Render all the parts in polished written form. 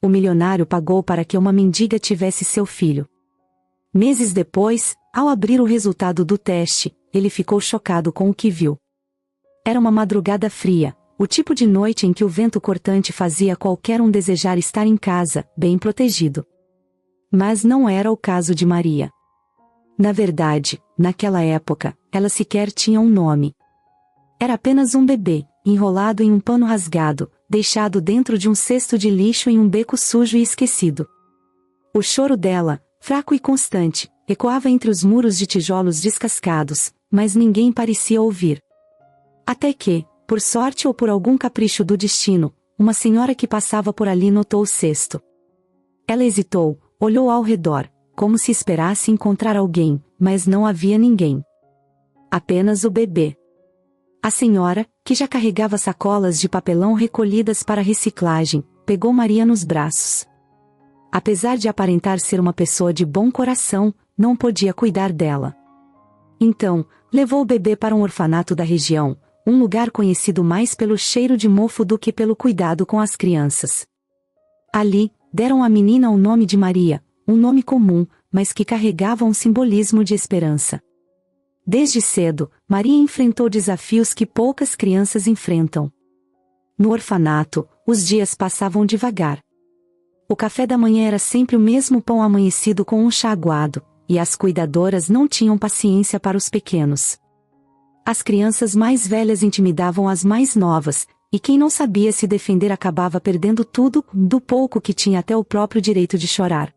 O milionário pagou para que uma mendiga tivesse seu filho. Meses depois, ao abrir o resultado do teste, ele ficou chocado com o que viu. Era uma madrugada fria, o tipo de noite em que o vento cortante fazia qualquer um desejar estar em casa, bem protegido. Mas não era o caso de Maria. Na verdade, naquela época, ela sequer tinha um nome. Era apenas um bebê, enrolado em um pano rasgado, deixado dentro de um cesto de lixo em um beco sujo e esquecido. O choro dela, fraco e constante, ecoava entre os muros de tijolos descascados, mas ninguém parecia ouvir. Até que, por sorte ou por algum capricho do destino, uma senhora que passava por ali notou o cesto. Ela hesitou, olhou ao redor, como se esperasse encontrar alguém, mas não havia ninguém. Apenas o bebê. A senhora, que já carregava sacolas de papelão recolhidas para reciclagem, pegou Maria nos braços. Apesar de aparentar ser uma pessoa de bom coração, não podia cuidar dela. Então, levou o bebê para um orfanato da região, um lugar conhecido mais pelo cheiro de mofo do que pelo cuidado com as crianças. Ali, deram à menina o nome de Maria, um nome comum, mas que carregava um simbolismo de esperança. Desde cedo, Maria enfrentou desafios que poucas crianças enfrentam. No orfanato, os dias passavam devagar. O café da manhã era sempre o mesmo pão amanhecido com um chá aguado, e as cuidadoras não tinham paciência para os pequenos. As crianças mais velhas intimidavam as mais novas, e quem não sabia se defender acabava perdendo tudo, do pouco que tinha até o próprio direito de chorar.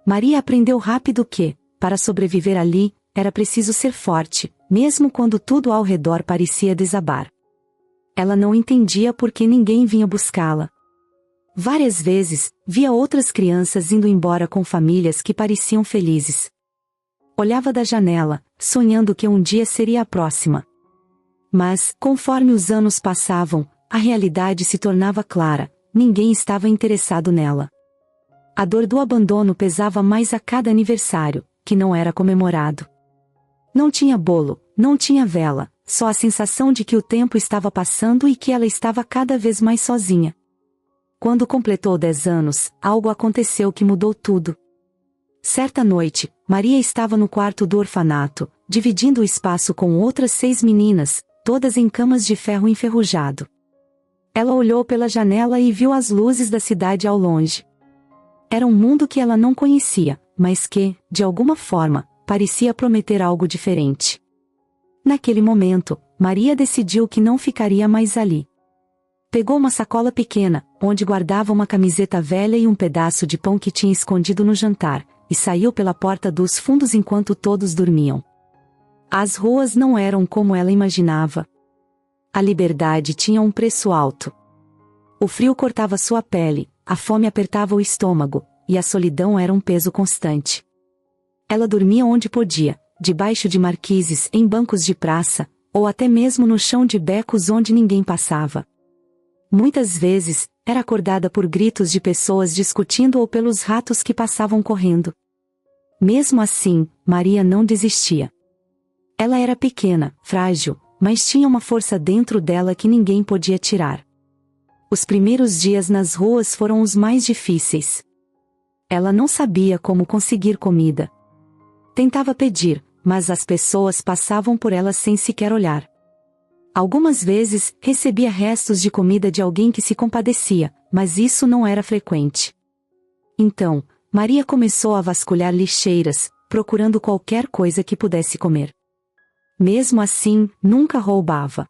Maria aprendeu rápido que, para sobreviver ali, era preciso ser forte, mesmo quando tudo ao redor parecia desabar. Ela não entendia por que ninguém vinha buscá-la. Várias vezes, via outras crianças indo embora com famílias que pareciam felizes. Olhava da janela, sonhando que um dia seria a próxima. Mas, conforme os anos passavam, a realidade se tornava clara, ninguém estava interessado nela. A dor do abandono pesava mais a cada aniversário, que não era comemorado. Não tinha bolo, não tinha vela, só a sensação de que o tempo estava passando e que ela estava cada vez mais sozinha. Quando completou 10 anos, algo aconteceu que mudou tudo. Certa noite, Maria estava no quarto do orfanato, dividindo o espaço com outras 6 meninas, todas em camas de ferro enferrujado. Ela olhou pela janela e viu as luzes da cidade ao longe. Era um mundo que ela não conhecia, mas que, de alguma forma, parecia prometer algo diferente. Naquele momento, Maria decidiu que não ficaria mais ali. Pegou uma sacola pequena, onde guardava uma camiseta velha e um pedaço de pão que tinha escondido no jantar, e saiu pela porta dos fundos enquanto todos dormiam. As ruas não eram como ela imaginava. A liberdade tinha um preço alto. O frio cortava sua pele, a fome apertava o estômago, e a solidão era um peso constante. Ela dormia onde podia, debaixo de marquises em bancos de praça, ou até mesmo no chão de becos onde ninguém passava. Muitas vezes, era acordada por gritos de pessoas discutindo ou pelos ratos que passavam correndo. Mesmo assim, Maria não desistia. Ela era pequena, frágil, mas tinha uma força dentro dela que ninguém podia tirar. Os primeiros dias nas ruas foram os mais difíceis. Ela não sabia como conseguir comida. Tentava pedir, mas as pessoas passavam por ela sem sequer olhar. Algumas vezes, recebia restos de comida de alguém que se compadecia, mas isso não era frequente. Então, Maria começou a vasculhar lixeiras, procurando qualquer coisa que pudesse comer. Mesmo assim, nunca roubava.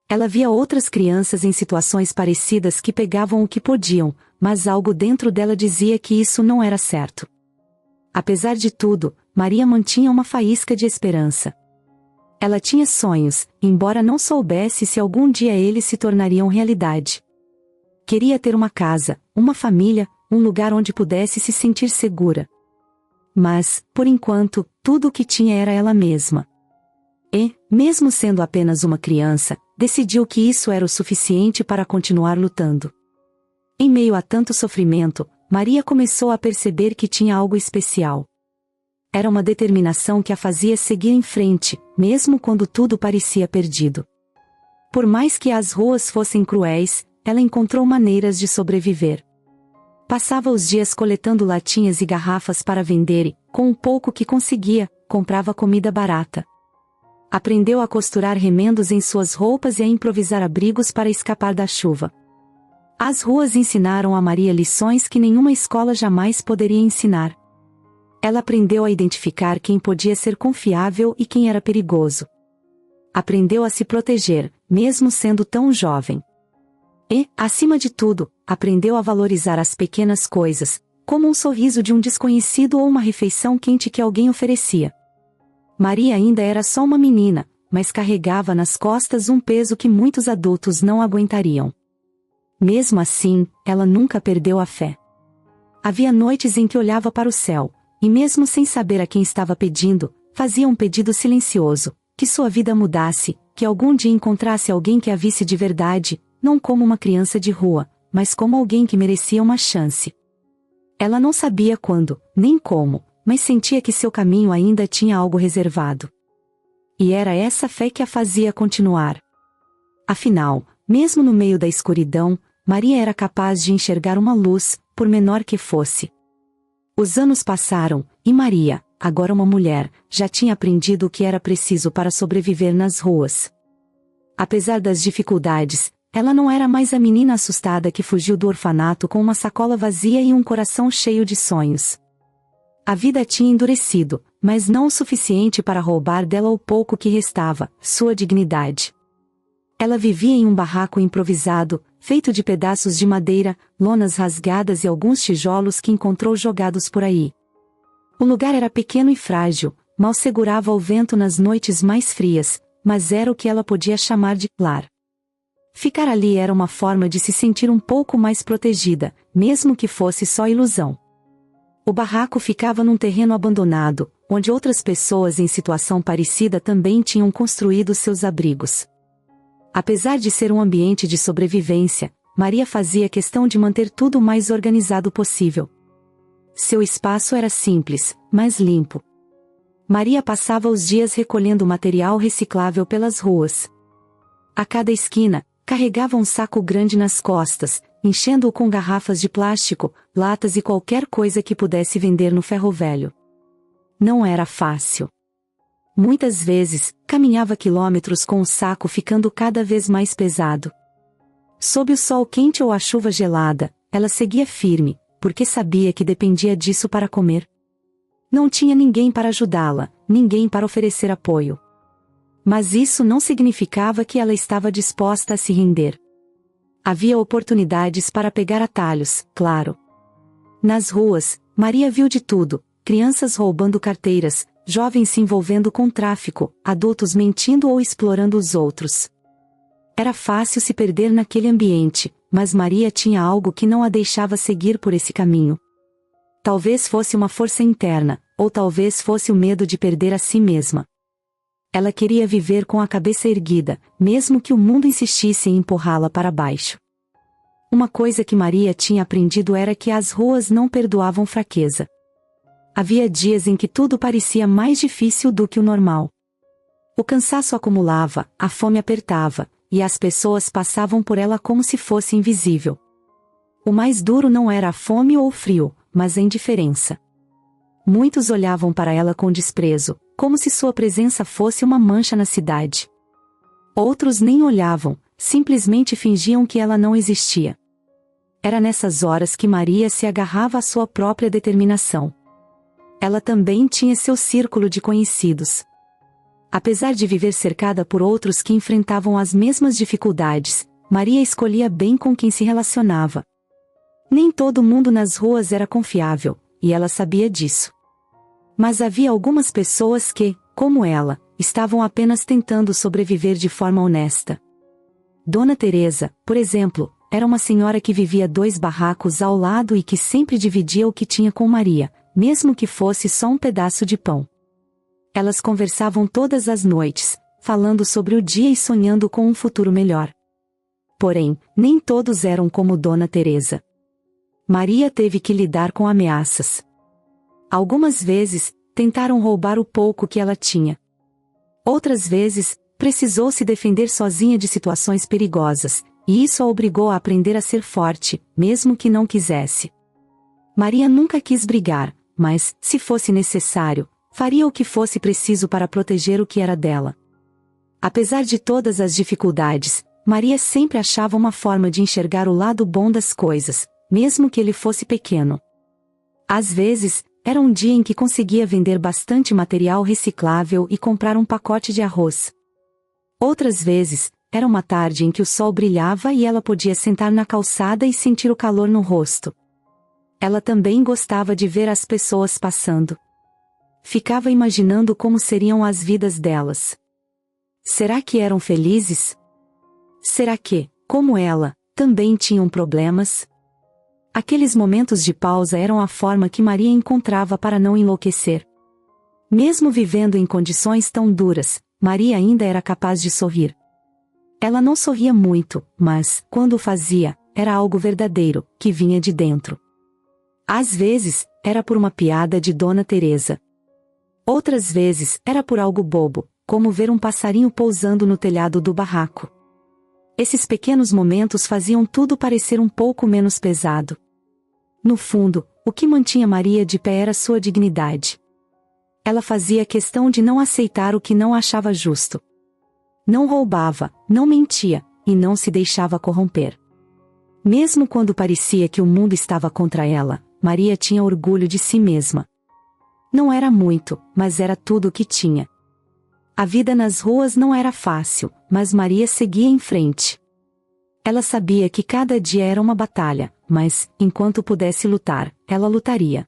Ela via outras crianças em situações parecidas que pegavam o que podiam, mas algo dentro dela dizia que isso não era certo. Apesar de tudo, Maria mantinha uma faísca de esperança. Ela tinha sonhos, embora não soubesse se algum dia eles se tornariam realidade. Queria ter uma casa, uma família, um lugar onde pudesse se sentir segura. Mas, por enquanto, tudo o que tinha era ela mesma. E, mesmo sendo apenas uma criança, decidiu que isso era o suficiente para continuar lutando. Em meio a tanto sofrimento, Maria começou a perceber que tinha algo especial. Era uma determinação que a fazia seguir em frente, mesmo quando tudo parecia perdido. Por mais que as ruas fossem cruéis, ela encontrou maneiras de sobreviver. Passava os dias coletando latinhas e garrafas para vender e, com o pouco que conseguia, comprava comida barata. Aprendeu a costurar remendos em suas roupas e a improvisar abrigos para escapar da chuva. As ruas ensinaram a Maria lições que nenhuma escola jamais poderia ensinar. Ela aprendeu a identificar quem podia ser confiável e quem era perigoso. Aprendeu a se proteger, mesmo sendo tão jovem. E, acima de tudo, aprendeu a valorizar as pequenas coisas, como um sorriso de um desconhecido ou uma refeição quente que alguém oferecia. Maria ainda era só uma menina, mas carregava nas costas um peso que muitos adultos não aguentariam. Mesmo assim, ela nunca perdeu a fé. Havia noites em que olhava para o céu, e mesmo sem saber a quem estava pedindo, fazia um pedido silencioso, que sua vida mudasse, que algum dia encontrasse alguém que a visse de verdade, não como uma criança de rua, mas como alguém que merecia uma chance. Ela não sabia quando, nem como, mas sentia que seu caminho ainda tinha algo reservado. E era essa fé que a fazia continuar. Afinal, mesmo no meio da escuridão, Maria era capaz de enxergar uma luz, por menor que fosse. Os anos passaram, e Maria, agora uma mulher, já tinha aprendido o que era preciso para sobreviver nas ruas. Apesar das dificuldades, ela não era mais a menina assustada que fugiu do orfanato com uma sacola vazia e um coração cheio de sonhos. A vida tinha endurecido, mas não o suficiente para roubar dela o pouco que restava, sua dignidade. Ela vivia em um barraco improvisado, feito de pedaços de madeira, lonas rasgadas e alguns tijolos que encontrou jogados por aí. O lugar era pequeno e frágil, mal segurava o vento nas noites mais frias, mas era o que ela podia chamar de lar. Ficar ali era uma forma de se sentir um pouco mais protegida, mesmo que fosse só ilusão. O barraco ficava num terreno abandonado, onde outras pessoas em situação parecida também tinham construído seus abrigos. Apesar de ser um ambiente de sobrevivência, Maria fazia questão de manter tudo o mais organizado possível. Seu espaço era simples, mas limpo. Maria passava os dias recolhendo material reciclável pelas ruas. A cada esquina, carregava um saco grande nas costas, enchendo-o com garrafas de plástico, latas e qualquer coisa que pudesse vender no ferro velho. Não era fácil. Muitas vezes, caminhava quilômetros com o saco ficando cada vez mais pesado. Sob o sol quente ou a chuva gelada, ela seguia firme, porque sabia que dependia disso para comer. Não tinha ninguém para ajudá-la, ninguém para oferecer apoio. Mas isso não significava que ela estava disposta a se render. Havia oportunidades para pegar atalhos, claro. Nas ruas, Maria viu de tudo: crianças roubando carteiras, jovens se envolvendo com tráfico, adultos mentindo ou explorando os outros. Era fácil se perder naquele ambiente, mas Maria tinha algo que não a deixava seguir por esse caminho. Talvez fosse uma força interna, ou talvez fosse o medo de perder a si mesma. Ela queria viver com a cabeça erguida, mesmo que o mundo insistisse em empurrá-la para baixo. Uma coisa que Maria tinha aprendido era que as ruas não perdoavam fraqueza. Havia dias em que tudo parecia mais difícil do que o normal. O cansaço acumulava, a fome apertava, e as pessoas passavam por ela como se fosse invisível. O mais duro não era a fome ou o frio, mas a indiferença. Muitos olhavam para ela com desprezo, como se sua presença fosse uma mancha na cidade. Outros nem olhavam, simplesmente fingiam que ela não existia. Era nessas horas que Maria se agarrava à sua própria determinação. Ela também tinha seu círculo de conhecidos. Apesar de viver cercada por outros que enfrentavam as mesmas dificuldades, Maria escolhia bem com quem se relacionava. Nem todo mundo nas ruas era confiável, e ela sabia disso. Mas havia algumas pessoas que, como ela, estavam apenas tentando sobreviver de forma honesta. Dona Teresa, por exemplo, era uma senhora que vivia 2 barracos ao lado e que sempre dividia o que tinha com Maria, mesmo que fosse só um pedaço de pão. Elas conversavam todas as noites, falando sobre o dia e sonhando com um futuro melhor. Porém, nem todos eram como Dona Teresa. Maria teve que lidar com ameaças. Algumas vezes, tentaram roubar o pouco que ela tinha. Outras vezes, precisou se defender sozinha de situações perigosas, e isso a obrigou a aprender a ser forte, mesmo que não quisesse. Maria nunca quis brigar, mas, se fosse necessário, faria o que fosse preciso para proteger o que era dela. Apesar de todas as dificuldades, Maria sempre achava uma forma de enxergar o lado bom das coisas, mesmo que ele fosse pequeno. Às vezes, era um dia em que conseguia vender bastante material reciclável e comprar um pacote de arroz. Outras vezes, era uma tarde em que o sol brilhava e ela podia sentar na calçada e sentir o calor no rosto. Ela também gostava de ver as pessoas passando. Ficava imaginando como seriam as vidas delas. Será que eram felizes? Será que, como ela, também tinham problemas? Aqueles momentos de pausa eram a forma que Maria encontrava para não enlouquecer. Mesmo vivendo em condições tão duras, Maria ainda era capaz de sorrir. Ela não sorria muito, mas, quando o fazia, era algo verdadeiro, que vinha de dentro. Às vezes, era por uma piada de Dona Teresa. Outras vezes, era por algo bobo, como ver um passarinho pousando no telhado do barraco. Esses pequenos momentos faziam tudo parecer um pouco menos pesado. No fundo, o que mantinha Maria de pé era sua dignidade. Ela fazia questão de não aceitar o que não achava justo. Não roubava, não mentia, e não se deixava corromper. Mesmo quando parecia que o mundo estava contra ela, Maria tinha orgulho de si mesma. Não era muito, mas era tudo o que tinha. A vida nas ruas não era fácil, mas Maria seguia em frente. Ela sabia que cada dia era uma batalha, mas, enquanto pudesse lutar, ela lutaria.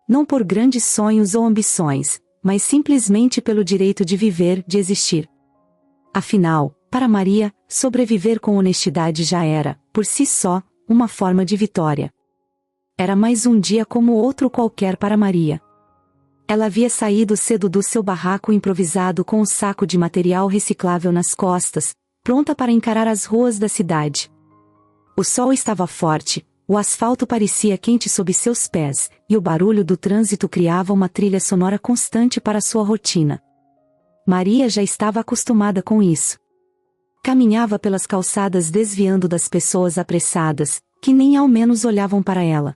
Não por grandes sonhos ou ambições, mas simplesmente pelo direito de viver, de existir. Afinal, para Maria, sobreviver com honestidade já era, por si só, uma forma de vitória. Era mais um dia como outro qualquer para Maria. Ela havia saído cedo do seu barraco improvisado com um saco de material reciclável nas costas, pronta para encarar as ruas da cidade. O sol estava forte, o asfalto parecia quente sob seus pés, e o barulho do trânsito criava uma trilha sonora constante para sua rotina. Maria já estava acostumada com isso. Caminhava pelas calçadas desviando das pessoas apressadas, que nem ao menos olhavam para ela.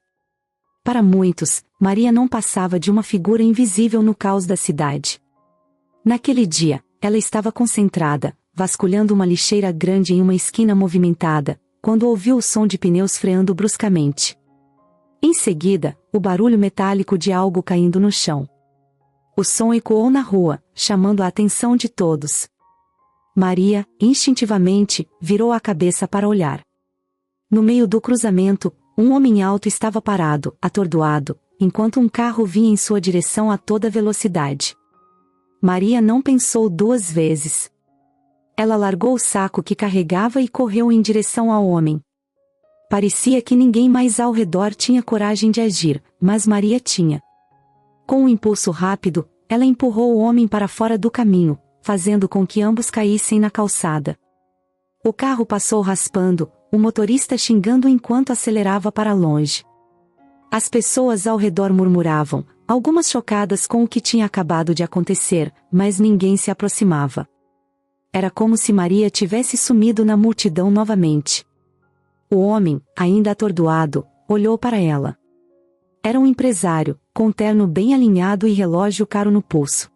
Para muitos, Maria não passava de uma figura invisível no caos da cidade. Naquele dia, ela estava concentrada, vasculhando uma lixeira grande em uma esquina movimentada, quando ouviu o som de pneus freando bruscamente. Em seguida, o barulho metálico de algo caindo no chão. O som ecoou na rua, chamando a atenção de todos. Maria, instintivamente, virou a cabeça para olhar. No meio do cruzamento, um homem alto estava parado, atordoado, enquanto um carro vinha em sua direção a toda velocidade. Maria não pensou duas vezes. Ela largou o saco que carregava e correu em direção ao homem. Parecia que ninguém mais ao redor tinha coragem de agir, mas Maria tinha. Com um impulso rápido, ela empurrou o homem para fora do caminho, fazendo com que ambos caíssem na calçada. O carro passou raspando, o motorista xingando enquanto acelerava para longe. As pessoas ao redor murmuravam, algumas chocadas com o que tinha acabado de acontecer, mas ninguém se aproximava. Era como se Maria tivesse sumido na multidão novamente. O homem, ainda atordoado, olhou para ela. Era um empresário, com terno bem alinhado e relógio caro no pulso.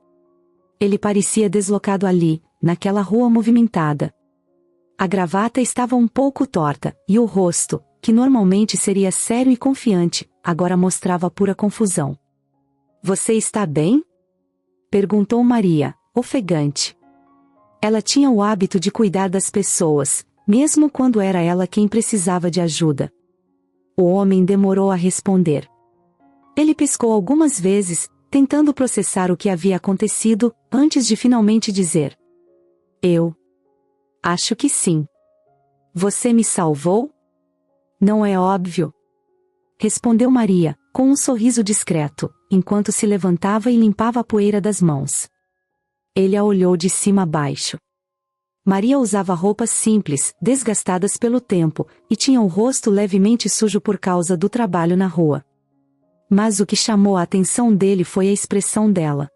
Ele parecia deslocado ali, naquela rua movimentada. A gravata estava um pouco torta, e o rosto, que normalmente seria sério e confiante, agora mostrava pura confusão. "Você está bem?" perguntou Maria, ofegante. Ela tinha o hábito de cuidar das pessoas, mesmo quando era ela quem precisava de ajuda. O homem demorou a responder. Ele piscou algumas vezes, tentando processar o que havia acontecido, antes de finalmente dizer: "Eu acho que sim. Você me salvou?" "Não é óbvio?" respondeu Maria, com um sorriso discreto, enquanto se levantava e limpava a poeira das mãos. Ele a olhou de cima a baixo. Maria usava roupas simples, desgastadas pelo tempo, e tinha o rosto levemente sujo por causa do trabalho na rua. Mas o que chamou a atenção dele foi a expressão dela.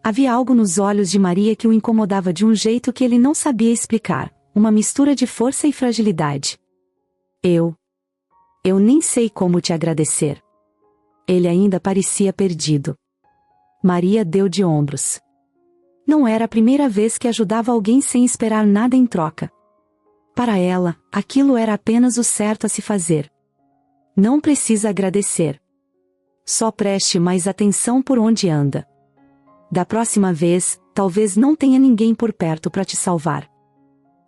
Havia algo nos olhos de Maria que o incomodava de um jeito que ele não sabia explicar, uma mistura de força e fragilidade. Eu nem sei como te agradecer." Ele ainda parecia perdido. Maria deu de ombros. Não era a primeira vez que ajudava alguém sem esperar nada em troca. Para ela, aquilo era apenas o certo a se fazer. Não precisa agradecer. Só preste mais atenção por onde anda. Da próxima vez, talvez não tenha ninguém por perto para te salvar.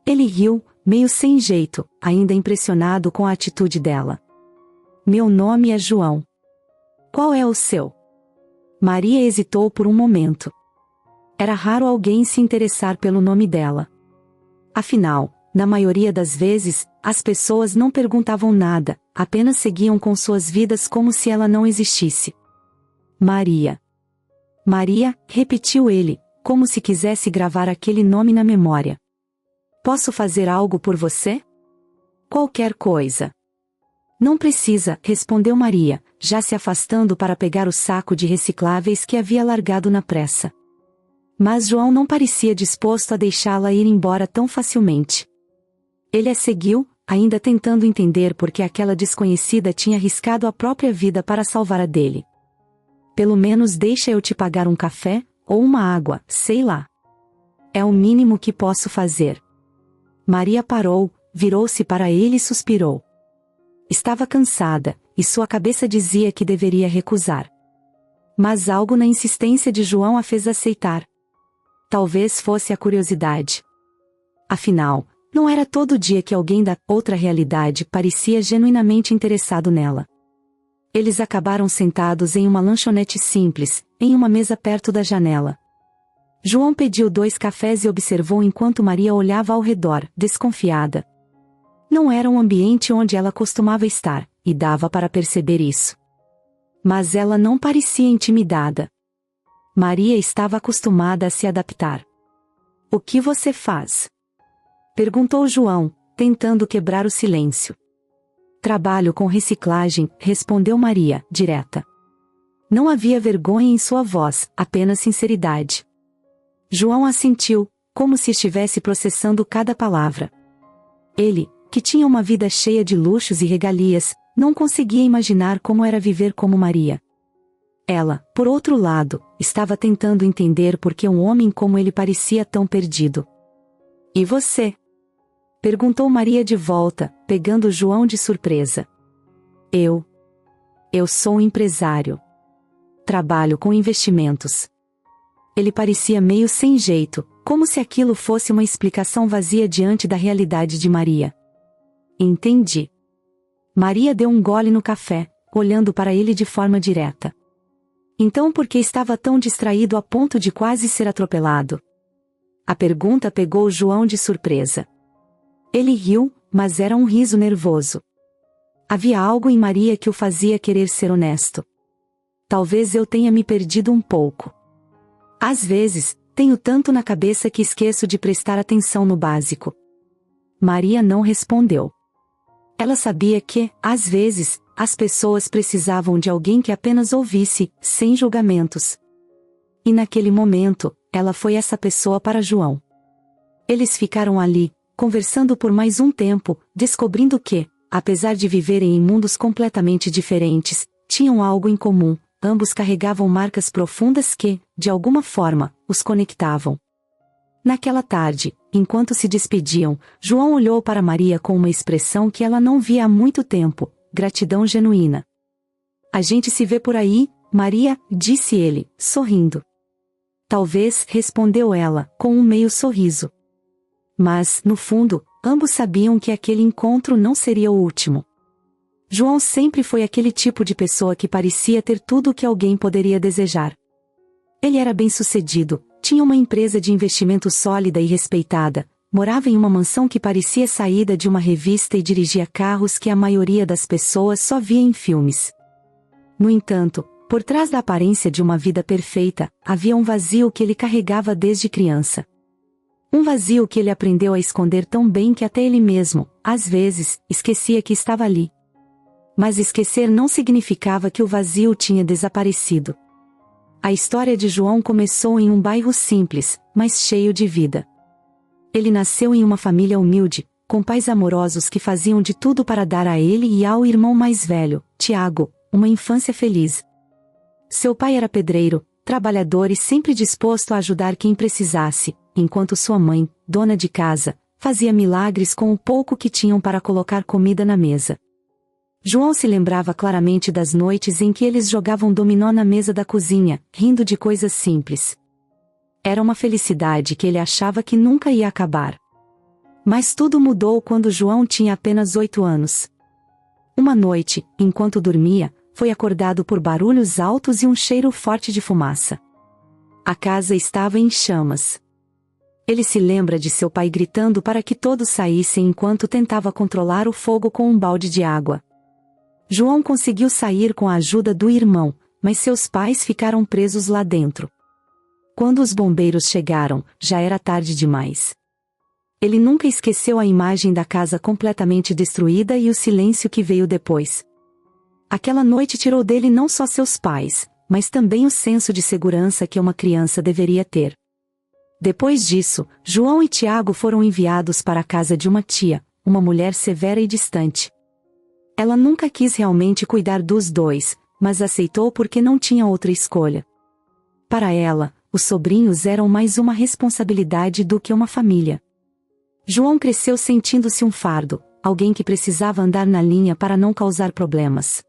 Ele riu, meio sem jeito, ainda impressionado com a atitude dela. Meu nome é João. Qual é o seu? Maria hesitou por um momento. Era raro alguém se interessar pelo nome dela. Afinal, na maioria das vezes, as pessoas não perguntavam nada, apenas seguiam com suas vidas como se ela não existisse. Maria. Maria, repetiu ele, como se quisesse gravar aquele nome na memória. Posso fazer algo por você? Qualquer coisa. Não precisa, respondeu Maria, já se afastando para pegar o saco de recicláveis que havia largado na pressa. Mas João não parecia disposto a deixá-la ir embora tão facilmente. Ele a seguiu, ainda tentando entender por que aquela desconhecida tinha arriscado a própria vida para salvar a dele. Pelo menos deixa eu te pagar um café, ou uma água, sei lá. É o mínimo que posso fazer. Maria parou, virou-se para ele e suspirou. Estava cansada, e sua cabeça dizia que deveria recusar. Mas algo na insistência de João a fez aceitar. Talvez fosse a curiosidade. Afinal, não era todo dia que alguém da outra realidade parecia genuinamente interessado nela. Eles acabaram sentados em uma lanchonete simples, em uma mesa perto da janela. João pediu 2 cafés e observou enquanto Maria olhava ao redor, desconfiada. Não era um ambiente onde ela costumava estar, e dava para perceber isso. Mas ela não parecia intimidada. Maria estava acostumada a se adaptar. O que você faz? Perguntou João, tentando quebrar o silêncio. Trabalho com reciclagem, respondeu Maria, direta. Não havia vergonha em sua voz, apenas sinceridade. João assentiu, como se estivesse processando cada palavra. Ele, que tinha uma vida cheia de luxos e regalias, não conseguia imaginar como era viver como Maria. Ela, por outro lado, estava tentando entender por que um homem como ele parecia tão perdido. E você? Perguntou Maria de volta, pegando João de surpresa. Eu sou um empresário. Trabalho com investimentos. Ele parecia meio sem jeito, como se aquilo fosse uma explicação vazia diante da realidade de Maria. Entendi. Maria deu um gole no café, olhando para ele de forma direta. Então por que estava tão distraído a ponto de quase ser atropelado? A pergunta pegou João de surpresa. Ele riu, mas era um riso nervoso. Havia algo em Maria que o fazia querer ser honesto. Talvez eu tenha me perdido um pouco. Às vezes, tenho tanto na cabeça que esqueço de prestar atenção no básico. Maria não respondeu. Ela sabia que, às vezes, as pessoas precisavam de alguém que apenas ouvisse, sem julgamentos. E naquele momento, ela foi essa pessoa para João. Eles ficaram ali, conversando por mais um tempo, descobrindo que, apesar de viverem em mundos completamente diferentes, tinham algo em comum. Ambos carregavam marcas profundas que, de alguma forma, os conectavam. Naquela tarde, enquanto se despediam, João olhou para Maria com uma expressão que ela não via há muito tempo, gratidão genuína. A gente se vê por aí, Maria, disse ele, sorrindo. Talvez, respondeu ela, com um meio sorriso. Mas, no fundo, ambos sabiam que aquele encontro não seria o último. João sempre foi aquele tipo de pessoa que parecia ter tudo o que alguém poderia desejar. Ele era bem-sucedido, tinha uma empresa de investimento sólida e respeitada, morava em uma mansão que parecia saída de uma revista e dirigia carros que a maioria das pessoas só via em filmes. No entanto, por trás da aparência de uma vida perfeita, havia um vazio que ele carregava desde criança. Um vazio que ele aprendeu a esconder tão bem que até ele mesmo, às vezes, esquecia que estava ali. Mas esquecer não significava que o vazio tinha desaparecido. A história de João começou em um bairro simples, mas cheio de vida. Ele nasceu em uma família humilde, com pais amorosos que faziam de tudo para dar a ele e ao irmão mais velho, Tiago, uma infância feliz. Seu pai era pedreiro, trabalhador e sempre disposto a ajudar quem precisasse, enquanto sua mãe, dona de casa, fazia milagres com o pouco que tinham para colocar comida na mesa. João se lembrava claramente das noites em que eles jogavam dominó na mesa da cozinha, rindo de coisas simples. Era uma felicidade que ele achava que nunca ia acabar. Mas tudo mudou quando João tinha apenas 8 anos. Uma noite, enquanto dormia, foi acordado por barulhos altos e um cheiro forte de fumaça. A casa estava em chamas. Ele se lembra de seu pai gritando para que todos saíssem enquanto tentava controlar o fogo com um balde de água. João conseguiu sair com a ajuda do irmão, mas seus pais ficaram presos lá dentro. Quando os bombeiros chegaram, já era tarde demais. Ele nunca esqueceu a imagem da casa completamente destruída e o silêncio que veio depois. Aquela noite tirou dele não só seus pais, mas também o senso de segurança que uma criança deveria ter. Depois disso, João e Tiago foram enviados para a casa de uma tia, uma mulher severa e distante. Ela nunca quis realmente cuidar dos dois, mas aceitou porque não tinha outra escolha. Para ela, os sobrinhos eram mais uma responsabilidade do que uma família. João cresceu sentindo-se um fardo, alguém que precisava andar na linha para não causar problemas.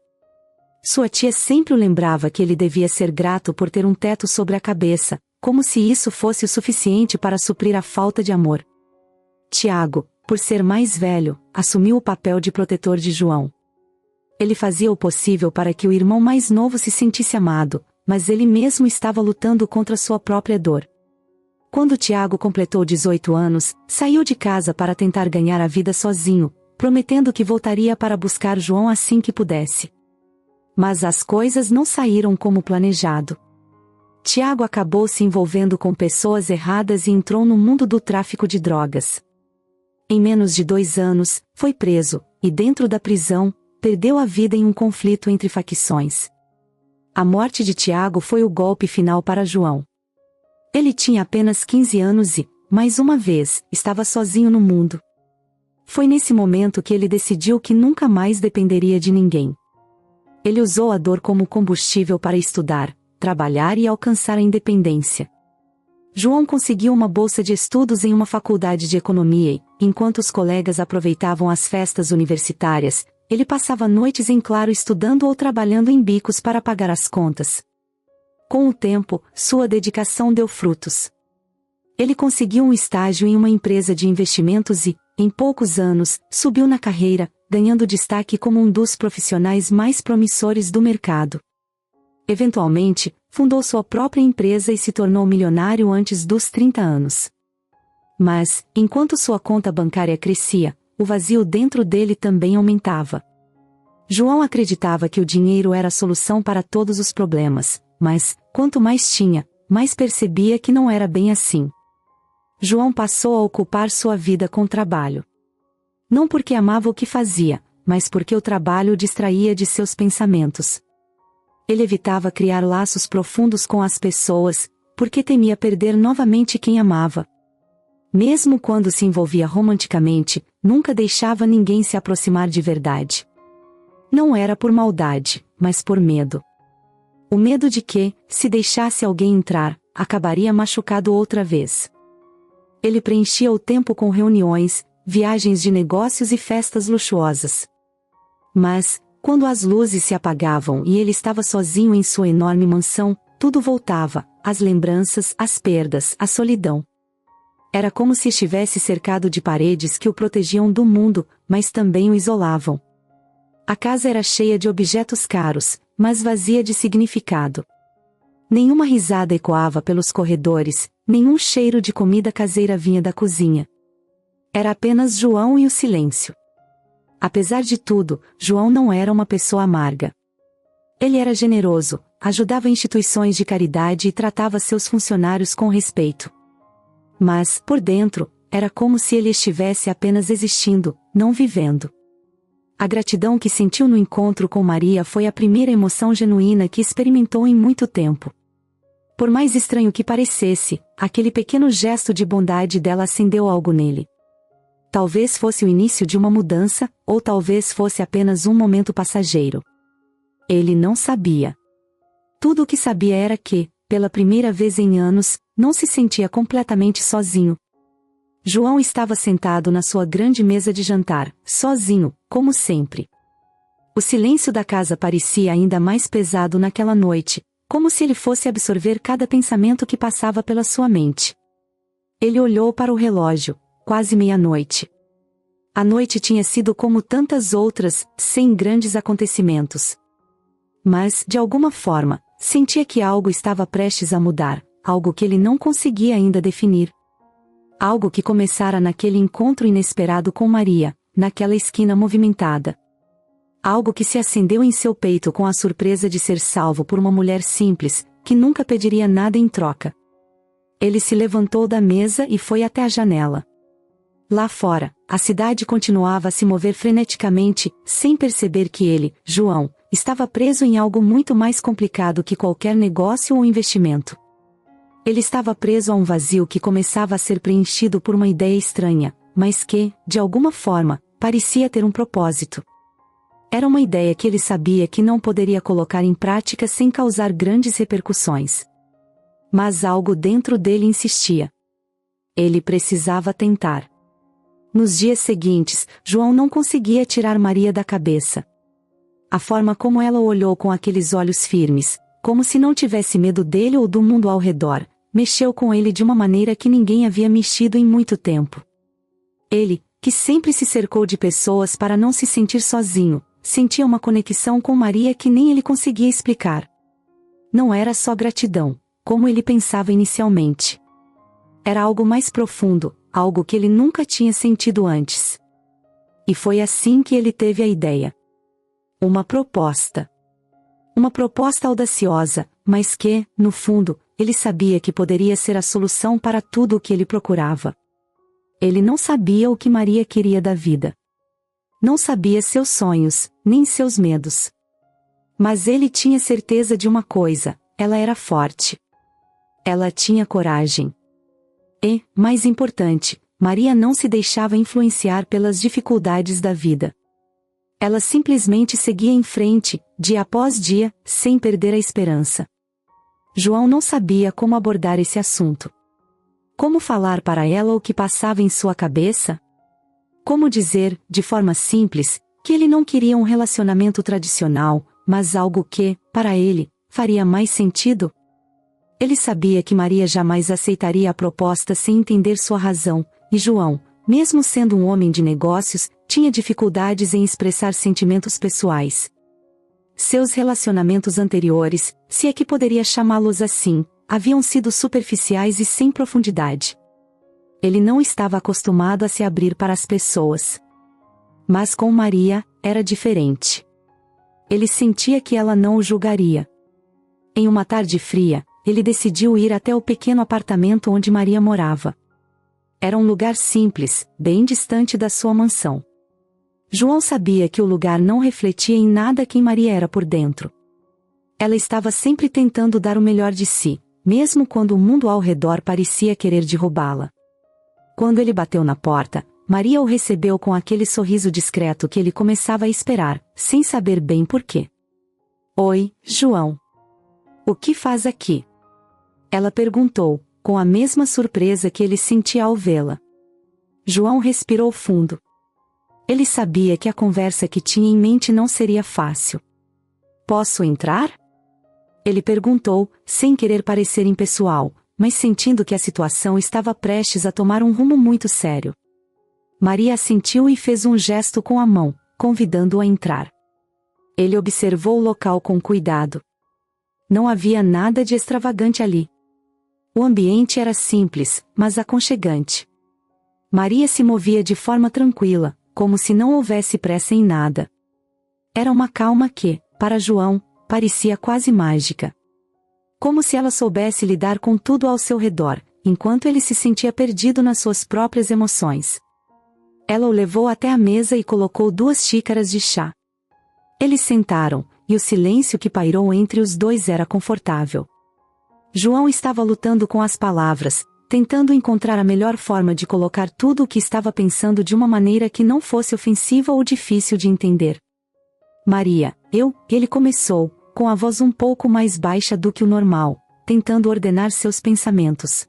Sua tia sempre o lembrava que ele devia ser grato por ter um teto sobre a cabeça, como se isso fosse o suficiente para suprir a falta de amor. Tiago, por ser mais velho, assumiu o papel de protetor de João. Ele fazia o possível para que o irmão mais novo se sentisse amado, mas ele mesmo estava lutando contra sua própria dor. Quando Tiago completou 18 anos, saiu de casa para tentar ganhar a vida sozinho, prometendo que voltaria para buscar João assim que pudesse. Mas as coisas não saíram como planejado. Tiago acabou se envolvendo com pessoas erradas e entrou no mundo do tráfico de drogas. Em menos de 2 anos, foi preso, e dentro da prisão, perdeu a vida em um conflito entre facções. A morte de Tiago foi o golpe final para João. Ele tinha apenas 15 anos e, mais uma vez, estava sozinho no mundo. Foi nesse momento que ele decidiu que nunca mais dependeria de ninguém. Ele usou a dor como combustível para estudar, trabalhar e alcançar a independência. João conseguiu uma bolsa de estudos em uma faculdade de economia e, enquanto os colegas aproveitavam as festas universitárias, ele passava noites em claro estudando ou trabalhando em bicos para pagar as contas. Com o tempo, sua dedicação deu frutos. Ele conseguiu um estágio em uma empresa de investimentos e, em poucos anos, subiu na carreira, ganhando destaque como um dos profissionais mais promissores do mercado. Eventualmente, fundou sua própria empresa e se tornou milionário antes dos 30 anos. Mas, enquanto sua conta bancária crescia, o vazio dentro dele também aumentava. João acreditava que o dinheiro era a solução para todos os problemas, mas, quanto mais tinha, mais percebia que não era bem assim. João passou a ocupar sua vida com trabalho. Não porque amava o que fazia, mas porque o trabalho o distraía de seus pensamentos. Ele evitava criar laços profundos com as pessoas, porque temia perder novamente quem amava. Mesmo quando se envolvia romanticamente, nunca deixava ninguém se aproximar de verdade. Não era por maldade, mas por medo. O medo de que, se deixasse alguém entrar, acabaria machucado outra vez. Ele preenchia o tempo com reuniões, viagens de negócios e festas luxuosas. Mas, quando as luzes se apagavam e ele estava sozinho em sua enorme mansão, tudo voltava, as lembranças, as perdas, a solidão. Era como se estivesse cercado de paredes que o protegiam do mundo, mas também o isolavam. A casa era cheia de objetos caros, mas vazia de significado. Nenhuma risada ecoava pelos corredores, nenhum cheiro de comida caseira vinha da cozinha. Era apenas João e o silêncio. Apesar de tudo, João não era uma pessoa amarga. Ele era generoso, ajudava instituições de caridade e tratava seus funcionários com respeito. Mas, por dentro, era como se ele estivesse apenas existindo, não vivendo. A gratidão que sentiu no encontro com Maria foi a primeira emoção genuína que experimentou em muito tempo. Por mais estranho que parecesse, aquele pequeno gesto de bondade dela acendeu algo nele. Talvez fosse o início de uma mudança, ou talvez fosse apenas um momento passageiro. Ele não sabia. Tudo o que sabia era que, pela primeira vez em anos, não se sentia completamente sozinho. João estava sentado na sua grande mesa de jantar, sozinho, como sempre. O silêncio da casa parecia ainda mais pesado naquela noite, como se ele fosse absorver cada pensamento que passava pela sua mente. Ele olhou para o relógio, quase meia-noite. A noite tinha sido como tantas outras, sem grandes acontecimentos. Mas, de alguma forma, sentia que algo estava prestes a mudar, algo que ele não conseguia ainda definir. Algo que começara naquele encontro inesperado com Maria, naquela esquina movimentada. Algo que se acendeu em seu peito com a surpresa de ser salvo por uma mulher simples, que nunca pediria nada em troca. Ele se levantou da mesa e foi até a janela. Lá fora, a cidade continuava a se mover freneticamente, sem perceber que ele, João, estava preso em algo muito mais complicado que qualquer negócio ou investimento. Ele estava preso a um vazio que começava a ser preenchido por uma ideia estranha, mas que, de alguma forma, parecia ter um propósito. Era uma ideia que ele sabia que não poderia colocar em prática sem causar grandes repercussões. Mas algo dentro dele insistia. Ele precisava tentar. Nos dias seguintes, João não conseguia tirar Maria da cabeça. A forma como ela o olhou com aqueles olhos firmes, como se não tivesse medo dele ou do mundo ao redor, mexeu com ele de uma maneira que ninguém havia mexido em muito tempo. Ele, que sempre se cercou de pessoas para não se sentir sozinho, sentia uma conexão com Maria que nem ele conseguia explicar. Não era só gratidão, como ele pensava inicialmente. Era algo mais profundo, algo que ele nunca tinha sentido antes. E foi assim que ele teve a ideia. Uma proposta. Uma proposta audaciosa, mas que, no fundo, ele sabia que poderia ser a solução para tudo o que ele procurava. Ele não sabia o que Maria queria da vida. Não sabia seus sonhos, nem seus medos. Mas ele tinha certeza de uma coisa: ela era forte. Ela tinha coragem. E, mais importante, Maria não se deixava influenciar pelas dificuldades da vida. Ela simplesmente seguia em frente, dia após dia, sem perder a esperança. João não sabia como abordar esse assunto. Como falar para ela o que passava em sua cabeça? Como dizer, de forma simples, que ele não queria um relacionamento tradicional, mas algo que, para ele, faria mais sentido? Ele sabia que Maria jamais aceitaria a proposta sem entender sua razão, e João, mesmo sendo um homem de negócios, tinha dificuldades em expressar sentimentos pessoais. Seus relacionamentos anteriores, se é que poderia chamá-los assim, haviam sido superficiais e sem profundidade. Ele não estava acostumado a se abrir para as pessoas. Mas com Maria, era diferente. Ele sentia que ela não o julgaria. Em uma tarde fria, ele decidiu ir até o pequeno apartamento onde Maria morava. Era um lugar simples, bem distante da sua mansão. João sabia que o lugar não refletia em nada quem Maria era por dentro. Ela estava sempre tentando dar o melhor de si, mesmo quando o mundo ao redor parecia querer derrubá-la. Quando ele bateu na porta, Maria o recebeu com aquele sorriso discreto que ele começava a esperar, sem saber bem por quê. "Oi, João. O que faz aqui?" Ela perguntou, com a mesma surpresa que ele sentia ao vê-la. João respirou fundo. Ele sabia que a conversa que tinha em mente não seria fácil. "Posso entrar?" Ele perguntou, sem querer parecer impessoal, mas sentindo que a situação estava prestes a tomar um rumo muito sério. Maria assentiu e fez um gesto com a mão, convidando-o a entrar. Ele observou o local com cuidado. Não havia nada de extravagante ali. O ambiente era simples, mas aconchegante. Maria se movia de forma tranquila, como se não houvesse pressa em nada. Era uma calma que, para João, parecia quase mágica. Como se ela soubesse lidar com tudo ao seu redor, enquanto ele se sentia perdido nas suas próprias emoções. Ela o levou até a mesa e colocou 2 xícaras de chá. Eles sentaram, e o silêncio que pairou entre os dois era confortável. João estava lutando com as palavras, tentando encontrar a melhor forma de colocar tudo o que estava pensando de uma maneira que não fosse ofensiva ou difícil de entender. "Maria, ele começou, com a voz um pouco mais baixa do que o normal, tentando ordenar seus pensamentos.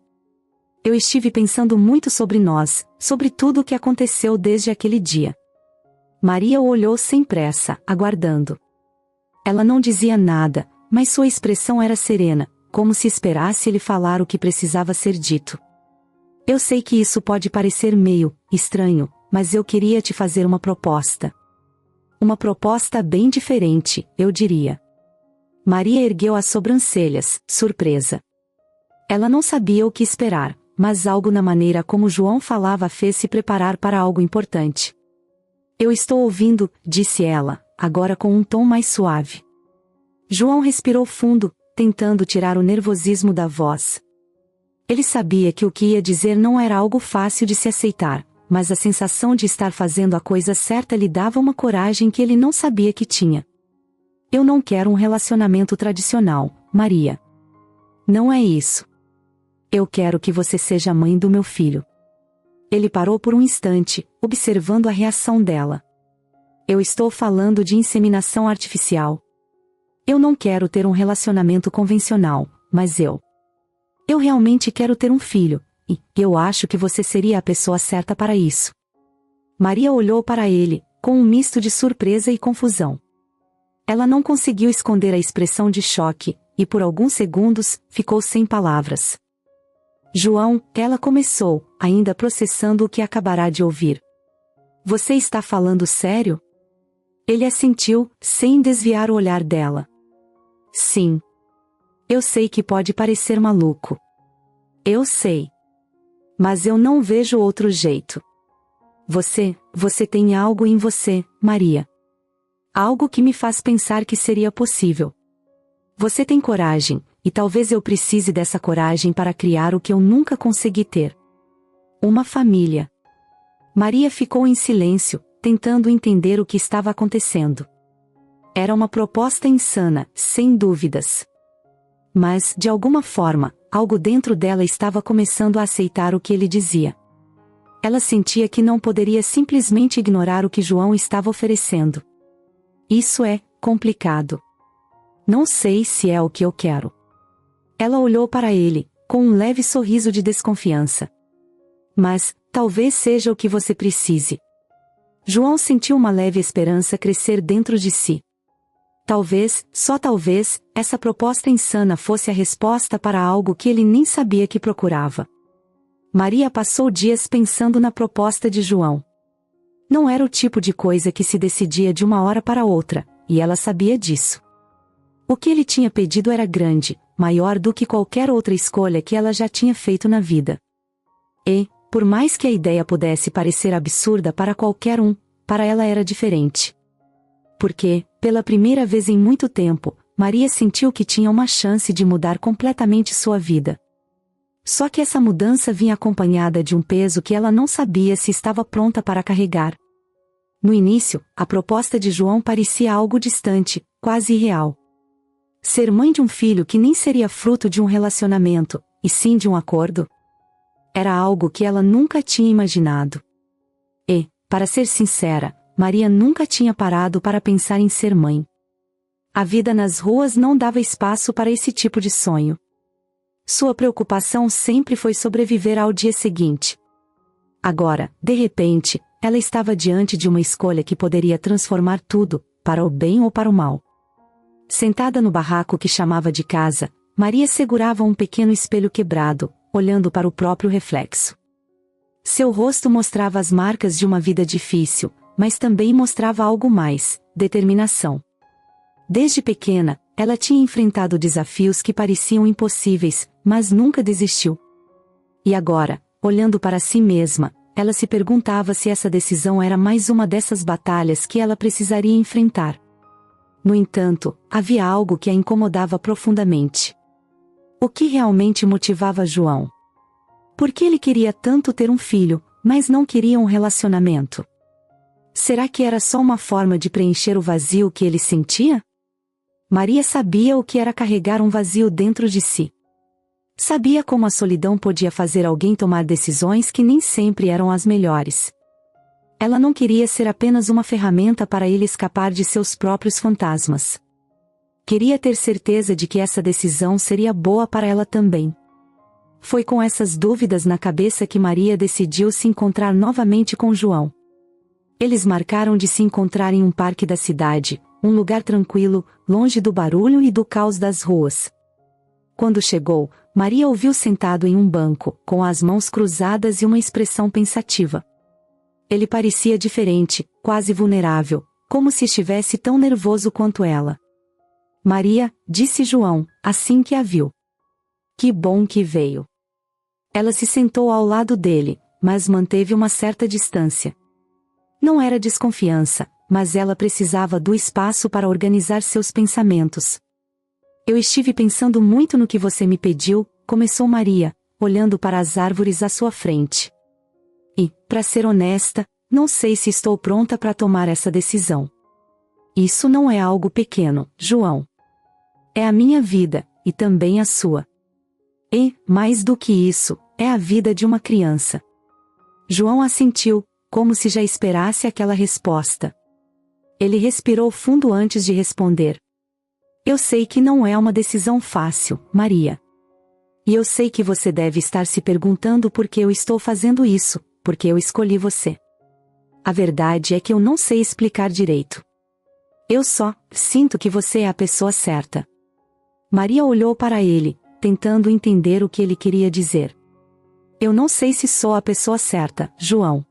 Eu estive pensando muito sobre nós, sobre tudo o que aconteceu desde aquele dia. Maria o olhou sem pressa, aguardando. Ela não dizia nada, mas sua expressão era serena, como se esperasse ele falar o que precisava ser dito. Eu sei que isso pode parecer meio estranho, mas eu queria te fazer uma proposta. Uma proposta bem diferente, eu diria. Maria ergueu as sobrancelhas, surpresa. Ela não sabia o que esperar, mas algo na maneira como João falava fez se preparar para algo importante. Eu estou ouvindo, disse ela, agora com um tom mais suave. João respirou fundo, tentando tirar o nervosismo da voz. Ele sabia que o que ia dizer não era algo fácil de se aceitar, mas a sensação de estar fazendo a coisa certa lhe dava uma coragem que ele não sabia que tinha. Eu não quero um relacionamento tradicional, Maria. Não é isso. Eu quero que você seja a mãe do meu filho. Ele parou por um instante, observando a reação dela. Eu estou falando de inseminação artificial. Eu não quero ter um relacionamento convencional, mas eu realmente quero ter um filho, e eu acho que você seria a pessoa certa para isso. Maria olhou para ele, com um misto de surpresa e confusão. Ela não conseguiu esconder a expressão de choque, e por alguns segundos, ficou sem palavras. João, ela começou, ainda processando o que acabará de ouvir. Você está falando sério? Ele assentiu, sem desviar o olhar dela. Sim. Eu sei que pode parecer maluco. Eu sei. Mas eu não vejo outro jeito. Você tem algo em você, Maria. Algo que me faz pensar que seria possível. Você tem coragem, e talvez eu precise dessa coragem para criar o que eu nunca consegui ter. Uma família. Maria ficou em silêncio, tentando entender o que estava acontecendo. Era uma proposta insana, sem dúvidas. Mas, de alguma forma, algo dentro dela estava começando a aceitar o que ele dizia. Ela sentia que não poderia simplesmente ignorar o que João estava oferecendo. Isso é complicado. Não sei se é o que eu quero. Ela olhou para ele, com um leve sorriso de desconfiança. Mas, talvez seja o que você precise. João sentiu uma leve esperança crescer dentro de si. Talvez, só talvez, essa proposta insana fosse a resposta para algo que ele nem sabia que procurava. Maria passou dias pensando na proposta de João. Não era o tipo de coisa que se decidia de uma hora para outra, e ela sabia disso. O que ele tinha pedido era grande, maior do que qualquer outra escolha que ela já tinha feito na vida. E, por mais que a ideia pudesse parecer absurda para qualquer um, para ela era diferente. Porque, pela primeira vez em muito tempo, Maria sentiu que tinha uma chance de mudar completamente sua vida. Só que essa mudança vinha acompanhada de um peso que ela não sabia se estava pronta para carregar. No início, a proposta de João parecia algo distante, quase irreal. Ser mãe de um filho que nem seria fruto de um relacionamento, e sim de um acordo? Era algo que ela nunca tinha imaginado. E, para ser sincera, Maria nunca tinha parado para pensar em ser mãe. A vida nas ruas não dava espaço para esse tipo de sonho. Sua preocupação sempre foi sobreviver ao dia seguinte. Agora, de repente, ela estava diante de uma escolha que poderia transformar tudo, para o bem ou para o mal. Sentada no barraco que chamava de casa, Maria segurava um pequeno espelho quebrado, olhando para o próprio reflexo. Seu rosto mostrava as marcas de uma vida difícil, mas também mostrava algo mais: determinação. Desde pequena, ela tinha enfrentado desafios que pareciam impossíveis, mas nunca desistiu. E agora, olhando para si mesma, ela se perguntava se essa decisão era mais uma dessas batalhas que ela precisaria enfrentar. No entanto, havia algo que a incomodava profundamente. O que realmente motivava João? Por que ele queria tanto ter um filho, mas não queria um relacionamento? Será que era só uma forma de preencher o vazio que ele sentia? Maria sabia o que era carregar um vazio dentro de si. Sabia como a solidão podia fazer alguém tomar decisões que nem sempre eram as melhores. Ela não queria ser apenas uma ferramenta para ele escapar de seus próprios fantasmas. Queria ter certeza de que essa decisão seria boa para ela também. Foi com essas dúvidas na cabeça que Maria decidiu se encontrar novamente com João. Eles marcaram de se encontrar em um parque da cidade, um lugar tranquilo, longe do barulho e do caos das ruas. Quando chegou, Maria o viu sentado em um banco, com as mãos cruzadas e uma expressão pensativa. Ele parecia diferente, quase vulnerável, como se estivesse tão nervoso quanto ela. Maria, disse João, assim que a viu. Que bom que veio. Ela se sentou ao lado dele, mas manteve uma certa distância. Não era desconfiança, mas ela precisava do espaço para organizar seus pensamentos. Eu estive pensando muito no que você me pediu, começou Maria, olhando para as árvores à sua frente. E, para ser honesta, não sei se estou pronta para tomar essa decisão. Isso não é algo pequeno, João. É a minha vida, e também a sua. E, mais do que isso, é a vida de uma criança. João assentiu, como se já esperasse aquela resposta. Ele respirou fundo antes de responder. Eu sei que não é uma decisão fácil, Maria. E eu sei que você deve estar se perguntando por que eu estou fazendo isso, porque eu escolhi você. A verdade é que eu não sei explicar direito. Eu só sinto que você é a pessoa certa. Maria olhou para ele, tentando entender o que ele queria dizer. Eu não sei se sou a pessoa certa, João.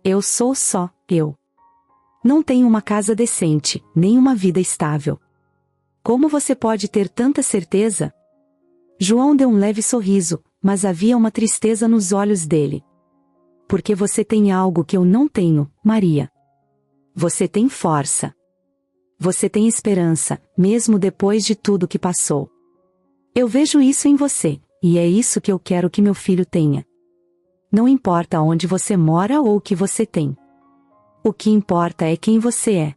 Eu sou só eu. Não tenho uma casa decente, nem uma vida estável. Como você pode ter tanta certeza? João deu um leve sorriso, mas havia uma tristeza nos olhos dele. Porque você tem algo que eu não tenho, Maria. Você tem força. Você tem esperança, mesmo depois de tudo que passou. Eu vejo isso em você, e é isso que eu quero que meu filho tenha. Não importa onde você mora ou o que você tem. O que importa é quem você é.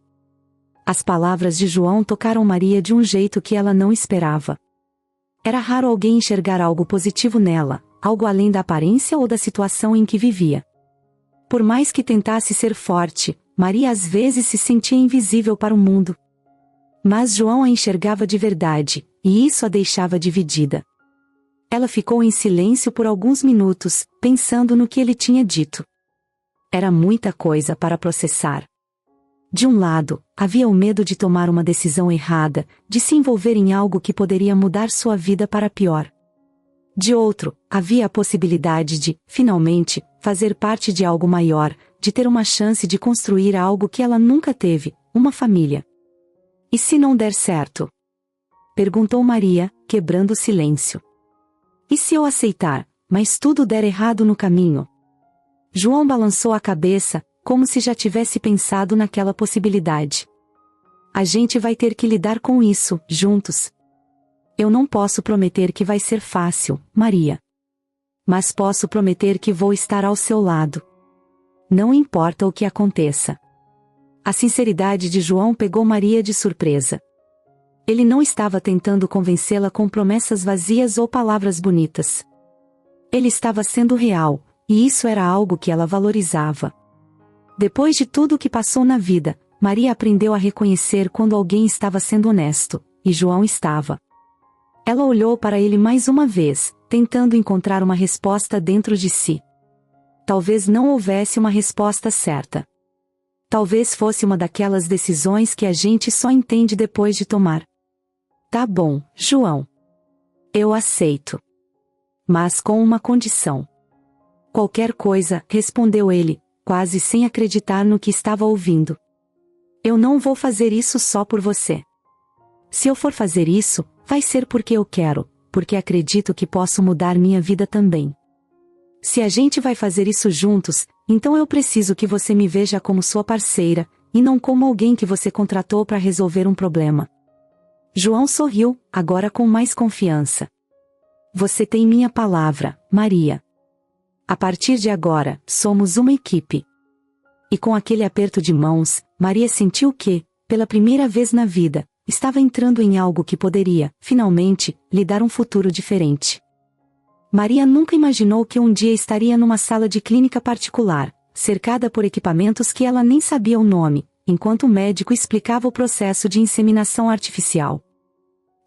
As palavras de João tocaram Maria de um jeito que ela não esperava. Era raro alguém enxergar algo positivo nela, algo além da aparência ou da situação em que vivia. Por mais que tentasse ser forte, Maria às vezes se sentia invisível para o mundo. Mas João a enxergava de verdade, e isso a deixava dividida. Ela ficou em silêncio por alguns minutos, pensando no que ele tinha dito. Era muita coisa para processar. De um lado, havia o medo de tomar uma decisão errada, de se envolver em algo que poderia mudar sua vida para pior. De outro, havia a possibilidade de, finalmente, fazer parte de algo maior, de ter uma chance de construir algo que ela nunca teve, uma família. E se não der certo? Perguntou Maria, quebrando o silêncio. E se eu aceitar, mas tudo der errado no caminho? João balançou a cabeça, como se já tivesse pensado naquela possibilidade. A gente vai ter que lidar com isso, juntos. Eu não posso prometer que vai ser fácil, Maria. Mas posso prometer que vou estar ao seu lado. Não importa o que aconteça. A sinceridade de João pegou Maria de surpresa. Ele não estava tentando convencê-la com promessas vazias ou palavras bonitas. Ele estava sendo real, e isso era algo que ela valorizava. Depois de tudo o que passou na vida, Maria aprendeu a reconhecer quando alguém estava sendo honesto, e João estava. Ela olhou para ele mais uma vez, tentando encontrar uma resposta dentro de si. Talvez não houvesse uma resposta certa. Talvez fosse uma daquelas decisões que a gente só entende depois de tomar. Tá bom, João. Eu aceito. Mas com uma condição. Qualquer coisa, respondeu ele, quase sem acreditar no que estava ouvindo. Eu não vou fazer isso só por você. Se eu for fazer isso, vai ser porque eu quero, porque acredito que posso mudar minha vida também. Se a gente vai fazer isso juntos, então eu preciso que você me veja como sua parceira, e não como alguém que você contratou para resolver um problema. João sorriu, agora com mais confiança. Você tem minha palavra, Maria. A partir de agora, somos uma equipe. E com aquele aperto de mãos, Maria sentiu que, pela primeira vez na vida, estava entrando em algo que poderia, finalmente, lhe dar um futuro diferente. Maria nunca imaginou que um dia estaria numa sala de clínica particular, cercada por equipamentos que ela nem sabia o nome, enquanto o médico explicava o processo de inseminação artificial.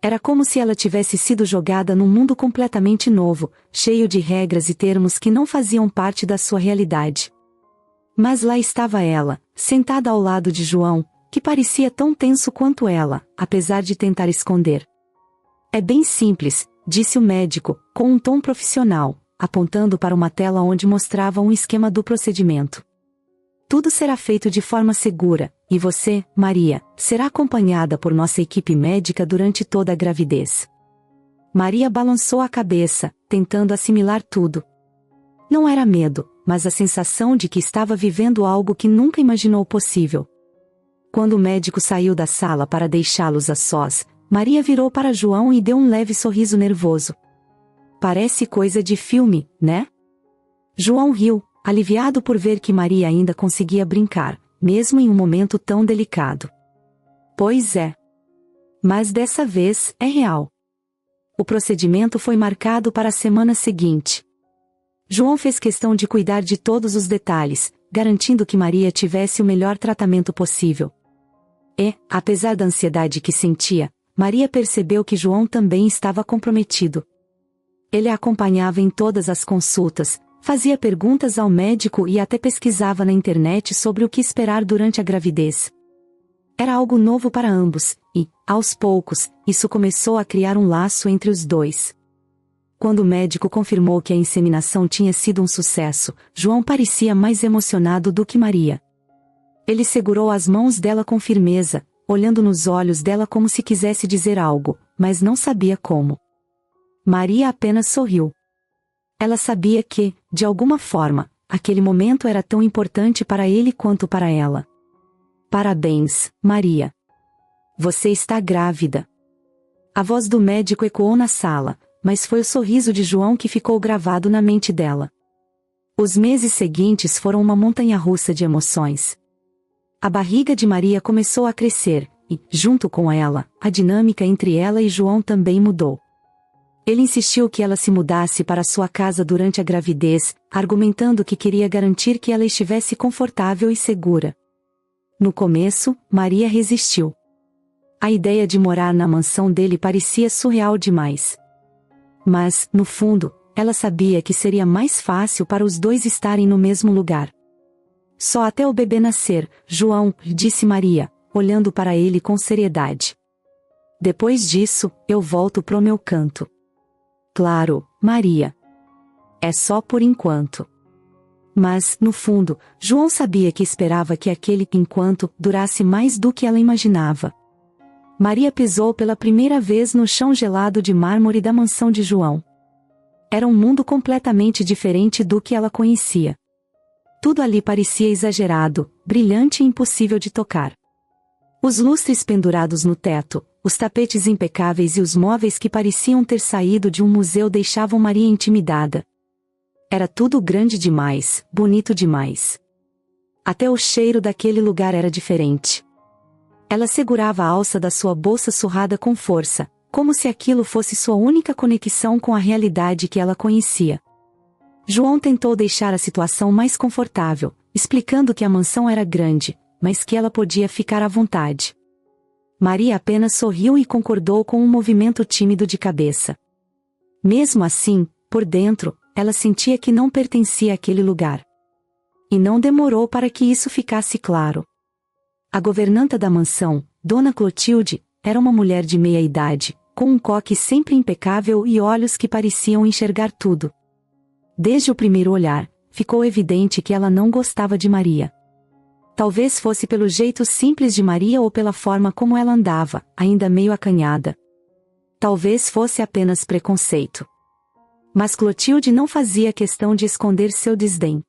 Era como se ela tivesse sido jogada num mundo completamente novo, cheio de regras e termos que não faziam parte da sua realidade. Mas lá estava ela, sentada ao lado de João, que parecia tão tenso quanto ela, apesar de tentar esconder. É bem simples, disse o médico, com um tom profissional, apontando para uma tela onde mostrava um esquema do procedimento. Tudo será feito de forma segura, e você, Maria, será acompanhada por nossa equipe médica durante toda a gravidez. Maria balançou a cabeça, tentando assimilar tudo. Não era medo, mas a sensação de que estava vivendo algo que nunca imaginou possível. Quando o médico saiu da sala para deixá-los a sós, Maria virou para João e deu um leve sorriso nervoso. Parece coisa de filme, né? João riu, aliviado por ver que Maria ainda conseguia brincar, mesmo em um momento tão delicado. Pois é. Mas dessa vez, é real. O procedimento foi marcado para a semana seguinte. João fez questão de cuidar de todos os detalhes, garantindo que Maria tivesse o melhor tratamento possível. E, apesar da ansiedade que sentia, Maria percebeu que João também estava comprometido. Ele a acompanhava em todas as consultas, fazia perguntas ao médico e até pesquisava na internet sobre o que esperar durante a gravidez. Era algo novo para ambos, e, aos poucos, isso começou a criar um laço entre os dois. Quando o médico confirmou que a inseminação tinha sido um sucesso, João parecia mais emocionado do que Maria. Ele segurou as mãos dela com firmeza, olhando nos olhos dela como se quisesse dizer algo, mas não sabia como. Maria apenas sorriu. Ela sabia que, de alguma forma, aquele momento era tão importante para ele quanto para ela. Parabéns, Maria. Você está grávida. A voz do médico ecoou na sala, mas foi o sorriso de João que ficou gravado na mente dela. Os meses seguintes foram uma montanha-russa de emoções. A barriga de Maria começou a crescer, e, junto com ela, a dinâmica entre ela e João também mudou. Ele insistiu que ela se mudasse para sua casa durante a gravidez, argumentando que queria garantir que ela estivesse confortável e segura. No começo, Maria resistiu. A ideia de morar na mansão dele parecia surreal demais. Mas, no fundo, ela sabia que seria mais fácil para os dois estarem no mesmo lugar. Só até o bebê nascer, João, disse Maria, olhando para ele com seriedade. Depois disso, eu volto pro meu canto. Claro, Maria. É só por enquanto. Mas, no fundo, João sabia que esperava que aquele enquanto durasse mais do que ela imaginava. Maria pisou pela primeira vez no chão gelado de mármore da mansão de João. Era um mundo completamente diferente do que ela conhecia. Tudo ali parecia exagerado, brilhante e impossível de tocar. Os lustres pendurados no teto, os tapetes impecáveis e os móveis que pareciam ter saído de um museu deixavam Maria intimidada. Era tudo grande demais, bonito demais. Até o cheiro daquele lugar era diferente. Ela segurava a alça da sua bolsa surrada com força, como se aquilo fosse sua única conexão com a realidade que ela conhecia. João tentou deixar a situação mais confortável, explicando que a mansão era grande, mas que ela podia ficar à vontade. Maria apenas sorriu e concordou com um movimento tímido de cabeça. Mesmo assim, por dentro, ela sentia que não pertencia àquele lugar. E não demorou para que isso ficasse claro. A governanta da mansão, Dona Clotilde, era uma mulher de meia idade, com um coque sempre impecável e olhos que pareciam enxergar tudo. Desde o primeiro olhar, ficou evidente que ela não gostava de Maria. Talvez fosse pelo jeito simples de Maria ou pela forma como ela andava, ainda meio acanhada. Talvez fosse apenas preconceito. Mas Clotilde não fazia questão de esconder seu desdém.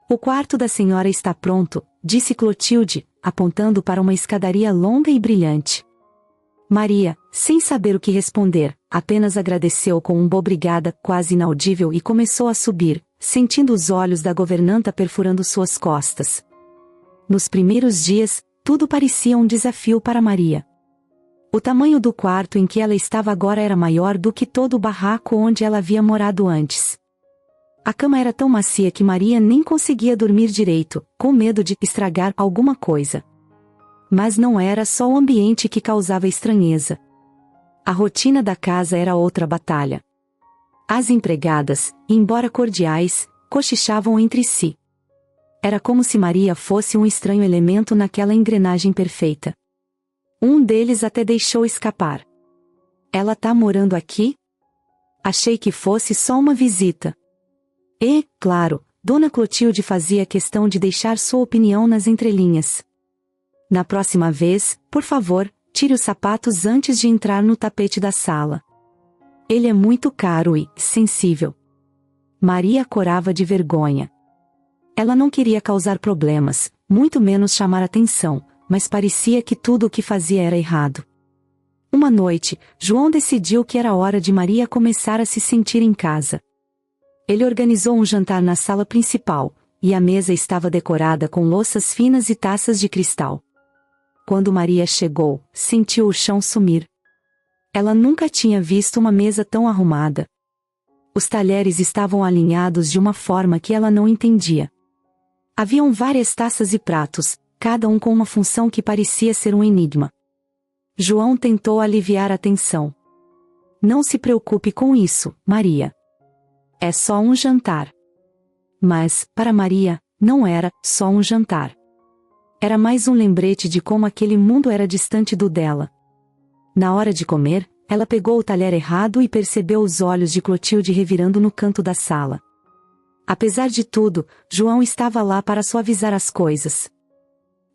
O quarto da senhora está pronto, disse Clotilde, apontando para uma escadaria longa e brilhante. Maria, sem saber o que responder, apenas agradeceu com um obrigada quase inaudível e começou a subir, sentindo os olhos da governanta perfurando suas costas. Nos primeiros dias, tudo parecia um desafio para Maria. O tamanho do quarto em que ela estava agora era maior do que todo o barraco onde ela havia morado antes. A cama era tão macia que Maria nem conseguia dormir direito, com medo de estragar alguma coisa. Mas não era só o ambiente que causava estranheza. A rotina da casa era outra batalha. As empregadas, embora cordiais, cochichavam entre si. Era como se Maria fosse um estranho elemento naquela engrenagem perfeita. Um deles até deixou escapar. Ela tá morando aqui? Achei que fosse só uma visita. E, claro, Dona Clotilde fazia questão de deixar sua opinião nas entrelinhas. Na próxima vez, por favor, tire os sapatos antes de entrar no tapete da sala. Ele é muito caro e sensível. Maria corava de vergonha. Ela não queria causar problemas, muito menos chamar atenção, mas parecia que tudo o que fazia era errado. Uma noite, João decidiu que era hora de Maria começar a se sentir em casa. Ele organizou um jantar na sala principal, e a mesa estava decorada com louças finas e taças de cristal. Quando Maria chegou, sentiu o chão sumir. Ela nunca tinha visto uma mesa tão arrumada. Os talheres estavam alinhados de uma forma que ela não entendia. Haviam várias taças e pratos, cada um com uma função que parecia ser um enigma. João tentou aliviar a tensão. Não se preocupe com isso, Maria. É só um jantar. Mas, para Maria, não era só um jantar. Era mais um lembrete de como aquele mundo era distante do dela. Na hora de comer, ela pegou o talher errado e percebeu os olhos de Clotilde revirando no canto da sala. Apesar de tudo, João estava lá para suavizar as coisas.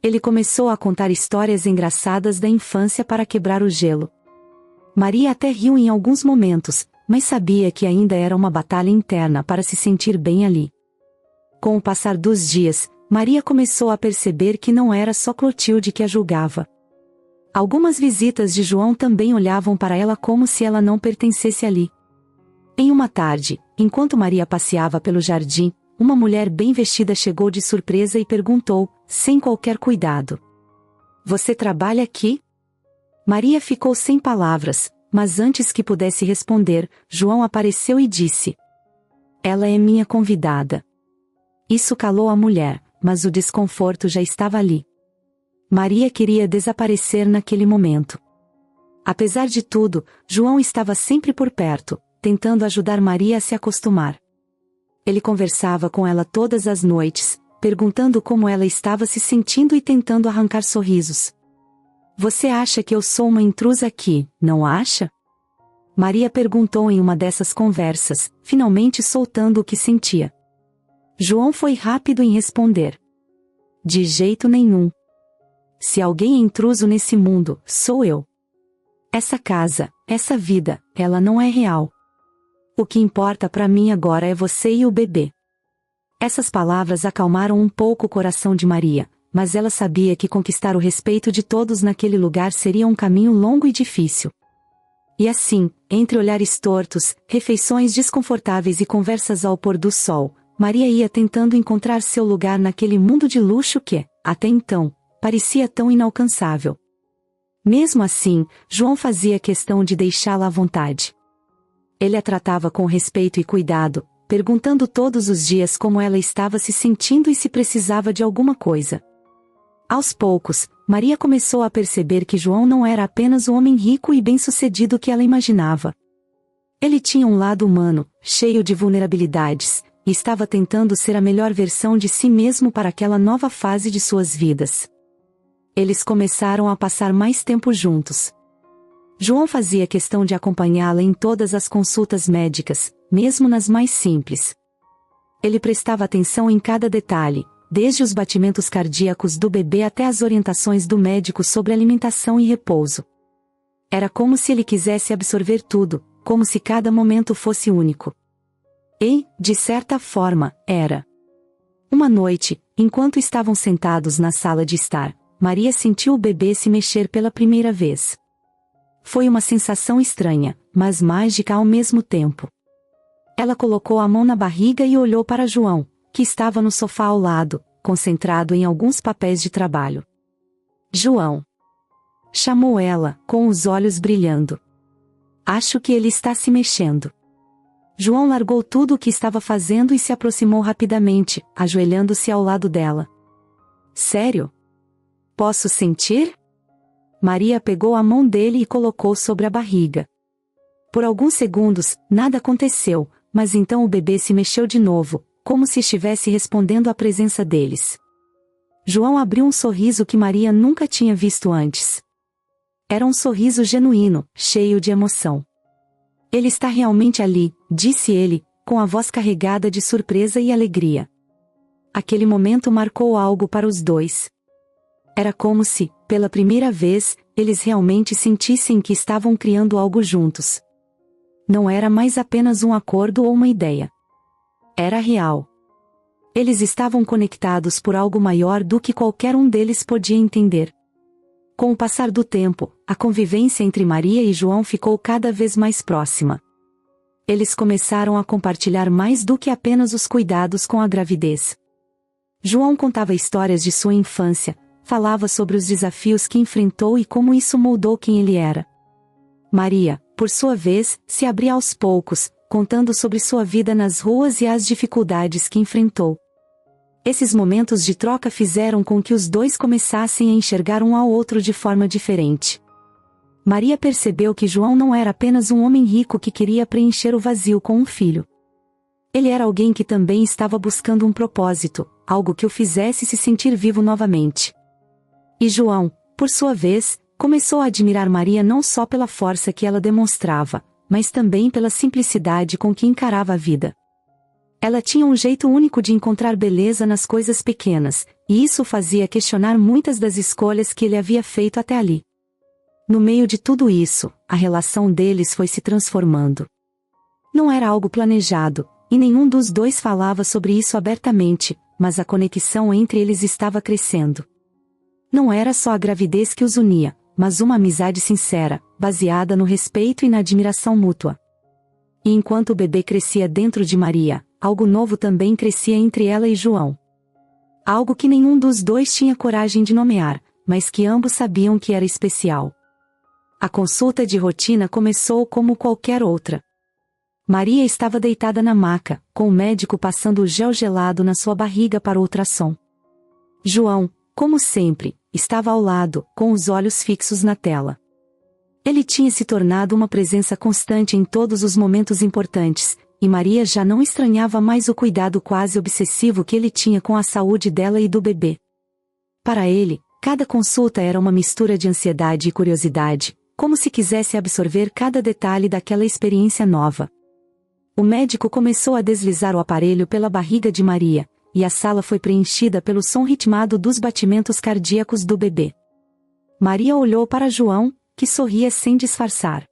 Ele começou a contar histórias engraçadas da infância para quebrar o gelo. Maria até riu em alguns momentos, mas sabia que ainda era uma batalha interna para se sentir bem ali. Com o passar dos dias, Maria começou a perceber que não era só Clotilde que a julgava. Algumas visitas de João também olhavam para ela como se ela não pertencesse ali. Em uma tarde, enquanto Maria passeava pelo jardim, uma mulher bem vestida chegou de surpresa e perguntou, sem qualquer cuidado: "Você trabalha aqui?" Maria ficou sem palavras, mas antes que pudesse responder, João apareceu e disse: "Ela é minha convidada." Isso calou a mulher, mas o desconforto já estava ali. Maria queria desaparecer naquele momento. Apesar de tudo, João estava sempre por perto, tentando ajudar Maria a se acostumar. Ele conversava com ela todas as noites, perguntando como ela estava se sentindo e tentando arrancar sorrisos. "Você acha que eu sou uma intrusa aqui, não acha?" Maria perguntou em uma dessas conversas, finalmente soltando o que sentia. João foi rápido em responder: "De jeito nenhum. Se alguém é intruso nesse mundo, sou eu. Essa casa, essa vida, ela não é real. O que importa para mim agora é você e o bebê." Essas palavras acalmaram um pouco o coração de Maria, mas ela sabia que conquistar o respeito de todos naquele lugar seria um caminho longo e difícil. E assim, entre olhares tortos, refeições desconfortáveis e conversas ao pôr do sol, Maria ia tentando encontrar seu lugar naquele mundo de luxo que, até então, parecia tão inalcançável. Mesmo assim, João fazia questão de deixá-la à vontade. Ele a tratava com respeito e cuidado, perguntando todos os dias como ela estava se sentindo e se precisava de alguma coisa. Aos poucos, Maria começou a perceber que João não era apenas o homem rico e bem-sucedido que ela imaginava. Ele tinha um lado humano, cheio de vulnerabilidades, e estava tentando ser a melhor versão de si mesmo para aquela nova fase de suas vidas. Eles começaram a passar mais tempo juntos. João fazia questão de acompanhá-la em todas as consultas médicas, mesmo nas mais simples. Ele prestava atenção em cada detalhe, desde os batimentos cardíacos do bebê até as orientações do médico sobre alimentação e repouso. Era como se ele quisesse absorver tudo, como se cada momento fosse único. E, de certa forma, era. Uma noite, enquanto estavam sentados na sala de estar, Maria sentiu o bebê se mexer pela primeira vez. Foi uma sensação estranha, mas mágica ao mesmo tempo. Ela colocou a mão na barriga e olhou para João, que estava no sofá ao lado, concentrado em alguns papéis de trabalho. "João!" chamou ela, com os olhos brilhando. "Acho que ele está se mexendo." João largou tudo o que estava fazendo e se aproximou rapidamente, ajoelhando-se ao lado dela. "Sério? Posso sentir?" Maria pegou a mão dele e colocou sobre a barriga. Por alguns segundos, nada aconteceu, mas então o bebê se mexeu de novo, como se estivesse respondendo à presença deles. João abriu um sorriso que Maria nunca tinha visto antes. Era um sorriso genuíno, cheio de emoção. Ele está realmente ali, disse ele, com a voz carregada de surpresa e alegria. Aquele momento marcou algo para os dois. Era como se, pela primeira vez, eles realmente sentissem que estavam criando algo juntos. Não era mais apenas um acordo ou uma ideia. Era real. Eles estavam conectados por algo maior do que qualquer um deles podia entender. Com o passar do tempo, a convivência entre Maria e João ficou cada vez mais próxima. Eles começaram a compartilhar mais do que apenas os cuidados com a gravidez. João contava histórias de sua infância, falava sobre os desafios que enfrentou e como isso moldou quem ele era. Maria, por sua vez, se abria aos poucos, contando sobre sua vida nas ruas e as dificuldades que enfrentou. Esses momentos de troca fizeram com que os dois começassem a enxergar um ao outro de forma diferente. Maria percebeu que João não era apenas um homem rico que queria preencher o vazio com um filho. Ele era alguém que também estava buscando um propósito, algo que o fizesse se sentir vivo novamente. E João, por sua vez, começou a admirar Maria não só pela força que ela demonstrava, mas também pela simplicidade com que encarava a vida. Ela tinha um jeito único de encontrar beleza nas coisas pequenas, e isso o fazia questionar muitas das escolhas que ele havia feito até ali. No meio de tudo isso, a relação deles foi se transformando. Não era algo planejado, e nenhum dos dois falava sobre isso abertamente, mas a conexão entre eles estava crescendo. Não era só a gravidez que os unia, mas uma amizade sincera, baseada no respeito e na admiração mútua. E enquanto o bebê crescia dentro de Maria, algo novo também crescia entre ela e João. Algo que nenhum dos dois tinha coragem de nomear, mas que ambos sabiam que era especial. A consulta de rotina começou como qualquer outra. Maria estava deitada na maca, com o médico passando o gel gelado na sua barriga para o ultrassom. João, como sempre, estava ao lado, com os olhos fixos na tela. Ele tinha se tornado uma presença constante em todos os momentos importantes, e Maria já não estranhava mais o cuidado quase obsessivo que ele tinha com a saúde dela e do bebê. Para ele, cada consulta era uma mistura de ansiedade e curiosidade, como se quisesse absorver cada detalhe daquela experiência nova. O médico começou a deslizar o aparelho pela barriga de Maria, e a sala foi preenchida pelo som ritmado dos batimentos cardíacos do bebê. Maria olhou para João, que sorria sem disfarçar.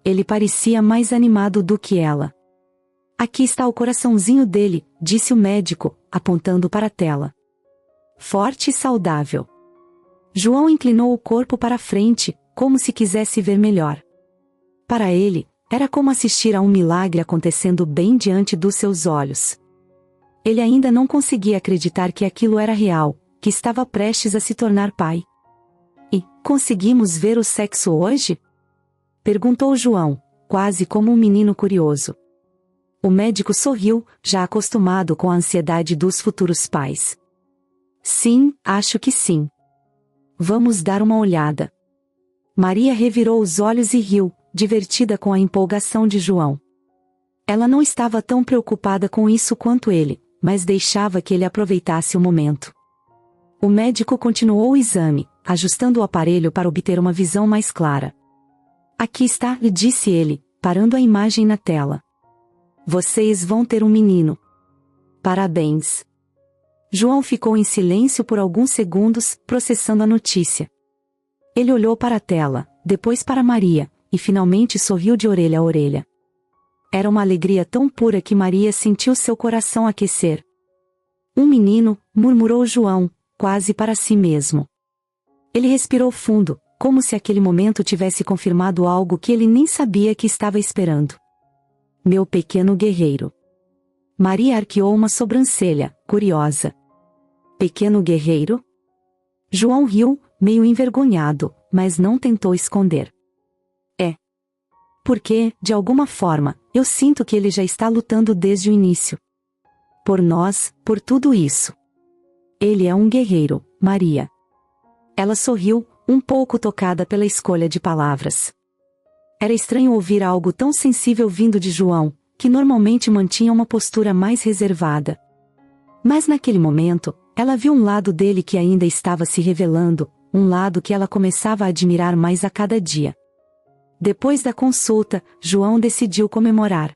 Ele parecia mais animado do que ela. Aqui está o coraçãozinho dele, disse o médico, apontando para a tela. Forte e saudável. João inclinou o corpo para a frente, como se quisesse ver melhor. Para ele, era como assistir a um milagre acontecendo bem diante dos seus olhos. Ele ainda não conseguia acreditar que aquilo era real, que estava prestes a se tornar pai. E, conseguimos ver o sexo hoje? Perguntou João, quase como um menino curioso. O médico sorriu, já acostumado com a ansiedade dos futuros pais. Sim, acho que sim. Vamos dar uma olhada. Maria revirou os olhos e riu, divertida com a empolgação de João. Ela não estava tão preocupada com isso quanto ele, mas deixava que ele aproveitasse o momento. O médico continuou o exame, ajustando o aparelho para obter uma visão mais clara. Aqui está, disse ele, parando a imagem na tela. Vocês vão ter um menino. Parabéns. João ficou em silêncio por alguns segundos, processando a notícia. Ele olhou para a tela, depois para Maria, e finalmente sorriu de orelha a orelha. Era uma alegria tão pura que Maria sentiu seu coração aquecer. Um menino, murmurou João, quase para si mesmo. Ele respirou fundo, como se aquele momento tivesse confirmado algo que ele nem sabia que estava esperando. Meu pequeno guerreiro. Maria arqueou uma sobrancelha, curiosa. Pequeno guerreiro? João riu, meio envergonhado, mas não tentou esconder. É. Porque, de alguma forma, eu sinto que ele já está lutando desde o início. Por nós, por tudo isso. Ele é um guerreiro, Maria. Ela sorriu, um pouco tocada pela escolha de palavras. Era estranho ouvir algo tão sensível vindo de João, que normalmente mantinha uma postura mais reservada. Mas naquele momento, ela viu um lado dele que ainda estava se revelando, um lado que ela começava a admirar mais a cada dia. Depois da consulta, João decidiu comemorar.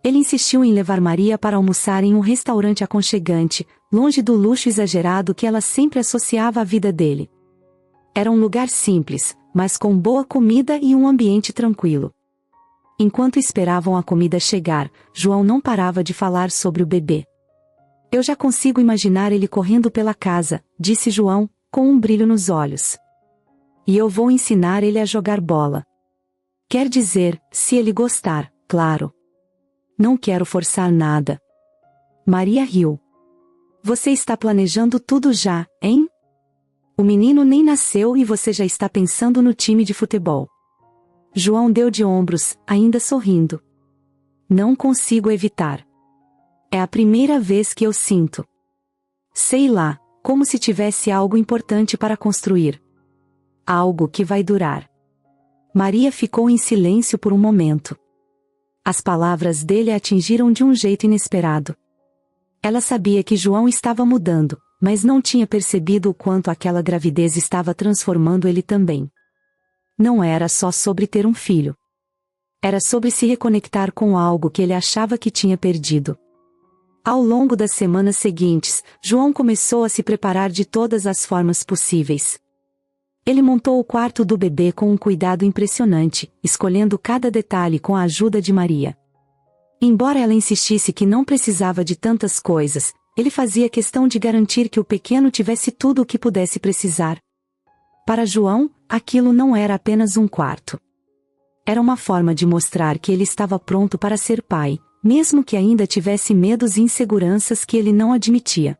Ele insistiu em levar Maria para almoçar em um restaurante aconchegante, longe do luxo exagerado que ela sempre associava à vida dele. Era um lugar simples, mas com boa comida e um ambiente tranquilo. Enquanto esperavam a comida chegar, João não parava de falar sobre o bebê. Eu já consigo imaginar ele correndo pela casa, disse João, com um brilho nos olhos. E eu vou ensinar ele a jogar bola. Quer dizer, se ele gostar, claro. Não quero forçar nada. Maria riu. Você está planejando tudo já, hein? O menino nem nasceu e você já está pensando no time de futebol. João deu de ombros, ainda sorrindo. Não consigo evitar. É a primeira vez que eu sinto. Sei lá, como se tivesse algo importante para construir. Algo que vai durar. Maria ficou em silêncio por um momento. As palavras dele a atingiram de um jeito inesperado. Ela sabia que João estava mudando, mas não tinha percebido o quanto aquela gravidez estava transformando ele também. Não era só sobre ter um filho. Era sobre se reconectar com algo que ele achava que tinha perdido. Ao longo das semanas seguintes, João começou a se preparar de todas as formas possíveis. Ele montou o quarto do bebê com um cuidado impressionante, escolhendo cada detalhe com a ajuda de Maria. Embora ela insistisse que não precisava de tantas coisas, ele fazia questão de garantir que o pequeno tivesse tudo o que pudesse precisar. Para João, aquilo não era apenas um quarto. Era uma forma de mostrar que ele estava pronto para ser pai, mesmo que ainda tivesse medos e inseguranças que ele não admitia.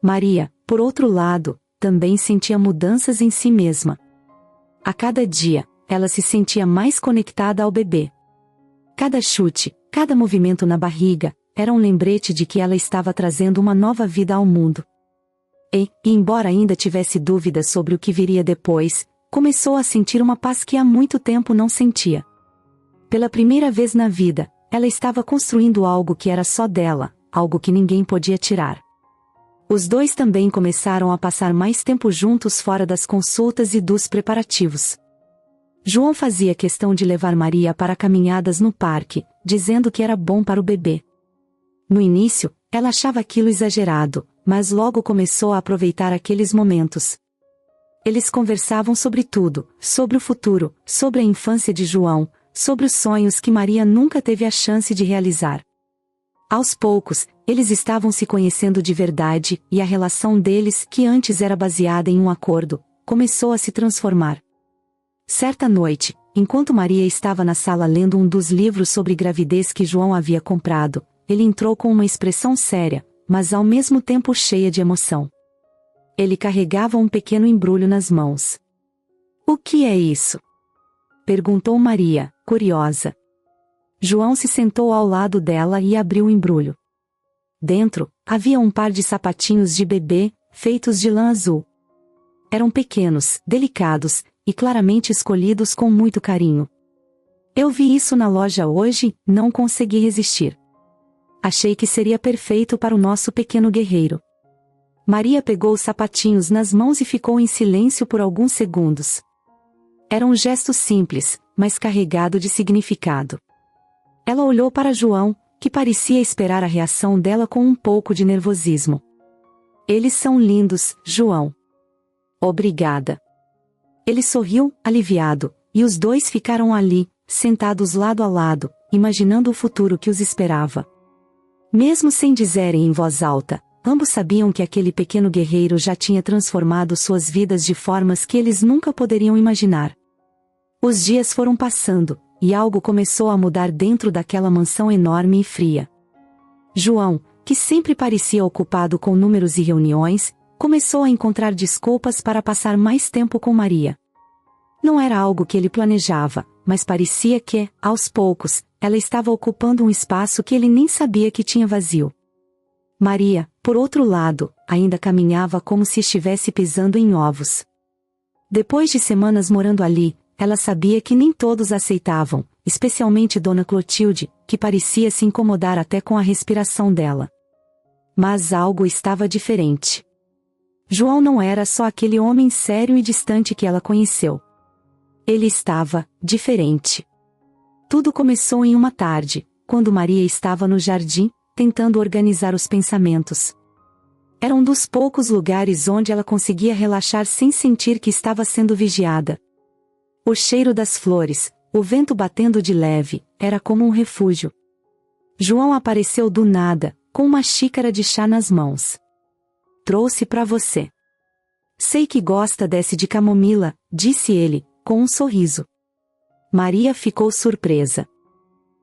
Maria, por outro lado, também sentia mudanças em si mesma. A cada dia, ela se sentia mais conectada ao bebê. Cada chute, cada movimento na barriga, era um lembrete de que ela estava trazendo uma nova vida ao mundo. E, embora ainda tivesse dúvidas sobre o que viria depois, começou a sentir uma paz que há muito tempo não sentia. Pela primeira vez na vida, ela estava construindo algo que era só dela, algo que ninguém podia tirar. Os dois também começaram a passar mais tempo juntos fora das consultas e dos preparativos. João fazia questão de levar Maria para caminhadas no parque, dizendo que era bom para o bebê. No início, ela achava aquilo exagerado, mas logo começou a aproveitar aqueles momentos. Eles conversavam sobre tudo, sobre o futuro, sobre a infância de João, sobre os sonhos que Maria nunca teve a chance de realizar. Aos poucos, eles estavam se conhecendo de verdade, e a relação deles, que antes era baseada em um acordo, começou a se transformar. Certa noite, enquanto Maria estava na sala lendo um dos livros sobre gravidez que João havia comprado, ele entrou com uma expressão séria, mas ao mesmo tempo cheia de emoção. Ele carregava um pequeno embrulho nas mãos. "O que é isso?" perguntou Maria, curiosa. João se sentou ao lado dela e abriu o embrulho. Dentro, havia um par de sapatinhos de bebê, feitos de lã azul. Eram pequenos, delicados, e claramente escolhidos com muito carinho. "Eu vi isso na loja hoje, não consegui resistir. Achei que seria perfeito para o nosso pequeno guerreiro." Maria pegou os sapatinhos nas mãos e ficou em silêncio por alguns segundos. Era um gesto simples, mas carregado de significado. Ela olhou para João, que parecia esperar a reação dela com um pouco de nervosismo. "Eles são lindos, João." "Obrigada." Ele sorriu, aliviado, e os dois ficaram ali, sentados lado a lado, imaginando o futuro que os esperava. Mesmo sem dizerem em voz alta, ambos sabiam que aquele pequeno guerreiro já tinha transformado suas vidas de formas que eles nunca poderiam imaginar. Os dias foram passando, e algo começou a mudar dentro daquela mansão enorme e fria. João, que sempre parecia ocupado com números e reuniões, começou a encontrar desculpas para passar mais tempo com Maria. Não era algo que ele planejava, mas parecia que, aos poucos, ela estava ocupando um espaço que ele nem sabia que tinha vazio. Maria, por outro lado, ainda caminhava como se estivesse pisando em ovos. Depois de semanas morando ali, ela sabia que nem todos a aceitavam, especialmente Dona Clotilde, que parecia se incomodar até com a respiração dela. Mas algo estava diferente. João não era só aquele homem sério e distante que ela conheceu. Ele estava diferente. Tudo começou em uma tarde, quando Maria estava no jardim, tentando organizar os pensamentos. Era um dos poucos lugares onde ela conseguia relaxar sem sentir que estava sendo vigiada. O cheiro das flores, o vento batendo de leve, era como um refúgio. João apareceu do nada, com uma xícara de chá nas mãos. Trouxe para você. Sei que gosta desse de camomila, disse ele, com um sorriso. Maria ficou surpresa.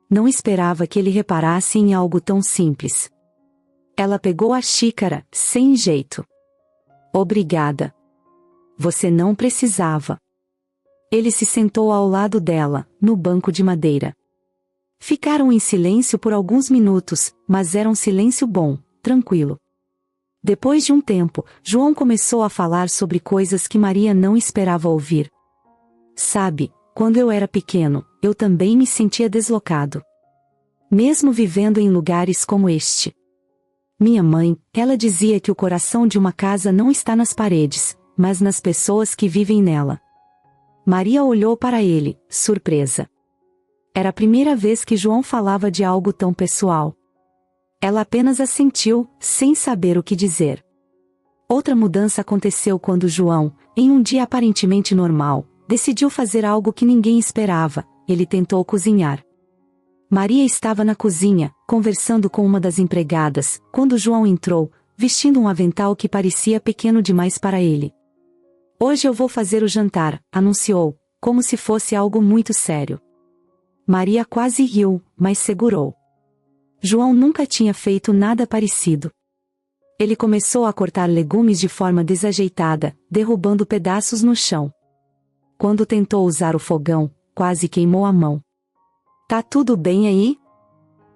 Não esperava que ele reparasse em algo tão simples. Ela pegou a xícara, sem jeito. Obrigada. Você não precisava. Ele se sentou ao lado dela, no banco de madeira. Ficaram em silêncio por alguns minutos, mas era um silêncio bom, tranquilo. Depois de um tempo, João começou a falar sobre coisas que Maria não esperava ouvir. Sabe, quando eu era pequeno, eu também me sentia deslocado. Mesmo vivendo em lugares como este. Minha mãe, ela dizia que o coração de uma casa não está nas paredes, mas nas pessoas que vivem nela. Maria olhou para ele, surpresa. Era a primeira vez que João falava de algo tão pessoal. Ela apenas assentiu, sem saber o que dizer. Outra mudança aconteceu quando João, em um dia aparentemente normal, decidiu fazer algo que ninguém esperava. Ele tentou cozinhar. Maria estava na cozinha, conversando com uma das empregadas, quando João entrou, vestindo um avental que parecia pequeno demais para ele. Hoje eu vou fazer o jantar, anunciou, como se fosse algo muito sério. Maria quase riu, mas segurou. João nunca tinha feito nada parecido. Ele começou a cortar legumes de forma desajeitada, derrubando pedaços no chão. Quando tentou usar o fogão, quase queimou a mão. Tá tudo bem aí?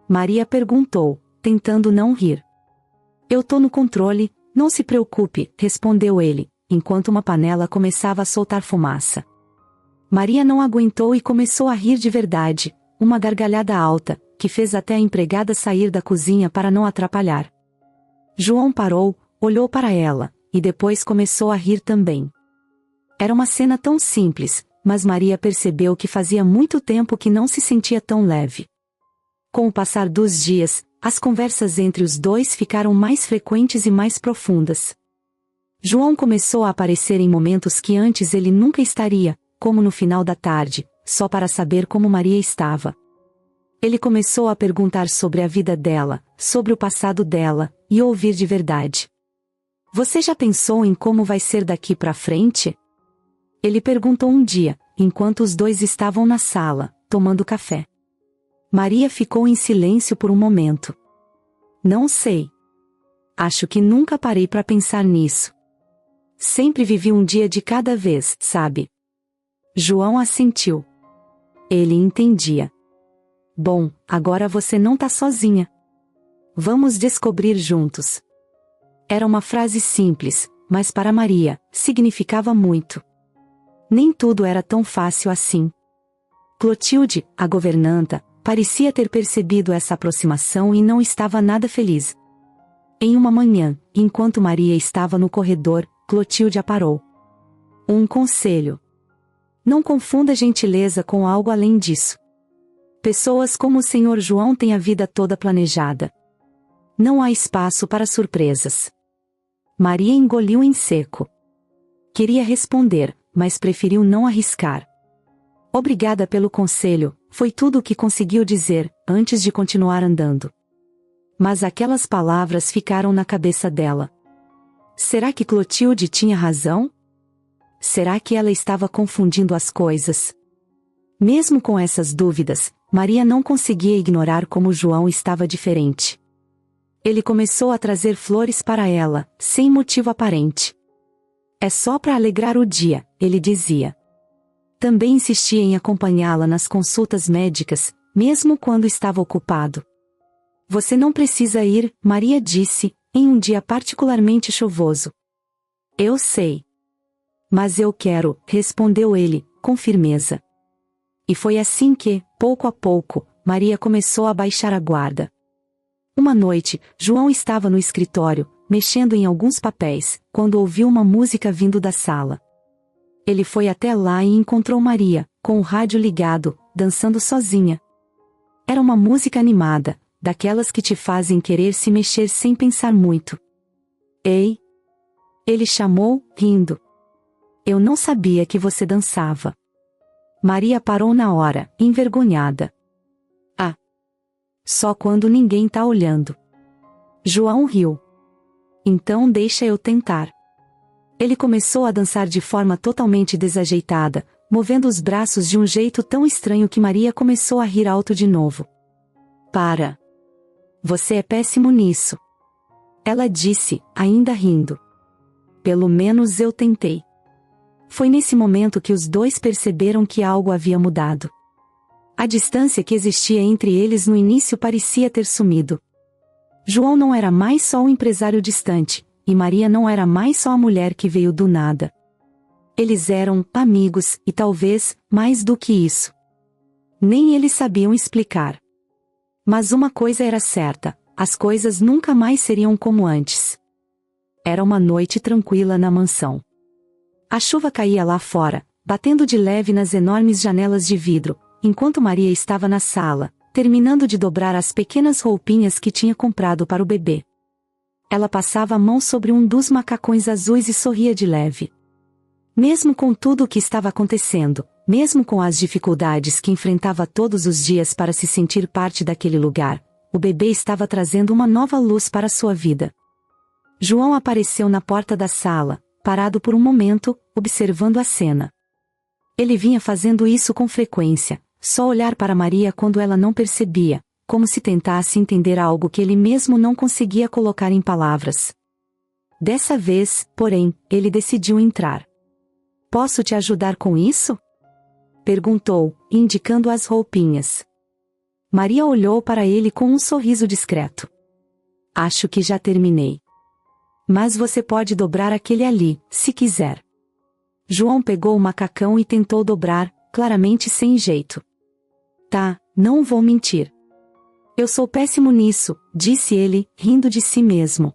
Maria perguntou, tentando não rir. Eu tô no controle, não se preocupe, respondeu ele, enquanto uma panela começava a soltar fumaça. Maria não aguentou e começou a rir de verdade, uma gargalhada alta, que fez até a empregada sair da cozinha para não atrapalhar. João parou, olhou para ela, e depois começou a rir também. Era uma cena tão simples, mas Maria percebeu que fazia muito tempo que não se sentia tão leve. Com o passar dos dias, as conversas entre os dois ficaram mais frequentes e mais profundas. João começou a aparecer em momentos que antes ele nunca estaria, como no final da tarde, só para saber como Maria estava. Ele começou a perguntar sobre a vida dela, sobre o passado dela, e ouvir de verdade. Você já pensou em como vai ser daqui para frente? Ele perguntou um dia, enquanto os dois estavam na sala, tomando café. Maria ficou em silêncio por um momento. Não sei. Acho que nunca parei para pensar nisso. Sempre vivi um dia de cada vez, sabe? João assentiu. Ele entendia. Bom, agora você não tá sozinha. Vamos descobrir juntos. Era uma frase simples, mas para Maria, significava muito. Nem tudo era tão fácil assim. Clotilde, a governanta, parecia ter percebido essa aproximação e não estava nada feliz. Em uma manhã, enquanto Maria estava no corredor, Clotilde a parou. Um conselho. Não confunda gentileza com algo além disso. Pessoas como o Sr. João têm a vida toda planejada. Não há espaço para surpresas. Maria engoliu em seco. Queria responder, mas preferiu não arriscar. Obrigada pelo conselho, foi tudo o que conseguiu dizer, antes de continuar andando. Mas aquelas palavras ficaram na cabeça dela. Será que Clotilde tinha razão? Será que ela estava confundindo as coisas? Mesmo com essas dúvidas, Maria não conseguia ignorar como João estava diferente. Ele começou a trazer flores para ela, sem motivo aparente. É só para alegrar o dia, ele dizia. Também insistia em acompanhá-la nas consultas médicas, mesmo quando estava ocupado. Você não precisa ir, Maria disse, em um dia particularmente chuvoso. Eu sei. Mas eu quero, respondeu ele, com firmeza. E foi assim que, pouco a pouco, Maria começou a baixar a guarda. Uma noite, João estava no escritório, mexendo em alguns papéis, quando ouviu uma música vindo da sala. Ele foi até lá e encontrou Maria, com o rádio ligado, dançando sozinha. Era uma música animada, daquelas que te fazem querer se mexer sem pensar muito. Ei! Ele chamou, rindo. Eu não sabia que você dançava. Maria parou na hora, envergonhada. Ah! Só quando ninguém tá olhando. João riu. Então deixa eu tentar. Ele começou a dançar de forma totalmente desajeitada, movendo os braços de um jeito tão estranho que Maria começou a rir alto de novo. Para! Você é péssimo nisso. Ela disse, ainda rindo. Pelo menos eu tentei. Foi nesse momento que os dois perceberam que algo havia mudado. A distância que existia entre eles no início parecia ter sumido. João não era mais só um empresário distante, e Maria não era mais só a mulher que veio do nada. Eles eram amigos, e talvez, mais do que isso. Nem eles sabiam explicar. Mas uma coisa era certa, as coisas nunca mais seriam como antes. Era uma noite tranquila na mansão. A chuva caía lá fora, batendo de leve nas enormes janelas de vidro, enquanto Maria estava na sala, terminando de dobrar as pequenas roupinhas que tinha comprado para o bebê. Ela passava a mão sobre um dos macacões azuis e sorria de leve. Mesmo com tudo o que estava acontecendo, mesmo com as dificuldades que enfrentava todos os dias para se sentir parte daquele lugar, o bebê estava trazendo uma nova luz para sua vida. João apareceu na porta da sala, parado por um momento, observando a cena. Ele vinha fazendo isso com frequência, só olhar para Maria quando ela não percebia, como se tentasse entender algo que ele mesmo não conseguia colocar em palavras. Dessa vez, porém, ele decidiu entrar. Posso te ajudar com isso? Perguntou, indicando as roupinhas. Maria olhou para ele com um sorriso discreto. Acho que já terminei. Mas você pode dobrar aquele ali, se quiser. João pegou o macacão e tentou dobrar, claramente sem jeito. Tá, não vou mentir. Eu sou péssimo nisso, disse ele, rindo de si mesmo.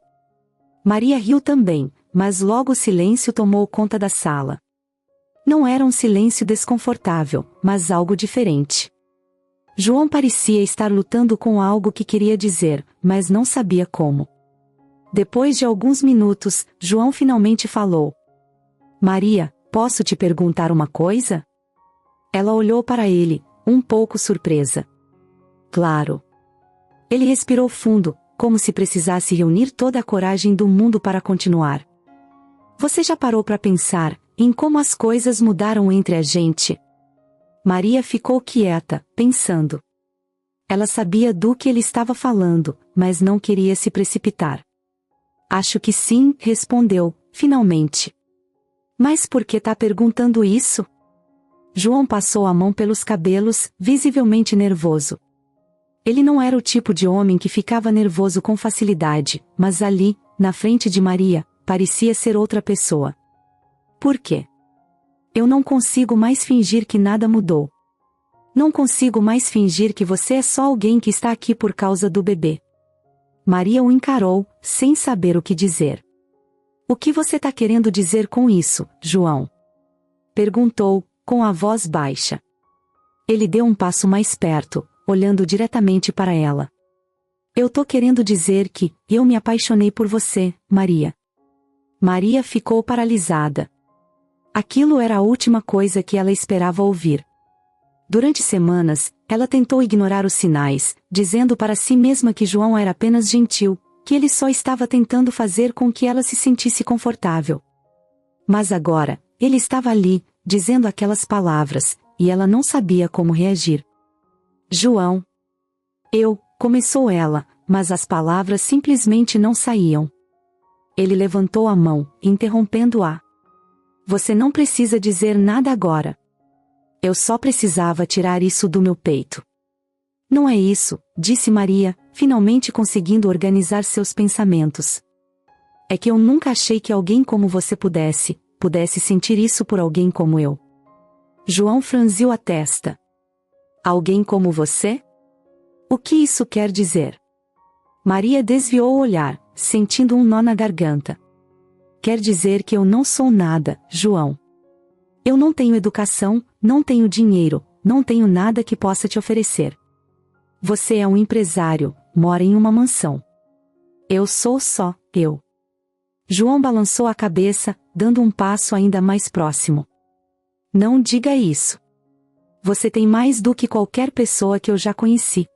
Maria riu também, mas logo o silêncio tomou conta da sala. Não era um silêncio desconfortável, mas algo diferente. João parecia estar lutando com algo que queria dizer, mas não sabia como. Depois de alguns minutos, João finalmente falou. Maria, posso te perguntar uma coisa? Ela olhou para ele, um pouco surpresa. Claro. Ele respirou fundo, como se precisasse reunir toda a coragem do mundo para continuar. Você já parou para pensar em como as coisas mudaram entre a gente? Maria ficou quieta, pensando. Ela sabia do que ele estava falando, mas não queria se precipitar. Acho que sim, respondeu, finalmente. Mas por que tá perguntando isso? João passou a mão pelos cabelos, visivelmente nervoso. Ele não era o tipo de homem que ficava nervoso com facilidade, mas ali, na frente de Maria, parecia ser outra pessoa. Por quê? Eu não consigo mais fingir que nada mudou. Não consigo mais fingir que você é só alguém que está aqui por causa do bebê. Maria o encarou, sem saber o que dizer. O que você tá querendo dizer com isso, João? Perguntou, com a voz baixa. Ele deu um passo mais perto, olhando diretamente para ela. Eu tô querendo dizer que eu me apaixonei por você, Maria. Maria ficou paralisada. Aquilo era a última coisa que ela esperava ouvir. Durante semanas, ela tentou ignorar os sinais, dizendo para si mesma que João era apenas gentil, que ele só estava tentando fazer com que ela se sentisse confortável. Mas agora, ele estava ali, dizendo aquelas palavras, e ela não sabia como reagir. João. Começou ela, mas as palavras simplesmente não saíam. Ele levantou a mão, interrompendo-a. Você não precisa dizer nada agora. Eu só precisava tirar isso do meu peito. Não é isso, disse Maria, finalmente conseguindo organizar seus pensamentos. É que eu nunca achei que alguém como você pudesse pudesse sentir isso por alguém como eu. João franziu a testa. Alguém como você? O que isso quer dizer? Maria desviou o olhar, sentindo um nó na garganta. Quer dizer que eu não sou nada, João. Eu não tenho educação, não tenho dinheiro, não tenho nada que possa te oferecer. Você é um empresário, mora em uma mansão. Eu sou só eu. João balançou a cabeça, dando um passo ainda mais próximo. Não diga isso. Você tem mais do que qualquer pessoa que eu já conheci.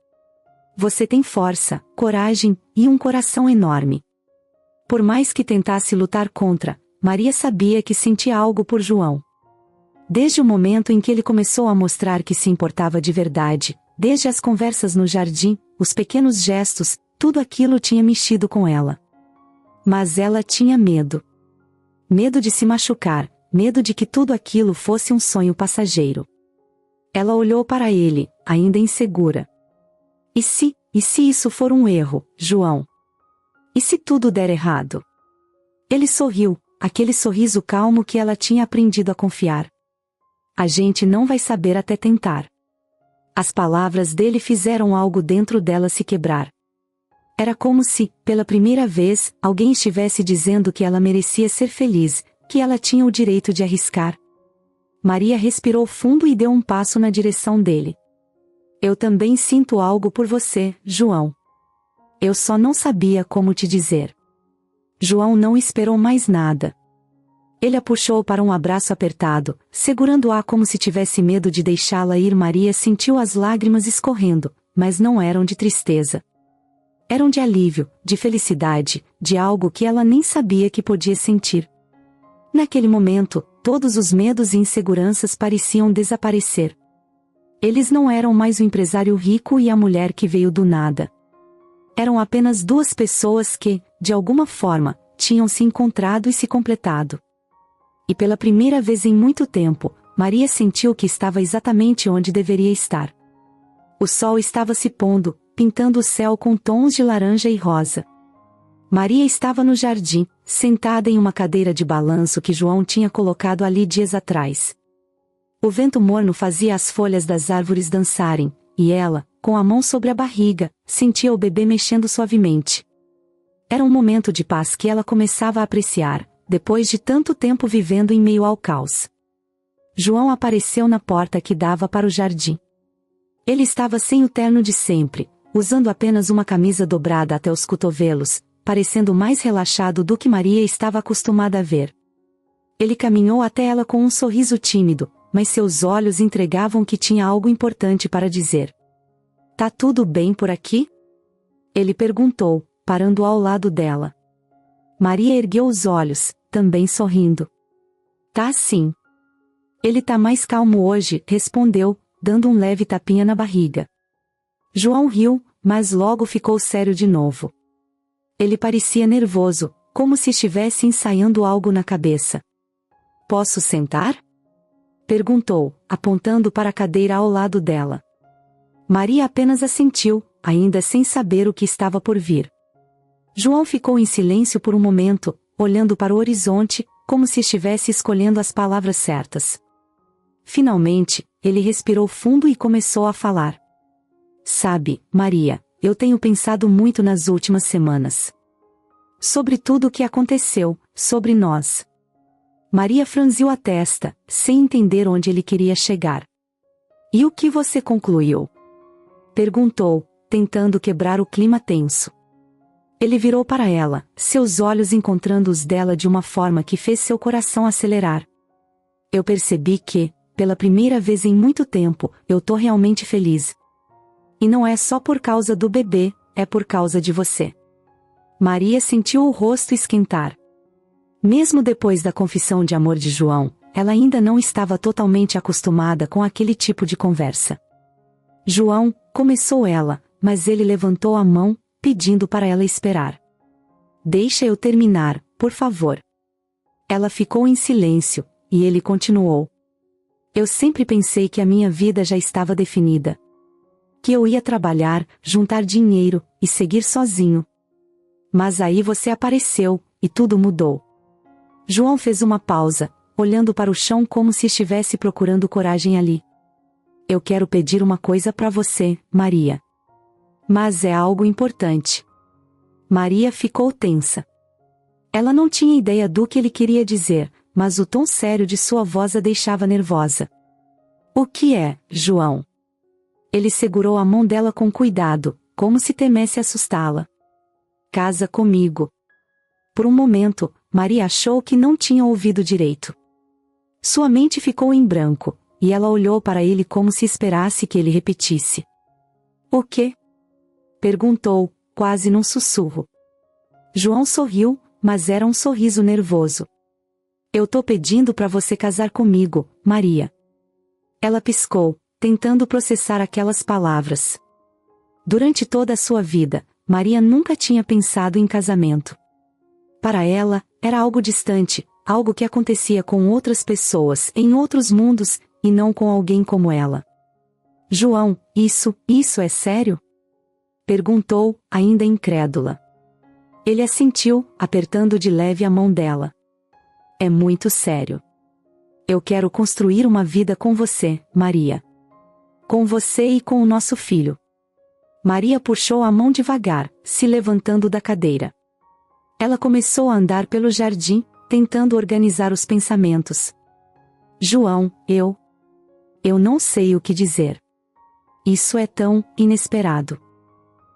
Você tem força, coragem e um coração enorme. Por mais que tentasse lutar contra, Maria sabia que sentia algo por João. Desde o momento em que ele começou a mostrar que se importava de verdade, desde as conversas no jardim, os pequenos gestos, tudo aquilo tinha mexido com ela. Mas ela tinha medo. Medo de se machucar, medo de que tudo aquilo fosse um sonho passageiro. Ela olhou para ele, ainda insegura. E se isso for um erro, João? E se tudo der errado? Ele sorriu, aquele sorriso calmo que ela tinha aprendido a confiar. A gente não vai saber até tentar. As palavras dele fizeram algo dentro dela se quebrar. Era como se, pela primeira vez, alguém estivesse dizendo que ela merecia ser feliz, que ela tinha o direito de arriscar. Maria respirou fundo e deu um passo na direção dele. Eu também sinto algo por você, João. Eu só não sabia como te dizer. João não esperou mais nada. Ele a puxou para um abraço apertado, segurando-a como se tivesse medo de deixá-la ir. Maria sentiu as lágrimas escorrendo, mas não eram de tristeza. Eram de alívio, de felicidade, de algo que ela nem sabia que podia sentir. Naquele momento, todos os medos e inseguranças pareciam desaparecer. Eles não eram mais o empresário rico e a mulher que veio do nada. Eram apenas duas pessoas que, de alguma forma, tinham se encontrado e se completado. E pela primeira vez em muito tempo, Maria sentiu que estava exatamente onde deveria estar. O sol estava se pondo, pintando o céu com tons de laranja e rosa. Maria estava no jardim, sentada em uma cadeira de balanço que João tinha colocado ali dias atrás. O vento morno fazia as folhas das árvores dançarem, e ela, com a mão sobre a barriga, sentia o bebê mexendo suavemente. Era um momento de paz que ela começava a apreciar, depois de tanto tempo vivendo em meio ao caos. João apareceu na porta que dava para o jardim. Ele estava sem o terno de sempre, usando apenas uma camisa dobrada até os cotovelos, parecendo mais relaxado do que Maria estava acostumada a ver. Ele caminhou até ela com um sorriso tímido, mas seus olhos entregavam que tinha algo importante para dizer. Tá tudo bem por aqui? Ele perguntou, parando ao lado dela. Maria ergueu os olhos, também sorrindo. Tá sim. Ele tá mais calmo hoje, respondeu, dando um leve tapinha na barriga. João riu, mas logo ficou sério de novo. Ele parecia nervoso, como se estivesse ensaiando algo na cabeça. Posso sentar? Perguntou, apontando para a cadeira ao lado dela. Maria apenas assentiu, ainda sem saber o que estava por vir. João ficou em silêncio por um momento, olhando para o horizonte, como se estivesse escolhendo as palavras certas. Finalmente, ele respirou fundo e começou a falar. Sabe, Maria, eu tenho pensado muito nas últimas semanas. Sobre tudo o que aconteceu, sobre nós. Maria franziu a testa, sem entender onde ele queria chegar. E o que você concluiu? Perguntou, tentando quebrar o clima tenso. Ele virou para ela, seus olhos encontrando os dela de uma forma que fez seu coração acelerar. Eu percebi que, pela primeira vez em muito tempo, eu tô realmente feliz. E não é só por causa do bebê, é por causa de você. Maria sentiu o rosto esquentar. Mesmo depois da confissão de amor de João, ela ainda não estava totalmente acostumada com aquele tipo de conversa. João, começou ela, mas ele levantou a mão, pedindo para ela esperar. Deixa eu terminar, por favor. Ela ficou em silêncio, e ele continuou. Eu sempre pensei que a minha vida já estava definida. Que eu ia trabalhar, juntar dinheiro, e seguir sozinho. Mas aí você apareceu, e tudo mudou. João fez uma pausa, olhando para o chão como se estivesse procurando coragem ali. Eu quero pedir uma coisa para você, Maria. Mas é algo importante. Maria ficou tensa. Ela não tinha ideia do que ele queria dizer, mas o tom sério de sua voz a deixava nervosa. O que é, João? Ele segurou a mão dela com cuidado, como se temesse assustá-la. Casa comigo. Por um momento, Maria achou que não tinha ouvido direito. Sua mente ficou em branco, e ela olhou para ele como se esperasse que ele repetisse. O quê? Perguntou, quase num sussurro. João sorriu, mas era um sorriso nervoso. Eu tô pedindo para você casar comigo, Maria. Ela piscou, tentando processar aquelas palavras. Durante toda a sua vida, Maria nunca tinha pensado em casamento. Para ela, era algo distante, algo que acontecia com outras pessoas, em outros mundos, e não com alguém como ela. João, isso é sério? Perguntou, ainda incrédula. Ele assentiu, apertando de leve a mão dela. É muito sério. Eu quero construir uma vida com você, Maria. Com você e com o nosso filho. Maria puxou a mão devagar, se levantando da cadeira. Ela começou a andar pelo jardim, tentando organizar os pensamentos. João, eu não sei o que dizer. Isso é tão inesperado.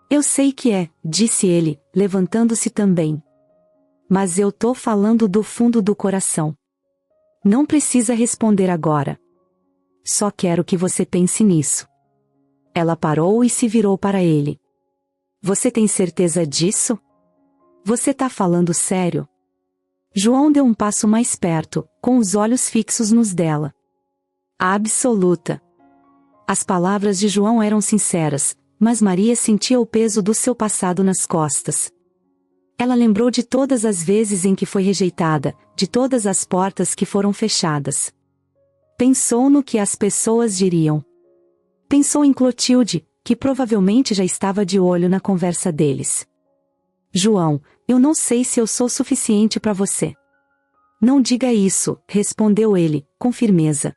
Eu sei que é, disse ele, levantando-se também. Mas eu tô falando do fundo do coração. Não precisa responder agora. Só quero que você pense nisso. Ela parou e se virou para ele. Você tem certeza disso? Você tá falando sério? João deu um passo mais perto, com os olhos fixos nos dela. Absoluta. As palavras de João eram sinceras, mas Maria sentia o peso do seu passado nas costas. Ela lembrou de todas as vezes em que foi rejeitada, de todas as portas que foram fechadas. Pensou no que as pessoas diriam. Pensou em Clotilde, que provavelmente já estava de olho na conversa deles. João, eu não sei se eu sou suficiente para você. Não diga isso, respondeu ele, com firmeza.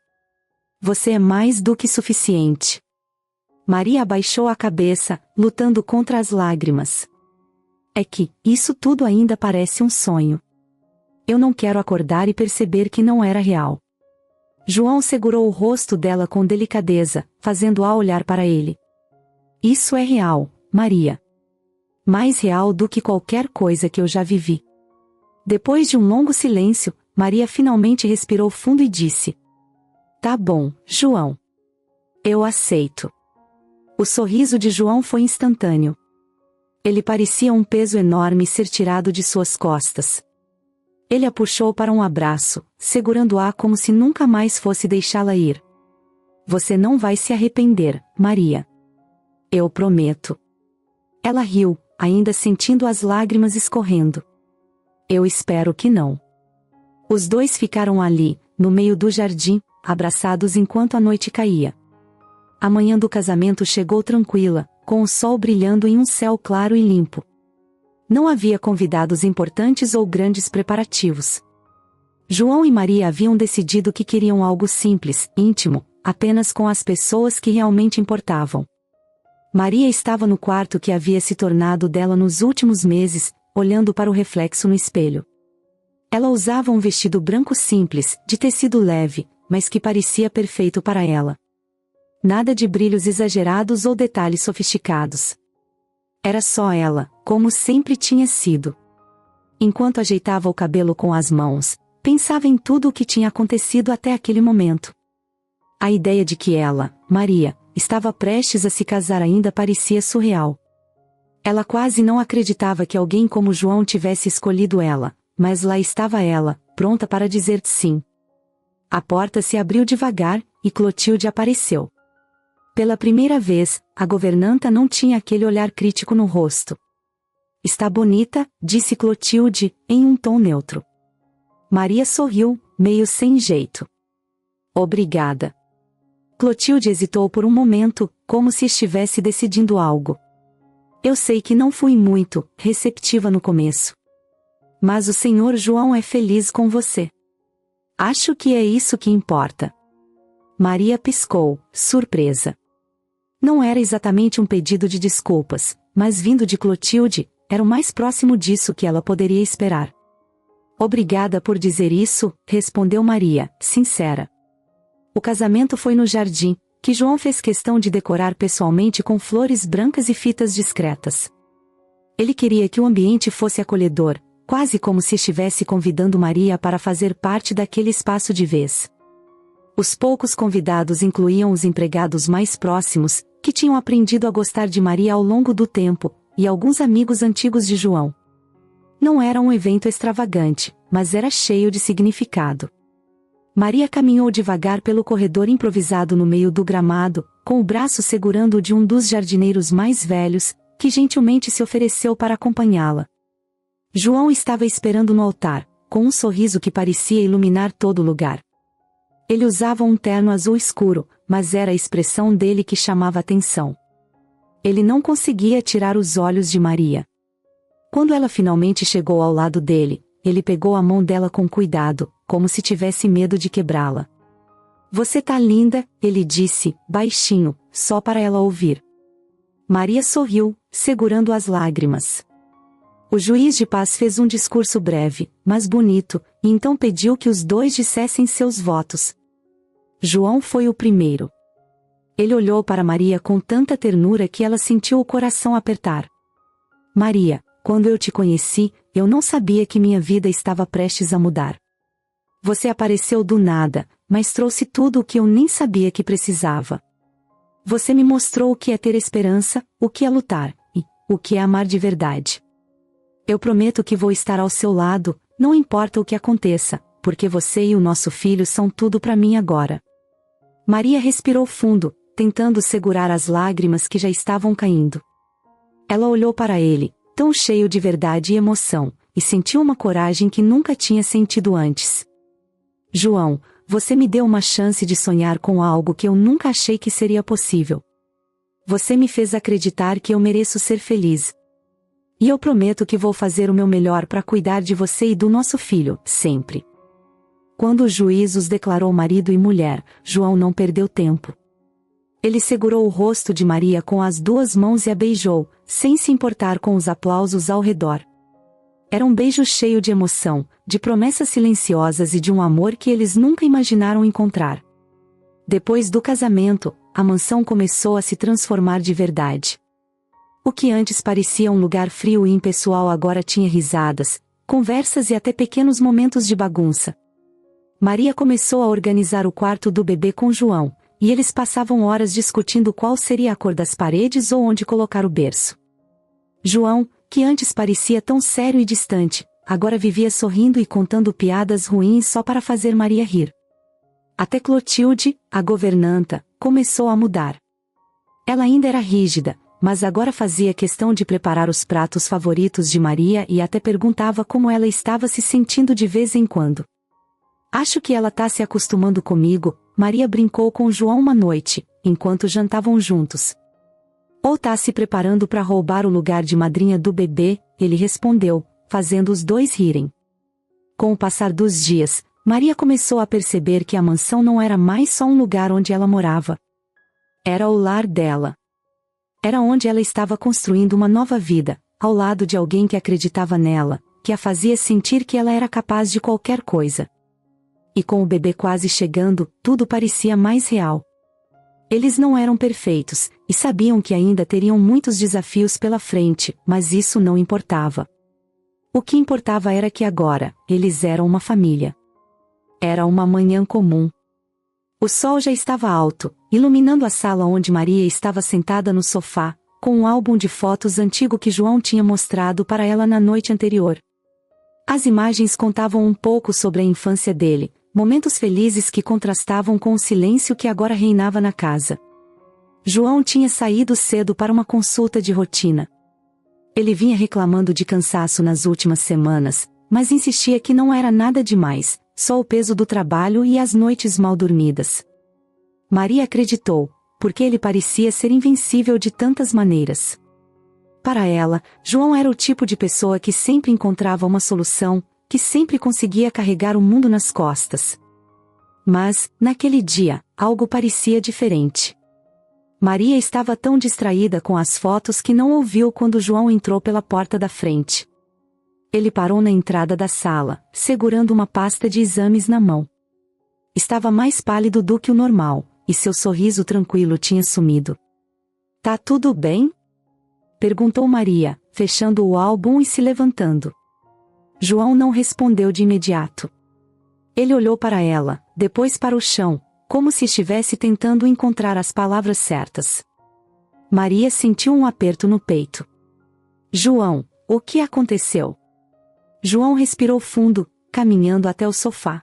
Você é mais do que suficiente. Maria abaixou a cabeça, lutando contra as lágrimas. É que, isso tudo ainda parece um sonho. Eu não quero acordar e perceber que não era real. João segurou o rosto dela com delicadeza, fazendo-a olhar para ele. Isso é real, Maria. Mais real do que qualquer coisa que eu já vivi. Depois de um longo silêncio, Maria finalmente respirou fundo e disse: Tá bom, João. Eu aceito. O sorriso de João foi instantâneo. Ele parecia um peso enorme ser tirado de suas costas. Ele a puxou para um abraço, segurando-a como se nunca mais fosse deixá-la ir. Você não vai se arrepender, Maria. Eu prometo. Ela riu, ainda sentindo as lágrimas escorrendo. Eu espero que não. Os dois ficaram ali, no meio do jardim, abraçados enquanto a noite caía. A manhã do casamento chegou tranquila, com o sol brilhando em um céu claro e limpo. Não havia convidados importantes ou grandes preparativos. João e Maria haviam decidido que queriam algo simples, íntimo, apenas com as pessoas que realmente importavam. Maria estava no quarto que havia se tornado dela nos últimos meses, olhando para o reflexo no espelho. Ela usava um vestido branco simples, de tecido leve, mas que parecia perfeito para ela. Nada de brilhos exagerados ou detalhes sofisticados. Era só ela, como sempre tinha sido. Enquanto ajeitava o cabelo com as mãos, pensava em tudo o que tinha acontecido até aquele momento. A ideia de que ela, Maria, estava prestes a se casar ainda parecia surreal. Ela quase não acreditava que alguém como João tivesse escolhido ela, mas lá estava ela, pronta para dizer sim. A porta se abriu devagar, e Clotilde apareceu. Pela primeira vez, a governanta não tinha aquele olhar crítico no rosto. Está bonita, disse Clotilde, em um tom neutro. Maria sorriu, meio sem jeito. Obrigada. Clotilde hesitou por um momento, como se estivesse decidindo algo. Eu sei que não fui muito receptiva no começo. Mas o senhor João é feliz com você. Acho que é isso que importa. Maria piscou, surpresa. Não era exatamente um pedido de desculpas, mas vindo de Clotilde, era o mais próximo disso que ela poderia esperar. Obrigada por dizer isso, respondeu Maria, sincera. O casamento foi no jardim, que João fez questão de decorar pessoalmente com flores brancas e fitas discretas. Ele queria que o ambiente fosse acolhedor, quase como se estivesse convidando Maria para fazer parte daquele espaço de vez. Os poucos convidados incluíam os empregados mais próximos, que tinham aprendido a gostar de Maria ao longo do tempo, e alguns amigos antigos de João. Não era um evento extravagante, mas era cheio de significado. Maria caminhou devagar pelo corredor improvisado no meio do gramado, com o braço segurando o de um dos jardineiros mais velhos, que gentilmente se ofereceu para acompanhá-la. João estava esperando no altar, com um sorriso que parecia iluminar todo o lugar. Ele usava um terno azul escuro, mas era a expressão dele que chamava atenção. Ele não conseguia tirar os olhos de Maria. Quando ela finalmente chegou ao lado dele, ele pegou a mão dela com cuidado, como se tivesse medo de quebrá-la. Você tá linda, ele disse, baixinho, só para ela ouvir. Maria sorriu, segurando as lágrimas. O juiz de paz fez um discurso breve, mas bonito, e então pediu que os dois dissessem seus votos. João foi o primeiro. Ele olhou para Maria com tanta ternura que ela sentiu o coração apertar. Maria, quando eu te conheci, eu não sabia que minha vida estava prestes a mudar. Você apareceu do nada, mas trouxe tudo o que eu nem sabia que precisava. Você me mostrou o que é ter esperança, o que é lutar, e o que é amar de verdade. Eu prometo que vou estar ao seu lado, não importa o que aconteça, porque você e o nosso filho são tudo para mim agora. Maria respirou fundo, tentando segurar as lágrimas que já estavam caindo. Ela olhou para ele, tão cheio de verdade e emoção, e sentiu uma coragem que nunca tinha sentido antes. João, você me deu uma chance de sonhar com algo que eu nunca achei que seria possível. Você me fez acreditar que eu mereço ser feliz. E eu prometo que vou fazer o meu melhor para cuidar de você e do nosso filho, sempre. Quando o juiz os declarou marido e mulher, João não perdeu tempo. Ele segurou o rosto de Maria com as duas mãos e a beijou, sem se importar com os aplausos ao redor. Era um beijo cheio de emoção, de promessas silenciosas e de um amor que eles nunca imaginaram encontrar. Depois do casamento, a mansão começou a se transformar de verdade. O que antes parecia um lugar frio e impessoal agora tinha risadas, conversas e até pequenos momentos de bagunça. Maria começou a organizar o quarto do bebê com João, e eles passavam horas discutindo qual seria a cor das paredes ou onde colocar o berço. João, que antes parecia tão sério e distante, agora vivia sorrindo e contando piadas ruins só para fazer Maria rir. Até Clotilde, a governanta, começou a mudar. Ela ainda era rígida, mas agora fazia questão de preparar os pratos favoritos de Maria e até perguntava como ela estava se sentindo de vez em quando. Acho que ela tá se acostumando comigo, Maria brincou com João uma noite, enquanto jantavam juntos. Ou tá se preparando para roubar o lugar de madrinha do bebê, ele respondeu, fazendo os dois rirem. Com o passar dos dias, Maria começou a perceber que a mansão não era mais só um lugar onde ela morava. Era o lar dela. Era onde ela estava construindo uma nova vida, ao lado de alguém que acreditava nela, que a fazia sentir que ela era capaz de qualquer coisa. E com o bebê quase chegando, tudo parecia mais real. Eles não eram perfeitos, e sabiam que ainda teriam muitos desafios pela frente, mas isso não importava. O que importava era que agora, eles eram uma família. Era uma manhã comum. O sol já estava alto, iluminando a sala onde Maria estava sentada no sofá, com um álbum de fotos antigo que João tinha mostrado para ela na noite anterior. As imagens contavam um pouco sobre a infância dele, momentos felizes que contrastavam com o silêncio que agora reinava na casa. João tinha saído cedo para uma consulta de rotina. Ele vinha reclamando de cansaço nas últimas semanas, mas insistia que não era nada demais, só o peso do trabalho e as noites mal dormidas. Maria acreditou, porque ele parecia ser invencível de tantas maneiras. Para ela, João era o tipo de pessoa que sempre encontrava uma solução, que sempre conseguia carregar o mundo nas costas. Mas, naquele dia, algo parecia diferente. Maria estava tão distraída com as fotos que não ouviu quando João entrou pela porta da frente. Ele parou na entrada da sala, segurando uma pasta de exames na mão. Estava mais pálido do que o normal, e seu sorriso tranquilo tinha sumido. "Tá tudo bem?" perguntou Maria, fechando o álbum e se levantando. João não respondeu de imediato. Ele olhou para ela, depois para o chão, como se estivesse tentando encontrar as palavras certas. Maria sentiu um aperto no peito. "João, o que aconteceu?" João respirou fundo, caminhando até o sofá.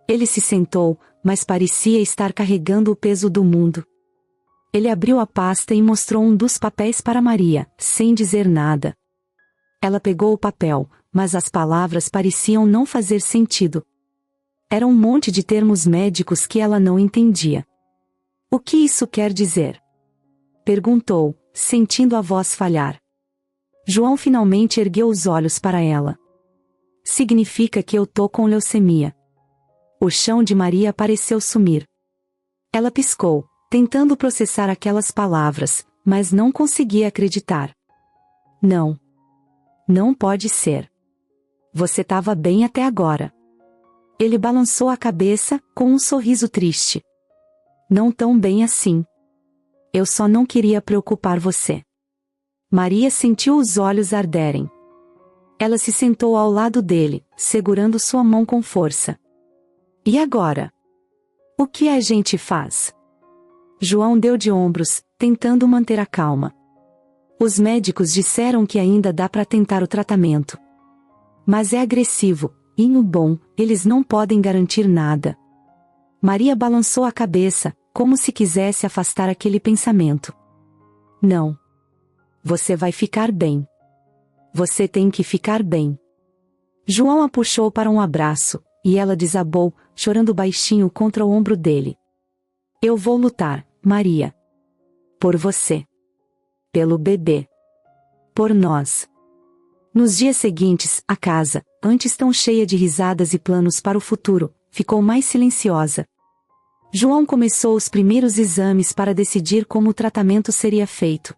Ele se sentou, mas parecia estar carregando o peso do mundo. Ele abriu a pasta e mostrou um dos papéis para Maria, sem dizer nada. Ela pegou o papel, mas as palavras pareciam não fazer sentido. Era um monte de termos médicos que ela não entendia. "O que isso quer dizer?" perguntou, sentindo a voz falhar. João finalmente ergueu os olhos para ela. "Significa que eu tô com leucemia." O chão de Maria pareceu sumir. Ela piscou, tentando processar aquelas palavras, mas não conseguia acreditar. "Não. Não pode ser. Você estava bem até agora." Ele balançou a cabeça, com um sorriso triste. "Não tão bem assim. Eu só não queria preocupar você." Maria sentiu os olhos arderem. Ela se sentou ao lado dele, segurando sua mão com força. "E agora? O que a gente faz?" João deu de ombros, tentando manter a calma. "Os médicos disseram que ainda dá para tentar o tratamento. Mas é agressivo, e no bom, eles não podem garantir nada." Maria balançou a cabeça, como se quisesse afastar aquele pensamento. "Não. Você vai ficar bem. Você tem que ficar bem." João a puxou para um abraço, e ela desabou, chorando baixinho contra o ombro dele. "Eu vou lutar, Maria. Por você. Pelo bebê. Por nós." Nos dias seguintes, a casa, antes tão cheia de risadas e planos para o futuro, ficou mais silenciosa. João começou os primeiros exames para decidir como o tratamento seria feito.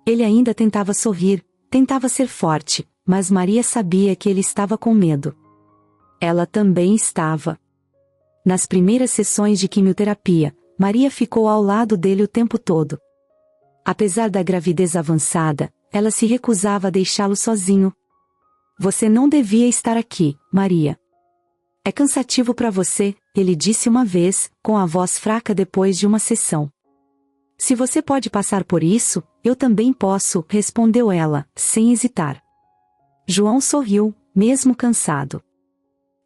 Ele ainda tentava sorrir, tentava ser forte, mas Maria sabia que ele estava com medo. Ela também estava. Nas primeiras sessões de quimioterapia, Maria ficou ao lado dele o tempo todo. Apesar da gravidez avançada, ela se recusava a deixá-lo sozinho. "Você não devia estar aqui, Maria. É cansativo para você", ele disse uma vez, com a voz fraca depois de uma sessão. "Se você pode passar por isso, eu também posso", respondeu ela, sem hesitar. João sorriu, mesmo cansado.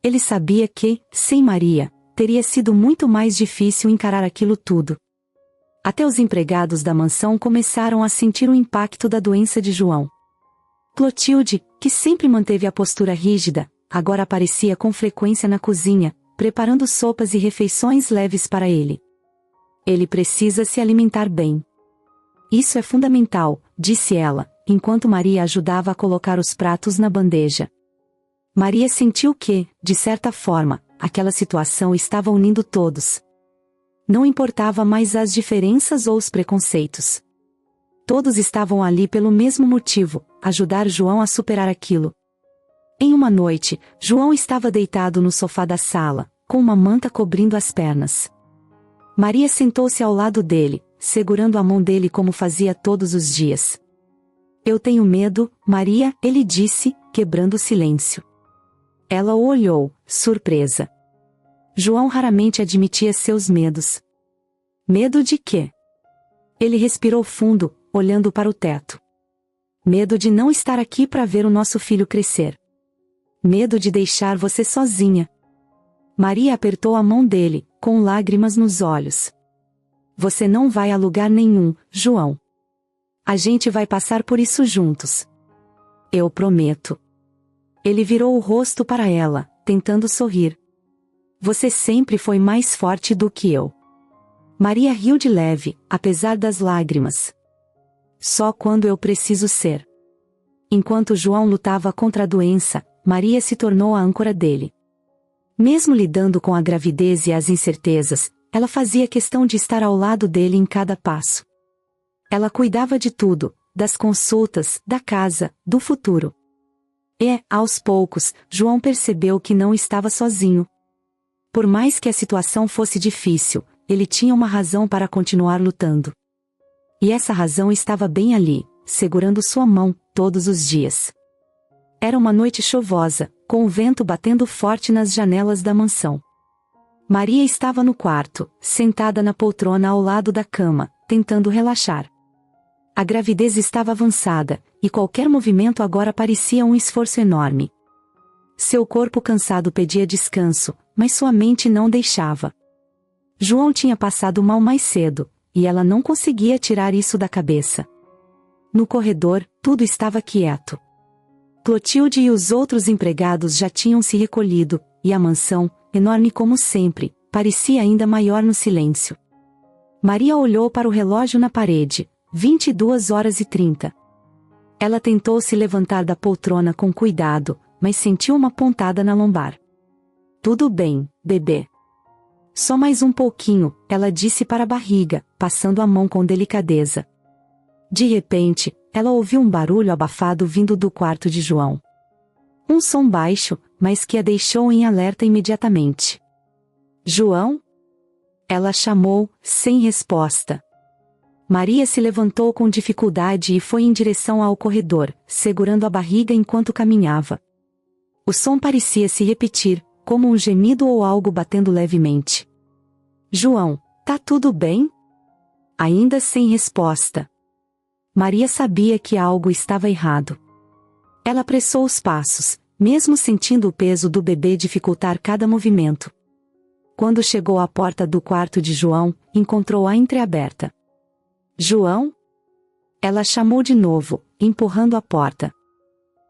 Ele sabia que, sem Maria, teria sido muito mais difícil encarar aquilo tudo. Até os empregados da mansão começaram a sentir o impacto da doença de João. Clotilde, que sempre manteve a postura rígida, agora aparecia com frequência na cozinha, preparando sopas e refeições leves para ele. "Ele precisa se alimentar bem. Isso é fundamental", disse ela, enquanto Maria ajudava a colocar os pratos na bandeja. Maria sentiu que, de certa forma, aquela situação estava unindo todos. Não importava mais as diferenças ou os preconceitos. Todos estavam ali pelo mesmo motivo, ajudar João a superar aquilo. Em uma noite, João estava deitado no sofá da sala, com uma manta cobrindo as pernas. Maria sentou-se ao lado dele, segurando a mão dele como fazia todos os dias. "Eu tenho medo, Maria", ele disse, quebrando o silêncio. Ela o olhou, surpresa. João raramente admitia seus medos. "Medo de quê?" Ele respirou fundo, olhando para o teto. "Medo de não estar aqui para ver o nosso filho crescer. Medo de deixar você sozinha." Maria apertou a mão dele, com lágrimas nos olhos. "Você não vai a lugar nenhum, João. A gente vai passar por isso juntos. Eu prometo." Ele virou o rosto para ela, tentando sorrir. "Você sempre foi mais forte do que eu." Maria riu de leve, apesar das lágrimas. "Só quando eu preciso ser." Enquanto João lutava contra a doença, Maria se tornou a âncora dele. Mesmo lidando com a gravidez e as incertezas, ela fazia questão de estar ao lado dele em cada passo. Ela cuidava de tudo, das consultas, da casa, do futuro. E, aos poucos, João percebeu que não estava sozinho. Por mais que a situação fosse difícil, ele tinha uma razão para continuar lutando. E essa razão estava bem ali, segurando sua mão, todos os dias. Era uma noite chuvosa, com o vento batendo forte nas janelas da mansão. Maria estava no quarto, sentada na poltrona ao lado da cama, tentando relaxar. A gravidez estava avançada, e qualquer movimento agora parecia um esforço enorme. Seu corpo cansado pedia descanso, mas sua mente não deixava. João tinha passado mal mais cedo, e ela não conseguia tirar isso da cabeça. No corredor, tudo estava quieto. Clotilde e os outros empregados já tinham se recolhido, e a mansão, enorme como sempre, parecia ainda maior no silêncio. Maria olhou para o relógio na parede, 22h30. Ela tentou se levantar da poltrona com cuidado, mas sentiu uma pontada na lombar. Tudo bem, bebê. Só mais um pouquinho, ela disse para a barriga, passando a mão com delicadeza. De repente, ela ouviu um barulho abafado vindo do quarto de João. Um som baixo, mas que a deixou em alerta imediatamente. João? Ela chamou, sem resposta. Maria se levantou com dificuldade e foi em direção ao corredor, segurando a barriga enquanto caminhava. O som parecia se repetir, como um gemido ou algo batendo levemente. João, tá tudo bem? Ainda sem resposta. Maria sabia que algo estava errado. Ela apressou os passos, mesmo sentindo o peso do bebê dificultar cada movimento. Quando chegou à porta do quarto de João, encontrou-a entreaberta. João? Ela chamou de novo, empurrando a porta.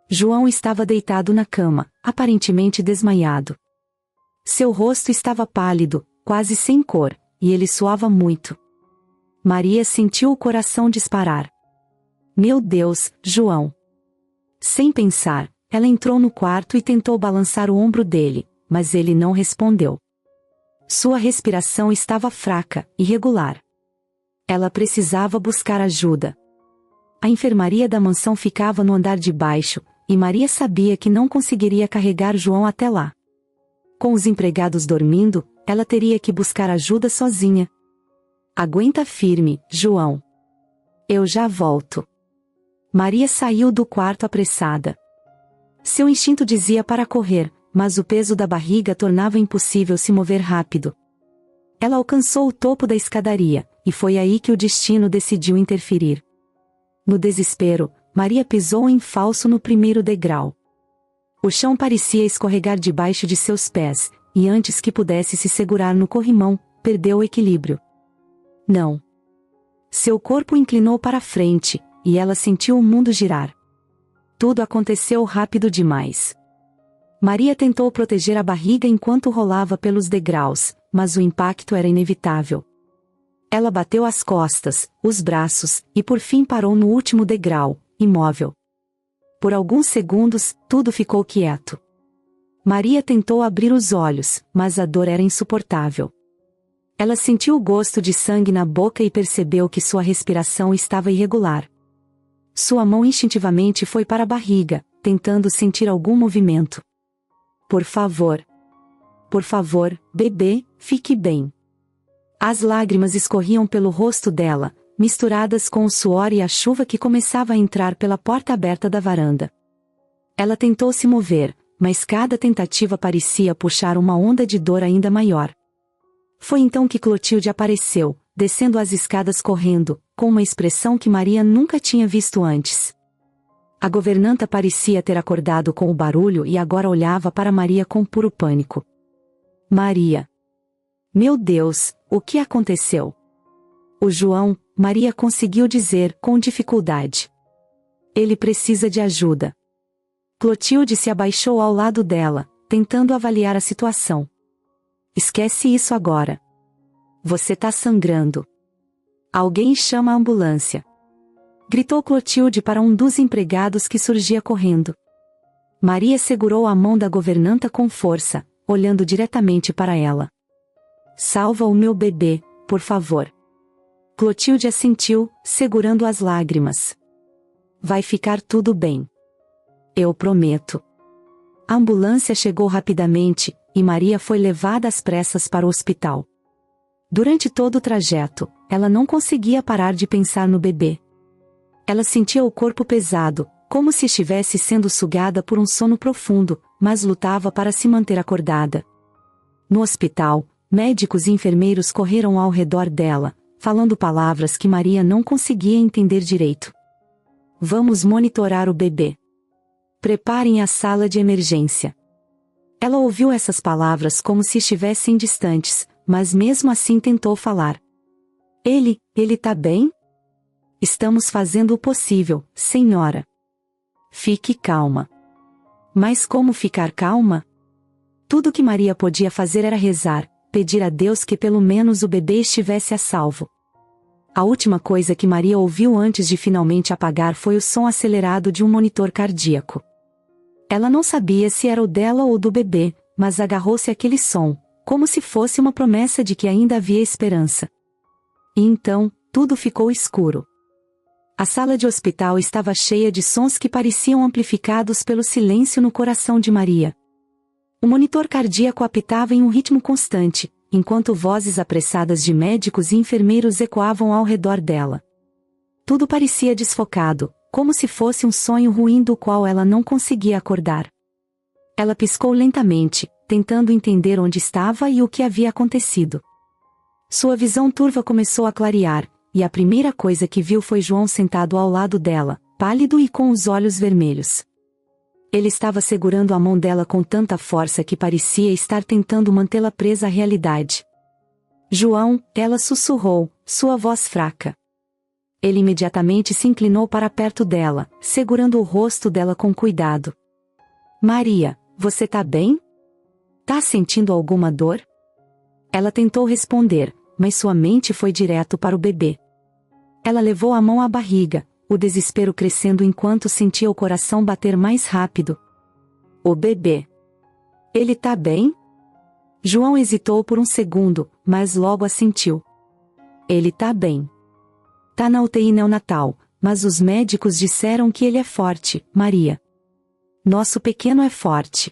João estava deitado na cama, aparentemente desmaiado. Seu rosto estava pálido, quase sem cor, e ele suava muito. Maria sentiu o coração disparar. Meu Deus, João! Sem pensar, ela entrou no quarto e tentou balançar o ombro dele, mas ele não respondeu. Sua respiração estava fraca, irregular. Ela precisava buscar ajuda. A enfermaria da mansão ficava no andar de baixo, e Maria sabia que não conseguiria carregar João até lá. Com os empregados dormindo, ela teria que buscar ajuda sozinha. Aguenta firme, João. Eu já volto. Maria saiu do quarto apressada. Seu instinto dizia para correr, mas o peso da barriga tornava impossível se mover rápido. Ela alcançou o topo da escadaria, e foi aí que o destino decidiu interferir. No desespero, Maria pisou em falso no primeiro degrau. O chão parecia escorregar debaixo de seus pés, e antes que pudesse se segurar no corrimão, perdeu o equilíbrio. Não. Seu corpo inclinou para frente, e ela sentiu o mundo girar. Tudo aconteceu rápido demais. Maria tentou proteger a barriga enquanto rolava pelos degraus, mas o impacto era inevitável. Ela bateu as costas, os braços, e por fim parou no último degrau, imóvel. Por alguns segundos, tudo ficou quieto. Maria tentou abrir os olhos, mas a dor era insuportável. Ela sentiu o gosto de sangue na boca e percebeu que sua respiração estava irregular. Sua mão instintivamente foi para a barriga, tentando sentir algum movimento. Por favor, bebê, fique bem. As lágrimas escorriam pelo rosto dela, misturadas com o suor e a chuva que começava a entrar pela porta aberta da varanda. Ela tentou se mover, mas cada tentativa parecia puxar uma onda de dor ainda maior. Foi então que Clotilde apareceu, descendo as escadas correndo, com uma expressão que Maria nunca tinha visto antes. A governanta parecia ter acordado com o barulho e agora olhava para Maria com puro pânico. Maria! Meu Deus, o que aconteceu? O João, Maria conseguiu dizer com dificuldade. Ele precisa de ajuda. Clotilde se abaixou ao lado dela, tentando avaliar a situação. Esquece isso agora. Você tá sangrando. Alguém chama a ambulância. Gritou Clotilde para um dos empregados que surgia correndo. Maria segurou a mão da governanta com força, olhando diretamente para ela. Salva o meu bebê, por favor. Clotilde assentiu, segurando as lágrimas. Vai ficar tudo bem. Eu prometo. A ambulância chegou rapidamente, e Maria foi levada às pressas para o hospital. Durante todo o trajeto, ela não conseguia parar de pensar no bebê. Ela sentia o corpo pesado, como se estivesse sendo sugada por um sono profundo, mas lutava para se manter acordada. No hospital, médicos e enfermeiros correram ao redor dela, falando palavras que Maria não conseguia entender direito. Vamos monitorar o bebê. Preparem a sala de emergência. Ela ouviu essas palavras como se estivessem distantes, mas mesmo assim tentou falar. Ele tá bem? Estamos fazendo o possível, senhora. Fique calma. Mas como ficar calma? Tudo que Maria podia fazer era rezar, pedir a Deus que pelo menos o bebê estivesse a salvo. A última coisa que Maria ouviu antes de finalmente apagar foi o som acelerado de um monitor cardíaco. Ela não sabia se era o dela ou do bebê, mas agarrou-se àquele som, como se fosse uma promessa de que ainda havia esperança. E então, tudo ficou escuro. A sala de hospital estava cheia de sons que pareciam amplificados pelo silêncio no coração de Maria. O monitor cardíaco apitava em um ritmo constante, enquanto vozes apressadas de médicos e enfermeiros ecoavam ao redor dela. Tudo parecia desfocado, como se fosse um sonho ruim do qual ela não conseguia acordar. Ela piscou lentamente, tentando entender onde estava e o que havia acontecido. Sua visão turva começou a clarear, e a primeira coisa que viu foi João sentado ao lado dela, pálido e com os olhos vermelhos. Ele estava segurando a mão dela com tanta força que parecia estar tentando mantê-la presa à realidade. João, ela sussurrou, sua voz fraca. Ele imediatamente se inclinou para perto dela, segurando o rosto dela com cuidado. Maria, você tá bem? Tá sentindo alguma dor? Ela tentou responder, mas sua mente foi direto para o bebê. Ela levou a mão à barriga, o desespero crescendo enquanto sentia o coração bater mais rápido. O bebê. Ele tá bem? João hesitou por um segundo, mas logo assentiu. Ele tá bem. Tá na UTI neonatal, mas os médicos disseram que ele é forte, Maria. Nosso pequeno é forte.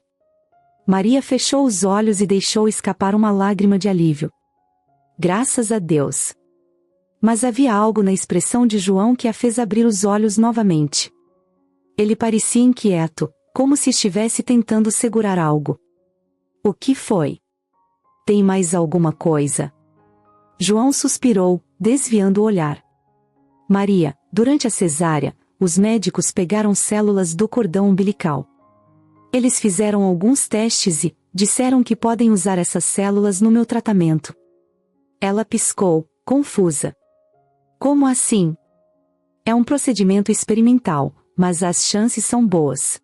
Maria fechou os olhos e deixou escapar uma lágrima de alívio. Graças a Deus. Mas havia algo na expressão de João que a fez abrir os olhos novamente. Ele parecia inquieto, como se estivesse tentando segurar algo. O que foi? Tem mais alguma coisa? João suspirou, desviando o olhar. Maria, durante a cesárea, os médicos pegaram células do cordão umbilical. Eles fizeram alguns testes e disseram que podem usar essas células no meu tratamento. Ela piscou, confusa. Como assim? É um procedimento experimental, mas as chances são boas.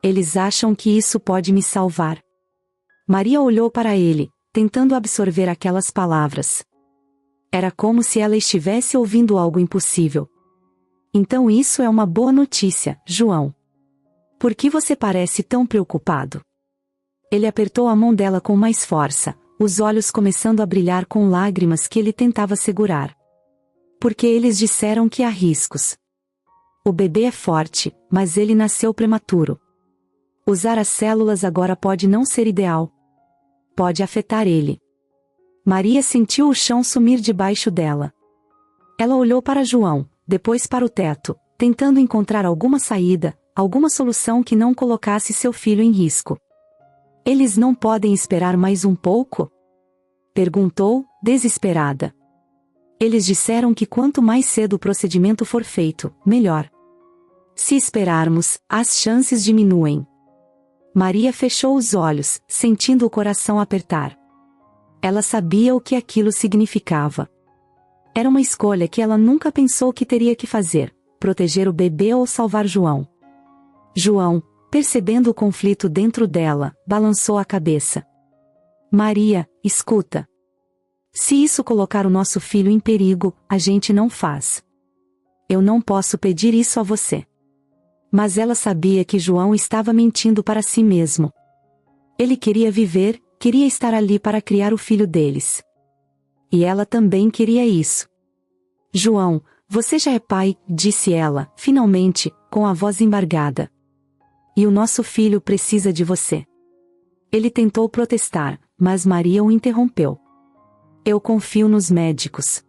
Eles acham que isso pode me salvar. Maria olhou para ele, tentando absorver aquelas palavras. Era como se ela estivesse ouvindo algo impossível. Então isso é uma boa notícia, João. Por que você parece tão preocupado? Ele apertou a mão dela com mais força, os olhos começando a brilhar com lágrimas que ele tentava segurar. Porque eles disseram que há riscos. O bebê é forte, mas ele nasceu prematuro. Usar as células agora pode não ser ideal. Pode afetar ele. Maria sentiu o chão sumir debaixo dela. Ela olhou para João, depois para o teto, tentando encontrar alguma saída, alguma solução que não colocasse seu filho em risco. Eles não podem esperar mais um pouco? Perguntou, desesperada. Eles disseram que quanto mais cedo o procedimento for feito, melhor. Se esperarmos, as chances diminuem. Maria fechou os olhos, sentindo o coração apertar. Ela sabia o que aquilo significava. Era uma escolha que ela nunca pensou que teria que fazer, proteger o bebê ou salvar João. João, percebendo o conflito dentro dela, balançou a cabeça. Maria, escuta. Se isso colocar o nosso filho em perigo, a gente não faz. Eu não posso pedir isso a você. Mas ela sabia que João estava mentindo para si mesmo. Ele queria viver, queria estar ali para criar o filho deles. E ela também queria isso. João, você já é pai, disse ela, finalmente, com a voz embargada. E o nosso filho precisa de você. Ele tentou protestar, mas Maria o interrompeu. Eu confio nos médicos.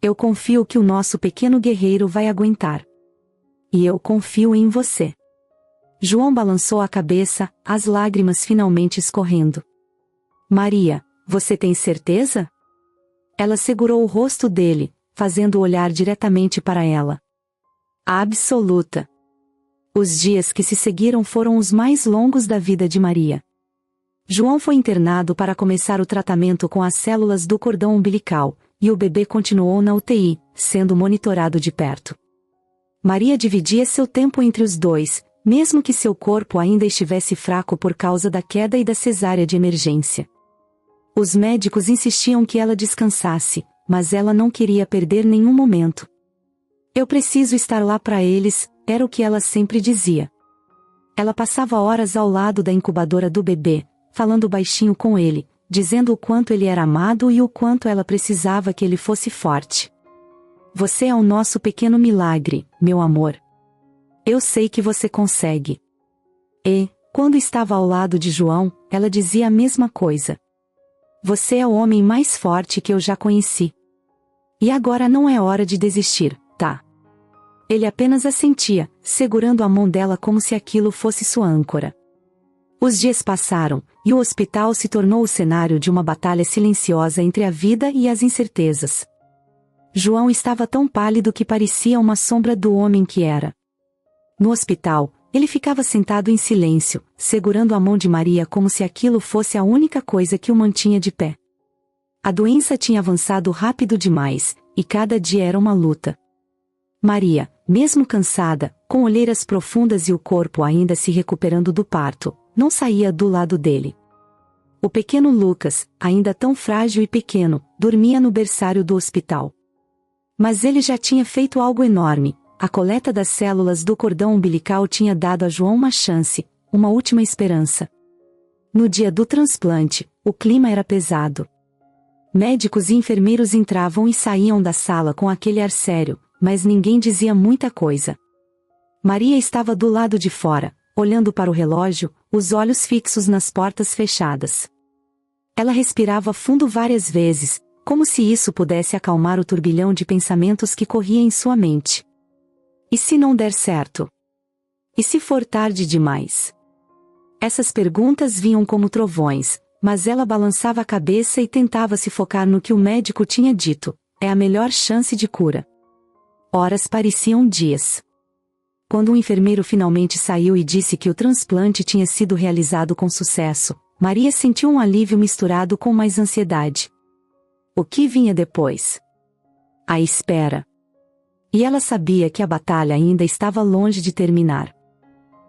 Eu confio que o nosso pequeno guerreiro vai aguentar. E eu confio em você. João balançou a cabeça, as lágrimas finalmente escorrendo. Maria, você tem certeza? Ela segurou o rosto dele, fazendo-o olhar diretamente para ela. Absoluta. Os dias que se seguiram foram os mais longos da vida de Maria. João foi internado para começar o tratamento com as células do cordão umbilical, e o bebê continuou na UTI, sendo monitorado de perto. Maria dividia seu tempo entre os dois, mesmo que seu corpo ainda estivesse fraco por causa da queda e da cesárea de emergência. Os médicos insistiam que ela descansasse, mas ela não queria perder nenhum momento. Eu preciso estar lá para eles, era o que ela sempre dizia. Ela passava horas ao lado da incubadora do bebê, falando baixinho com ele, dizendo o quanto ele era amado e o quanto ela precisava que ele fosse forte. Você é o nosso pequeno milagre, meu amor. Eu sei que você consegue. E, quando estava ao lado de João, ela dizia a mesma coisa. Você é o homem mais forte que eu já conheci. E agora não é hora de desistir, tá? Ele apenas assentia, segurando a mão dela como se aquilo fosse sua âncora. Os dias passaram, e o hospital se tornou o cenário de uma batalha silenciosa entre a vida e as incertezas. João estava tão pálido que parecia uma sombra do homem que era. No hospital, ele ficava sentado em silêncio, segurando a mão de Maria como se aquilo fosse a única coisa que o mantinha de pé. A doença tinha avançado rápido demais, e cada dia era uma luta. Maria, mesmo cansada, com olheiras profundas e o corpo ainda se recuperando do parto, não saía do lado dele. O pequeno Lucas, ainda tão frágil e pequeno, dormia no berçário do hospital. Mas ele já tinha feito algo enorme. A coleta das células do cordão umbilical tinha dado a João uma chance, uma última esperança. No dia do transplante, o clima era pesado. Médicos e enfermeiros entravam e saíam da sala com aquele ar sério, mas ninguém dizia muita coisa. Maria estava do lado de fora, olhando para o relógio, os olhos fixos nas portas fechadas. Ela respirava fundo várias vezes, como se isso pudesse acalmar o turbilhão de pensamentos que corria em sua mente. E se não der certo? E se for tarde demais? Essas perguntas vinham como trovões, mas ela balançava a cabeça e tentava se focar no que o médico tinha dito: é a melhor chance de cura. Horas pareciam dias. Quando o enfermeiro finalmente saiu e disse que o transplante tinha sido realizado com sucesso, Maria sentiu um alívio misturado com mais ansiedade. O que vinha depois? A espera. E ela sabia que a batalha ainda estava longe de terminar.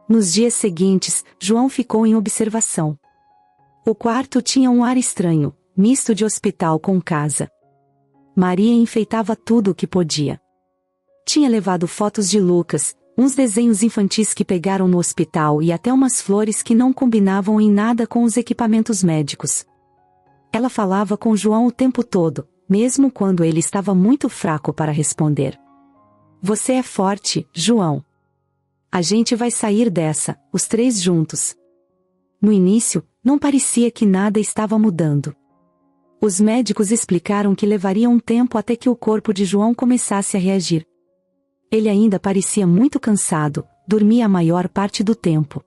Nos dias seguintes, João ficou em observação. O quarto tinha um ar estranho, misto de hospital com casa. Maria enfeitava tudo o que podia. Tinha levado fotos de Lucas, uns desenhos infantis que pegaram no hospital e até umas flores que não combinavam em nada com os equipamentos médicos. Ela falava com João o tempo todo, mesmo quando ele estava muito fraco para responder. Você é forte, João. A gente vai sair dessa, os três juntos. No início, não parecia que nada estava mudando. Os médicos explicaram que levaria um tempo até que o corpo de João começasse a reagir. Ele ainda parecia muito cansado, dormia a maior parte do tempo.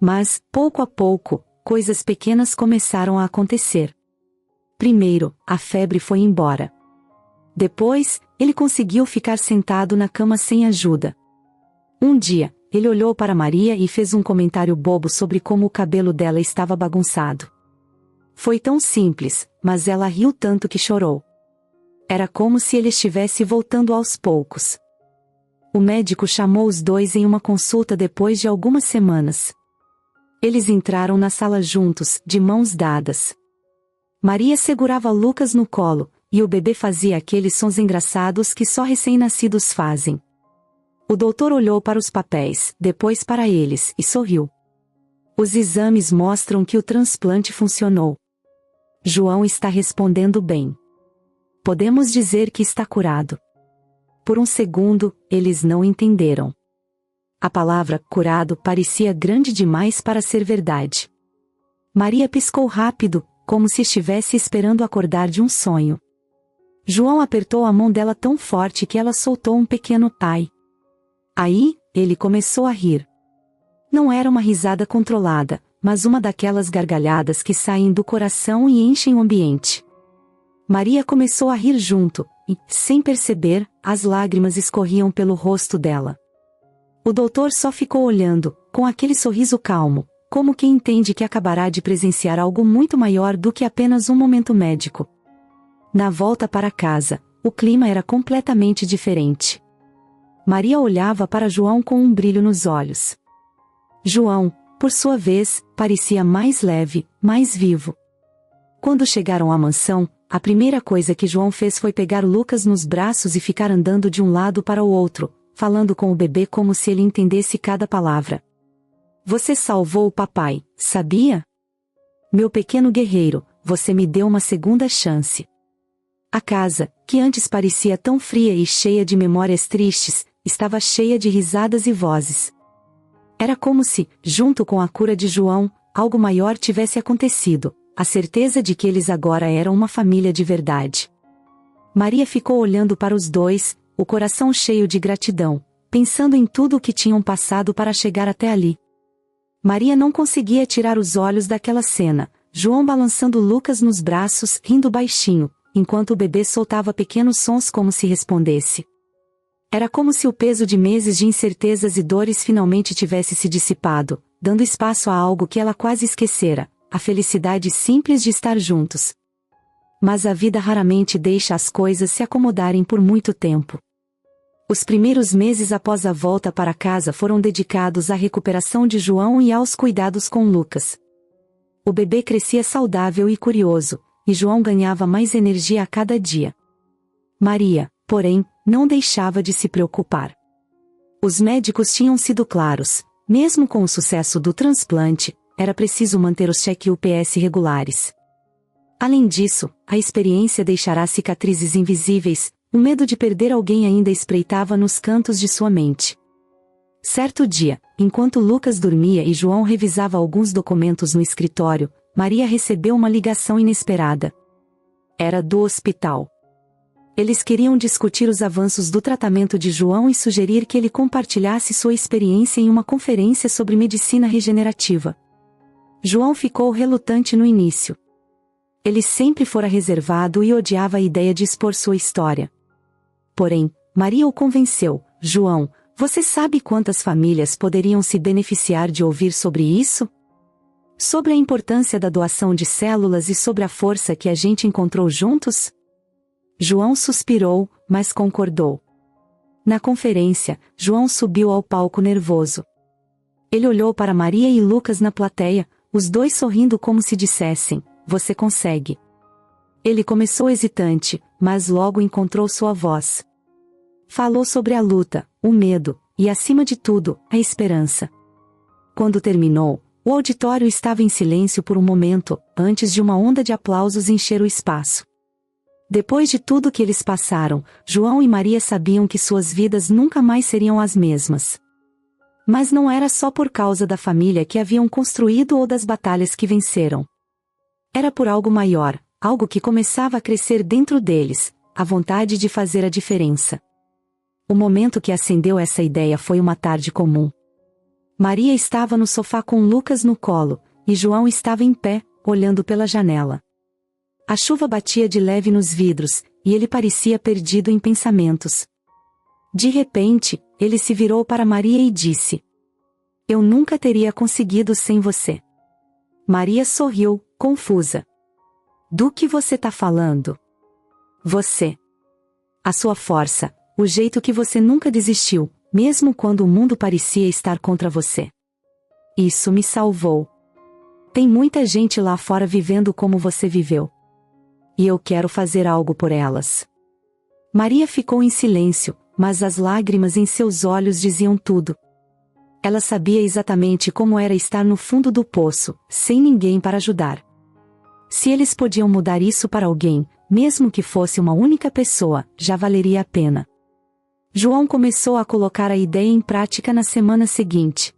Mas, pouco a pouco, coisas pequenas começaram a acontecer. Primeiro, a febre foi embora. Depois, ele conseguiu ficar sentado na cama sem ajuda. Um dia, ele olhou para Maria e fez um comentário bobo sobre como o cabelo dela estava bagunçado. Foi tão simples, mas ela riu tanto que chorou. Era como se ele estivesse voltando aos poucos. O médico chamou os dois em uma consulta depois de algumas semanas. Eles entraram na sala juntos, de mãos dadas. Maria segurava Lucas no colo, e o bebê fazia aqueles sons engraçados que só recém-nascidos fazem. O doutor olhou para os papéis, depois para eles, e sorriu. Os exames mostram que o transplante funcionou. João está respondendo bem. Podemos dizer que está curado. Por um segundo, eles não entenderam. A palavra curado parecia grande demais para ser verdade. Maria piscou rápido, como se estivesse esperando acordar de um sonho. João apertou a mão dela tão forte que ela soltou um pequeno ai. Aí, ele começou a rir. Não era uma risada controlada, mas uma daquelas gargalhadas que saem do coração e enchem o ambiente. Maria começou a rir junto, e, sem perceber, as lágrimas escorriam pelo rosto dela. O doutor só ficou olhando, com aquele sorriso calmo, como quem entende que acabará de presenciar algo muito maior do que apenas um momento médico. Na volta para casa, o clima era completamente diferente. Maria olhava para João com um brilho nos olhos. João, por sua vez, parecia mais leve, mais vivo. Quando chegaram à mansão, a primeira coisa que João fez foi pegar Lucas nos braços e ficar andando de um lado para o outro, falando com o bebê como se ele entendesse cada palavra. Você salvou o papai, sabia? Meu pequeno guerreiro, você me deu uma segunda chance. A casa, que antes parecia tão fria e cheia de memórias tristes, estava cheia de risadas e vozes. Era como se, junto com a cura de João, algo maior tivesse acontecido, a certeza de que eles agora eram uma família de verdade. Maria ficou olhando para os dois, o coração cheio de gratidão, pensando em tudo o que tinham passado para chegar até ali. Maria não conseguia tirar os olhos daquela cena, João balançando Lucas nos braços, rindo baixinho, enquanto o bebê soltava pequenos sons como se respondesse. Era como se o peso de meses de incertezas e dores finalmente tivesse se dissipado, dando espaço a algo que ela quase esquecera, a felicidade simples de estar juntos. Mas a vida raramente deixa as coisas se acomodarem por muito tempo. Os primeiros meses após a volta para casa foram dedicados à recuperação de João e aos cuidados com Lucas. O bebê crescia saudável e curioso, e João ganhava mais energia a cada dia. Maria, porém, não deixava de se preocupar. Os médicos tinham sido claros, mesmo com o sucesso do transplante, era preciso manter os check-ups regulares. Além disso, a experiência deixará cicatrizes invisíveis, o medo de perder alguém ainda espreitava nos cantos de sua mente. Certo dia, enquanto Lucas dormia e João revisava alguns documentos no escritório, Maria recebeu uma ligação inesperada. Era do hospital. Eles queriam discutir os avanços do tratamento de João e sugerir que ele compartilhasse sua experiência em uma conferência sobre medicina regenerativa. João ficou relutante no início. Ele sempre fora reservado e odiava a ideia de expor sua história. Porém, Maria o convenceu. João, você sabe quantas famílias poderiam se beneficiar de ouvir sobre isso? Sobre a importância da doação de células e sobre a força que a gente encontrou juntos? João suspirou, mas concordou. Na conferência, João subiu ao palco nervoso. Ele olhou para Maria e Lucas na plateia, os dois sorrindo como se dissessem, você consegue. Ele começou hesitante, mas logo encontrou sua voz. Falou sobre a luta, o medo, e acima de tudo, a esperança. Quando terminou, o auditório estava em silêncio por um momento, antes de uma onda de aplausos encher o espaço. Depois de tudo que eles passaram, João e Maria sabiam que suas vidas nunca mais seriam as mesmas. Mas não era só por causa da família que haviam construído ou das batalhas que venceram. Era por algo maior, algo que começava a crescer dentro deles, a vontade de fazer a diferença. O momento que acendeu essa ideia foi uma tarde comum. Maria estava no sofá com Lucas no colo, e João estava em pé, olhando pela janela. A chuva batia de leve nos vidros, e ele parecia perdido em pensamentos. De repente, ele se virou para Maria e disse: Eu nunca teria conseguido sem você. Maria sorriu, confusa. Do que você está falando? Você. A sua força, o jeito que você nunca desistiu, mesmo quando o mundo parecia estar contra você. Isso me salvou. Tem muita gente lá fora vivendo como você viveu. E eu quero fazer algo por elas. Maria ficou em silêncio, mas as lágrimas em seus olhos diziam tudo. Ela sabia exatamente como era estar no fundo do poço, sem ninguém para ajudar. Se eles podiam mudar isso para alguém, mesmo que fosse uma única pessoa, já valeria a pena. João começou a colocar a ideia em prática na semana seguinte.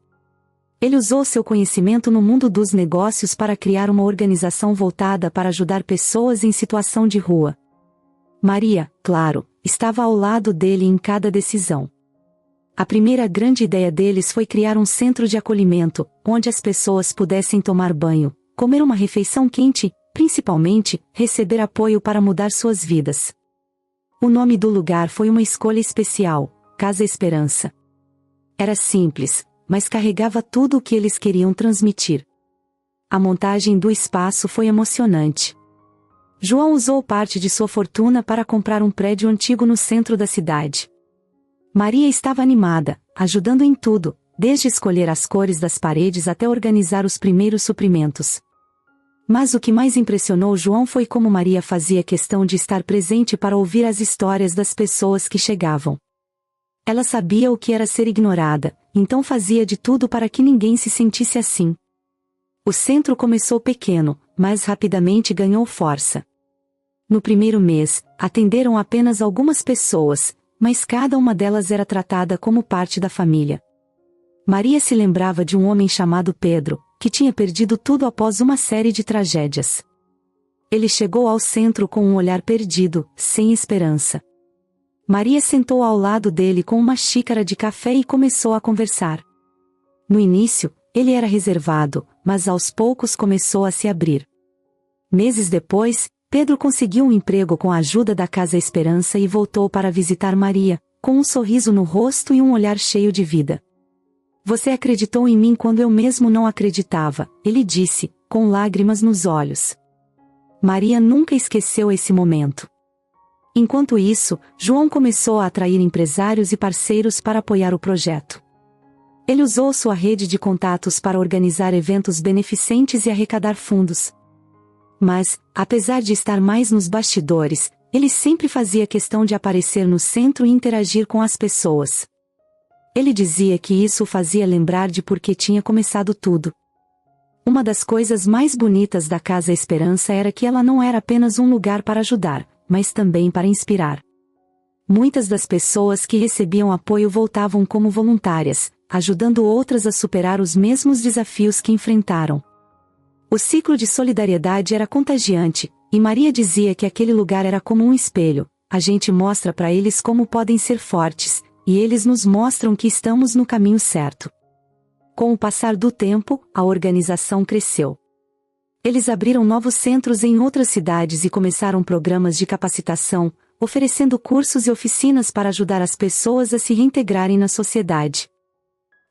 Ele usou seu conhecimento no mundo dos negócios para criar uma organização voltada para ajudar pessoas em situação de rua. Maria, claro, estava ao lado dele em cada decisão. A primeira grande ideia deles foi criar um centro de acolhimento, onde as pessoas pudessem tomar banho, comer uma refeição quente e, principalmente, receber apoio para mudar suas vidas. O nome do lugar foi uma escolha especial, Casa Esperança. Era simples, mas carregava tudo o que eles queriam transmitir. A montagem do espaço foi emocionante. João usou parte de sua fortuna para comprar um prédio antigo no centro da cidade. Maria estava animada, ajudando em tudo, desde escolher as cores das paredes até organizar os primeiros suprimentos. Mas o que mais impressionou João foi como Maria fazia questão de estar presente para ouvir as histórias das pessoas que chegavam. Ela sabia o que era ser ignorada, então fazia de tudo para que ninguém se sentisse assim. O centro começou pequeno, mas rapidamente ganhou força. No primeiro mês, atenderam apenas algumas pessoas, mas cada uma delas era tratada como parte da família. Maria se lembrava de um homem chamado Pedro, que tinha perdido tudo após uma série de tragédias. Ele chegou ao centro com um olhar perdido, sem esperança. Maria sentou ao lado dele com uma xícara de café e começou a conversar. No início, ele era reservado, mas aos poucos começou a se abrir. Meses depois, Pedro conseguiu um emprego com a ajuda da Casa Esperança e voltou para visitar Maria, com um sorriso no rosto e um olhar cheio de vida. Você acreditou em mim quando eu mesmo não acreditava, ele disse, com lágrimas nos olhos. Maria nunca esqueceu esse momento. Enquanto isso, João começou a atrair empresários e parceiros para apoiar o projeto. Ele usou sua rede de contatos para organizar eventos beneficentes e arrecadar fundos. Mas, apesar de estar mais nos bastidores, ele sempre fazia questão de aparecer no centro e interagir com as pessoas. Ele dizia que isso o fazia lembrar de por que tinha começado tudo. Uma das coisas mais bonitas da Casa Esperança era que ela não era apenas um lugar para ajudar, mas também para inspirar. Muitas das pessoas que recebiam apoio voltavam como voluntárias, ajudando outras a superar os mesmos desafios que enfrentaram. O ciclo de solidariedade era contagiante, e Maria dizia que aquele lugar era como um espelho. A gente mostra para eles como podem ser fortes, e eles nos mostram que estamos no caminho certo. Com o passar do tempo, a organização cresceu. Eles abriram novos centros em outras cidades e começaram programas de capacitação, oferecendo cursos e oficinas para ajudar as pessoas a se reintegrarem na sociedade.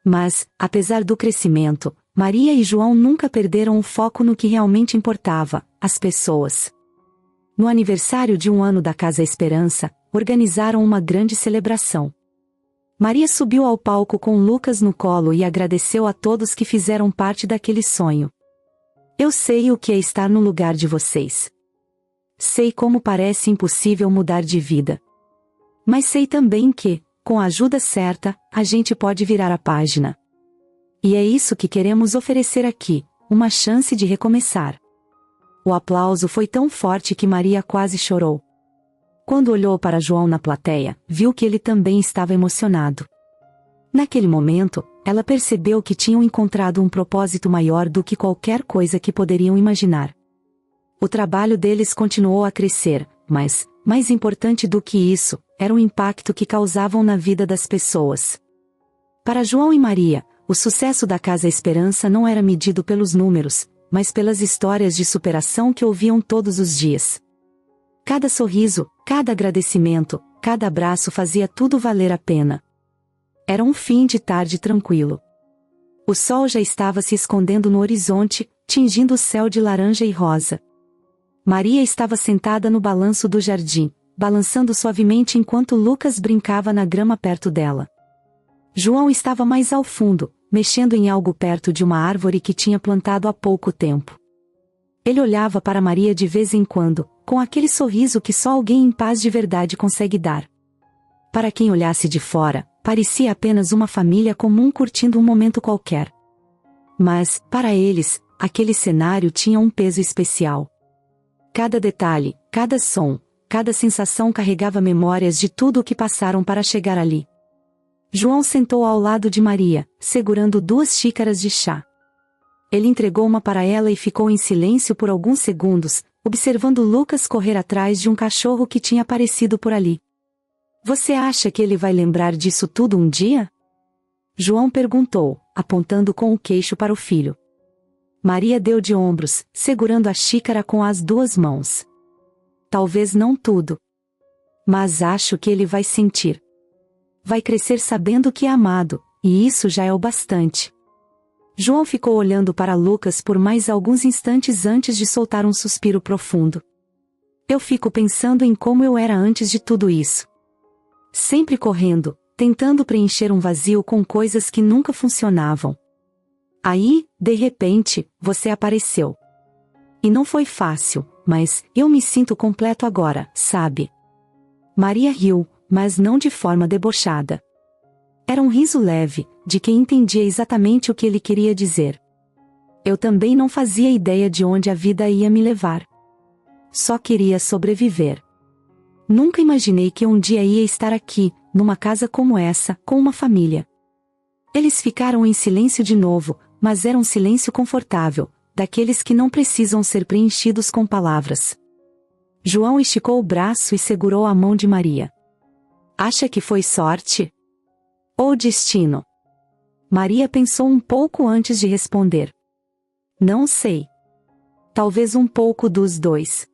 Mas, apesar do crescimento, Maria e João nunca perderam o foco no que realmente importava, as pessoas. No aniversário de 1 ano da Casa Esperança, organizaram uma grande celebração. Maria subiu ao palco com Lucas no colo e agradeceu a todos que fizeram parte daquele sonho. Eu sei o que é estar no lugar de vocês. Sei como parece impossível mudar de vida. Mas sei também que, com a ajuda certa, a gente pode virar a página. E é isso que queremos oferecer aqui, uma chance de recomeçar. O aplauso foi tão forte que Maria quase chorou. Quando olhou para João na plateia, viu que ele também estava emocionado. Naquele momento, ela percebeu que tinham encontrado um propósito maior do que qualquer coisa que poderiam imaginar. O trabalho deles continuou a crescer, mas, mais importante do que isso, era o impacto que causavam na vida das pessoas. Para João e Maria, o sucesso da Casa Esperança não era medido pelos números, mas pelas histórias de superação que ouviam todos os dias. Cada sorriso, cada agradecimento, cada abraço fazia tudo valer a pena. Era um fim de tarde tranquilo. O sol já estava se escondendo no horizonte, tingindo o céu de laranja e rosa. Maria estava sentada no balanço do jardim, balançando suavemente enquanto Lucas brincava na grama perto dela. João estava mais ao fundo, mexendo em algo perto de uma árvore que tinha plantado há pouco tempo. Ele olhava para Maria de vez em quando, com aquele sorriso que só alguém em paz de verdade consegue dar. Para quem olhasse de fora, parecia apenas uma família comum curtindo um momento qualquer. Mas, para eles, aquele cenário tinha um peso especial. Cada detalhe, cada som, cada sensação carregava memórias de tudo o que passaram para chegar ali. João sentou ao lado de Maria, segurando 2 xícaras de chá. Ele entregou uma para ela e ficou em silêncio por alguns segundos, observando Lucas correr atrás de um cachorro que tinha aparecido por ali. Você acha que ele vai lembrar disso tudo um dia? João perguntou, apontando com o queixo para o filho. Maria deu de ombros, segurando a xícara com as 2 mãos. Talvez não tudo. Mas acho que ele vai sentir. Vai crescer sabendo que é amado, e isso já é o bastante. João ficou olhando para Lucas por mais alguns instantes antes de soltar um suspiro profundo. Eu fico pensando em como eu era antes de tudo isso. Sempre correndo, tentando preencher um vazio com coisas que nunca funcionavam. Aí, de repente, você apareceu. E não foi fácil, mas eu me sinto completo agora, sabe? Maria riu, mas não de forma debochada. Era um riso leve, de quem entendia exatamente o que ele queria dizer. Eu também não fazia ideia de onde a vida ia me levar. Só queria sobreviver. Nunca imaginei que um dia ia estar aqui, numa casa como essa, com uma família. Eles ficaram em silêncio de novo, mas era um silêncio confortável, daqueles que não precisam ser preenchidos com palavras. João esticou o braço e segurou a mão de Maria. Acha que foi sorte? Ou destino? Maria pensou um pouco antes de responder. Não sei. Talvez um pouco dos 2.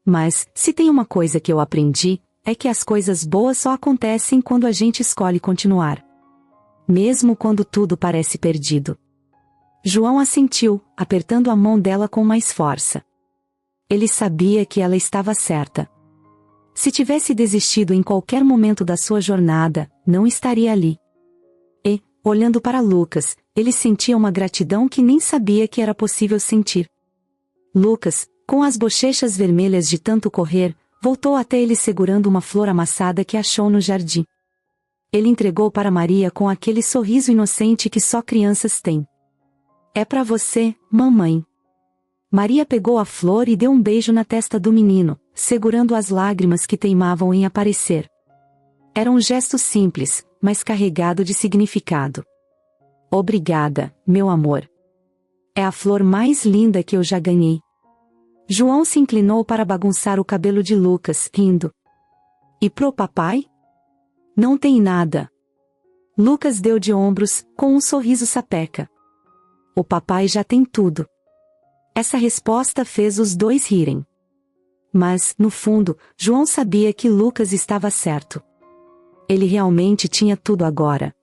Mas, se tem uma coisa que eu aprendi, é que as coisas boas só acontecem quando a gente escolhe continuar. Mesmo quando tudo parece perdido. João assentiu, apertando a mão dela com mais força. Ele sabia que ela estava certa. Se tivesse desistido em qualquer momento da sua jornada, não estaria ali. E, olhando para Lucas, ele sentia uma gratidão que nem sabia que era possível sentir. Lucas, com as bochechas vermelhas de tanto correr, voltou até ele segurando uma flor amassada que achou no jardim. Ele entregou para Maria com aquele sorriso inocente que só crianças têm. É para você, mamãe. Maria pegou a flor e deu um beijo na testa do menino, segurando as lágrimas que teimavam em aparecer. Era um gesto simples, mas carregado de significado. Obrigada, meu amor. É a flor mais linda que eu já ganhei. João se inclinou para bagunçar o cabelo de Lucas, rindo. E pro papai? Não tem nada. Lucas deu de ombros, com um sorriso sapeca. O papai já tem tudo. Essa resposta fez os 2 rirem. Mas, no fundo, João sabia que Lucas estava certo. Ele realmente tinha tudo agora.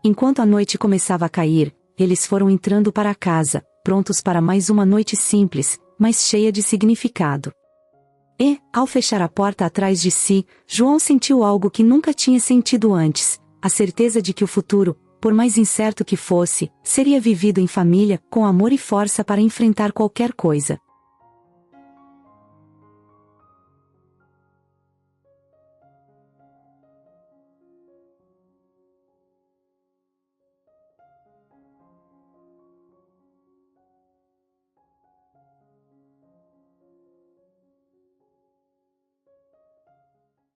Enquanto a noite começava a cair, eles foram entrando para casa, prontos para mais uma noite simples, mas cheia de significado. E, ao fechar a porta atrás de si, João sentiu algo que nunca tinha sentido antes, a certeza de que o futuro, por mais incerto que fosse, seria vivido em família, com amor e força para enfrentar qualquer coisa.